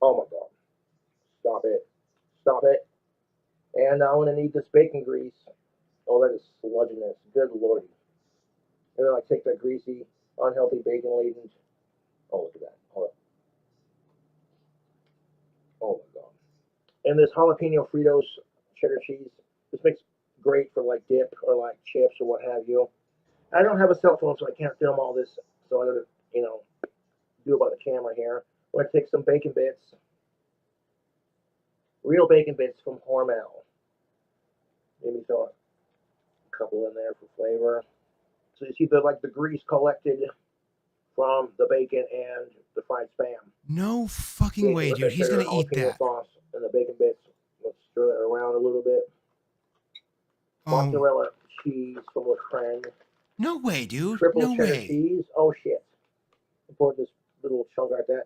oh my god! Stop it! Stop it! And now I'm gonna need this bacon grease. Oh, that is sludginess. Good lordy! And then I take that greasy, unhealthy bacon laden. Oh, look at that! Hold up! Oh my god! And this jalapeno Fritos cheddar cheese. This makes great for like dip or like chips or what have you. I don't have a cell phone, so I can't film all this. So I'm gonna, do it by the camera here. I'm gonna take some bacon bits, real bacon bits from Hormel. Maybe throw a couple in there for flavor. So you see the grease collected from the bacon and the fried spam. No fucking way, dude. He's gonna eat that. Sauce and the bacon bits. Let's stir that around a little bit. Mozzarella cheese from La Creme. No way, dude. Triple No cheddar way. cheese. Oh shit! Pour this little chunk like that.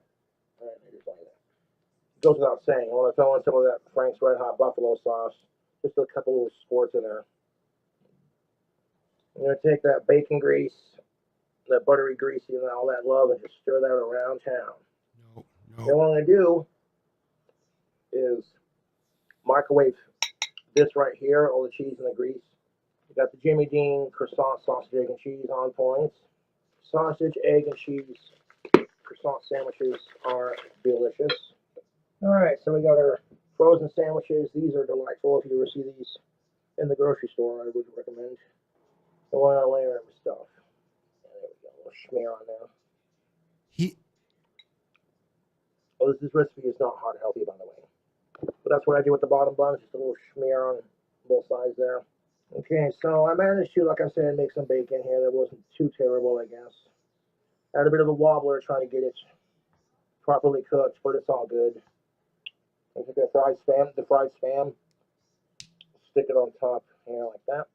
All right, maybe like that. Goes without saying. I want to throw in some of that Frank's Red Hot Buffalo sauce. Just a couple little squirts in there. I'm gonna take that bacon grease, that buttery greasy, and all that love, and just stir that around town. No. And what I'm gonna do is microwave this right here, all the cheese and the grease. We got the Jimmy Dean croissant sausage, egg, and cheese on point. Sausage, egg, and cheese croissant sandwiches are delicious. All right, so we got our frozen sandwiches. These are delightful. If you ever see these in the grocery store, I would recommend. I want to layer it with stuff. And there we go, a little schmear on there. Oh, this recipe is not heart healthy, by the way. But that's what I do with the bottom buns, just a little schmear on both sides there. Okay, so I managed to, like I said, make some bacon here that wasn't too terrible, I guess. Had a bit of a wobbler trying to get it properly cooked, but it's all good. I take the fried spam, stick it on top here like that.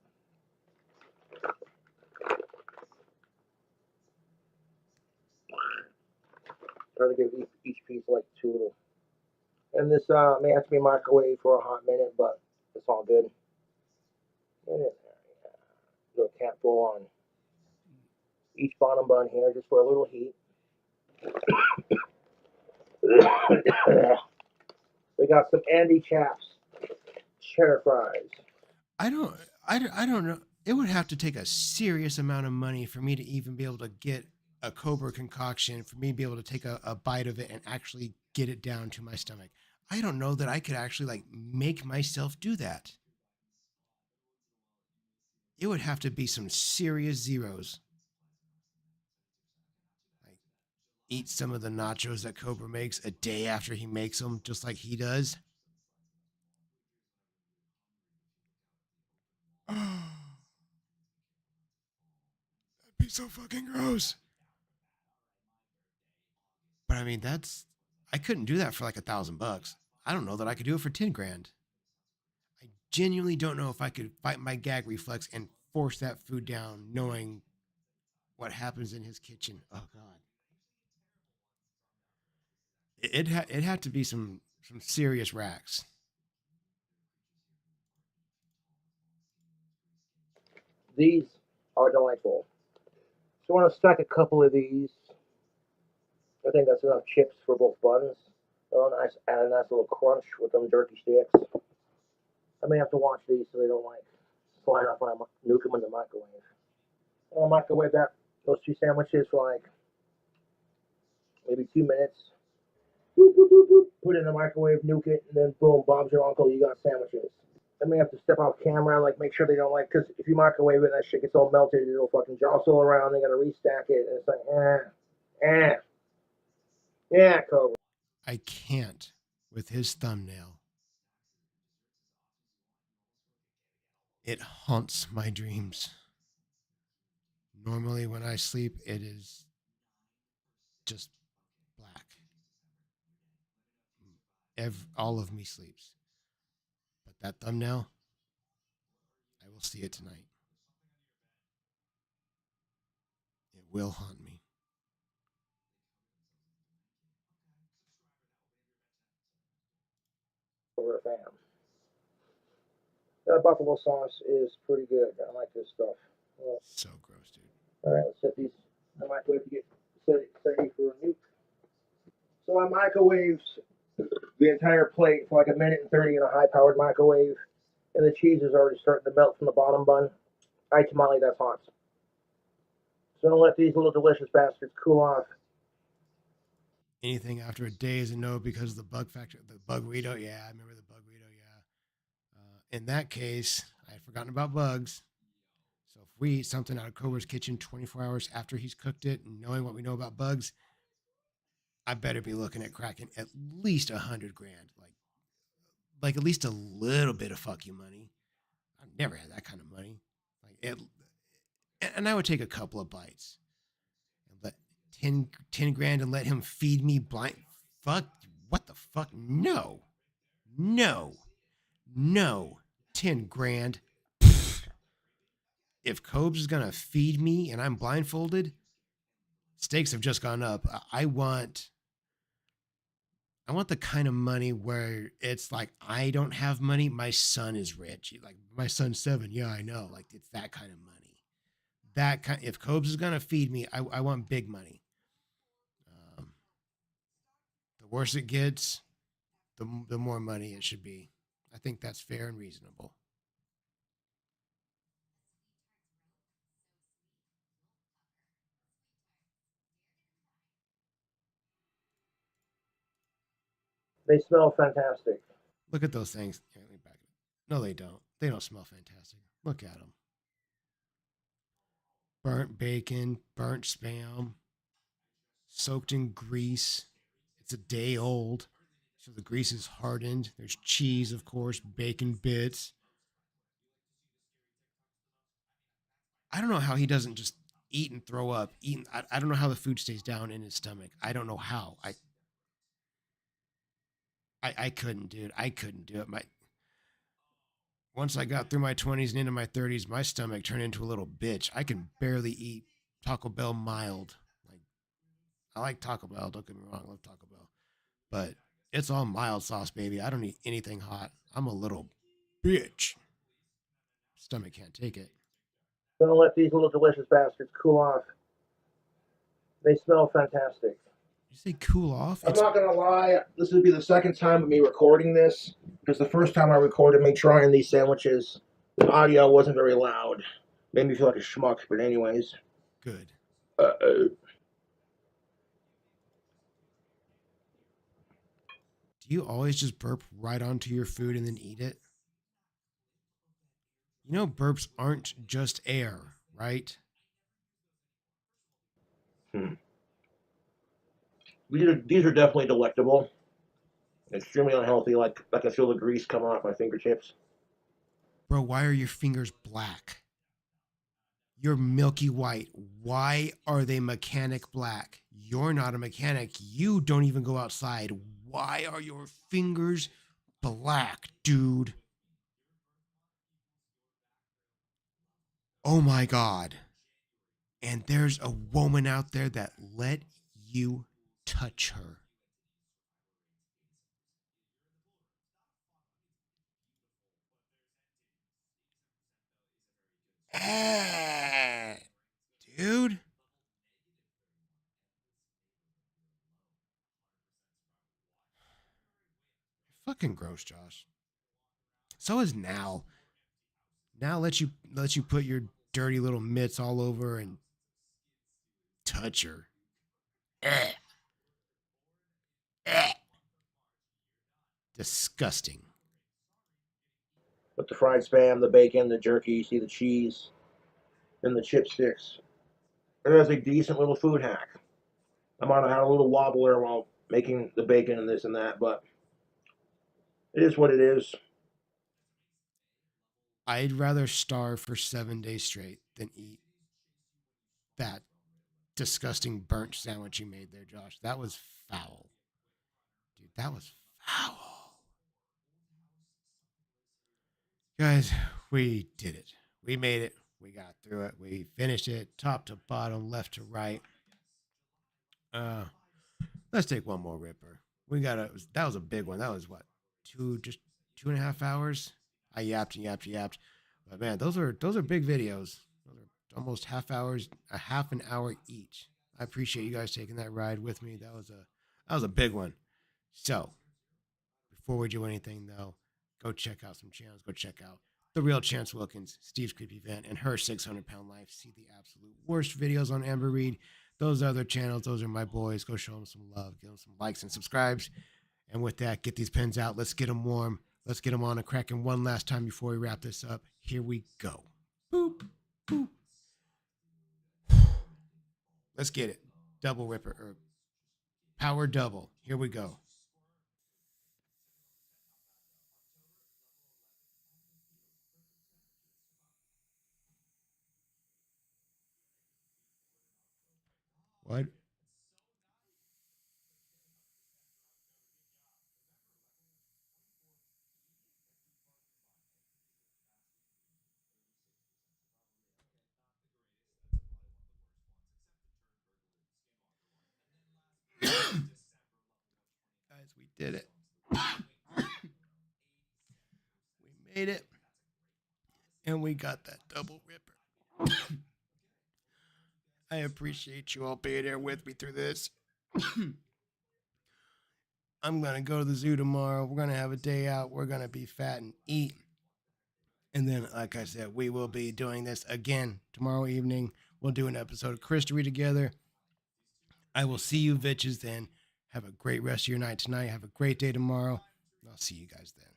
Try to give each piece like two little. And this may have to be microwaved for a hot minute, but it's all good. Little capful on each bottom bun here, just for a little heat. We got some Andy Chaps cheddar fries. I don't know. It would have to take a serious amount of money for me to even be able to get a Cobra concoction, for me to be able to take a bite of it and actually get it down to my stomach. I don't know that I could actually like make myself do that. It would have to be some serious zeros. Like eat some of the nachos that Cobra makes a day after he makes them, just like he does. be so fucking gross. But I mean, I couldn't do that for like $1,000. I don't know that I could do it for 10 grand. I genuinely don't know if I could fight my gag reflex and force that food down, knowing what happens in his kitchen. Oh God, it had to be some serious racks. These are delightful. So I want to stack a couple of these. I think that's enough chips for both buns. Oh, nice, add a nice little crunch with them jerky sticks. I may have to watch these so they don't like slide off when I nuke them in the microwave. I'll microwave those two sandwiches for like maybe 2 minutes. Boop, boop, boop, boop. Put it in the microwave, nuke it, and then boom, Bob's your uncle. You got sandwiches. I may have to step off camera and like make sure they don't like, because if you microwave it and that shit gets all melted, it'll fucking jostle around. They gotta restack it, and it's like, yeah, Cobra. I can't with his thumbnail. It haunts my dreams. Normally, when I sleep, it is just black. All of me sleeps. But that thumbnail, I will see it tonight. It will haunt me. Cobra fam. That buffalo sauce is pretty good. I like this stuff. Well, So gross, dude. all right, let's set these in the microwave to get ready for a nuke. So I microwaved the entire plate for like 1:30 in a high-powered microwave, and the cheese is already starting to melt from the bottom bun. All right, tamale, that's hot. So I'm gonna let these little delicious bastards cool off. Anything after a day is a no because of the bug factor. The bugweedo, yeah, I remember the bugweedo, yeah. In that case, I had forgotten about bugs. So if we eat something out of Cobra's kitchen 24 hours after he's cooked it, and knowing what we know about bugs, I better be looking at cracking at least 100 grand, like at least a little bit of fuck you money. I've never had that kind of money. Like it, and I would take a couple of bites, and let 10 grand and let him feed me blind. Fuck, what the fuck? No, no, no. 10 grand. If Cobes is gonna feed me and I'm blindfolded, stakes have just gone up. I want the kind of money where it's like I don't have money, my son is rich. Like my son's 7, yeah, I know. Like it's that kind of money. If Cobes is gonna feed me, I want big money. Um, the worse it gets, the more money it should be. I think that's fair and reasonable. They smell fantastic. Look at those things. Here, let me back it. No, they don't. They don't smell fantastic. Look at them. Burnt bacon, burnt spam, soaked in grease. It's a day old, so the grease is hardened. There's cheese, of course, bacon bits. I don't know how he doesn't just eat and throw up. I don't know how the food stays down in his stomach. I don't know how. I couldn't, dude. I couldn't do it. Once I got through my 20s and into my 30s, my stomach turned into a little bitch. I can barely eat Taco Bell mild. Like I like Taco Bell. Don't get me wrong. I love Taco Bell, but it's all mild sauce, baby. I don't eat anything hot. I'm a little bitch. Stomach can't take it. So I'm gonna let these little delicious bastards cool off. They smell fantastic. You say cool off? I'm not gonna lie, this would be the second time of me recording this, because the first time I recorded me trying these sandwiches, the audio wasn't very loud. Made me feel like a schmuck, but anyways. Good. Uh-oh. Do you always just burp right onto your food and then eat it? You know, burps aren't just air, right? These are definitely delectable. Extremely unhealthy, like I can feel the grease coming off my fingertips. Bro, why are your fingers black? You're milky white. Why are they mechanic black? You're not a mechanic. You don't even go outside. Why are your fingers black, dude? Oh my God. And there's a woman out there that let you touch her. Ah, dude. Fucking gross, Josh. So is Now. Now let you put your dirty little mitts all over and touch her. Eh, eh. Disgusting. With the fried spam, the bacon, the jerky, you see the cheese, and the chipsticks. It was a decent little food hack. I might have had a little wobbler while making the bacon and this and that, but it is what it is. I'd rather starve for 7 days straight than eat that disgusting burnt sandwich you made there, Josh. That was foul. Dude, that was foul. Guys, we did it. We made it. We got through it. We finished it top to bottom, left to right. Uh, let's take one more ripper. We got a that was a big one. That was what, just 2.5 hours. I yapped and yapped and yapped, but man, those are big videos. Those are almost half hours, a half an hour each. I appreciate you guys taking that ride with me. That was a big one. So before we do anything though, go check out some channels. Go check out the real Chance Wilkins, Steve's Creepy Vent, and her 600-pound life. See the absolute worst videos on Amber Reed. Those other channels, those are my boys. Go show them some love. Give them some likes and subscribes. And with that, get these pens out. Let's get them warm. Let's get them on a cracking one last time before we wrap this up. Here we go. Boop, boop. Let's get it. Double ripper or power double. Here we go. What? Guys, we did it. We made it. And we got that double ripper. I appreciate you all being there with me through this. I'm going to go to the zoo tomorrow. We're going to have a day out. We're going to be fat and eat. And then, like I said, we will be doing this again tomorrow evening. We'll do an episode of Christery together. I will see you bitches then. Have a great rest of your night tonight. Have a great day tomorrow. I'll see you guys then.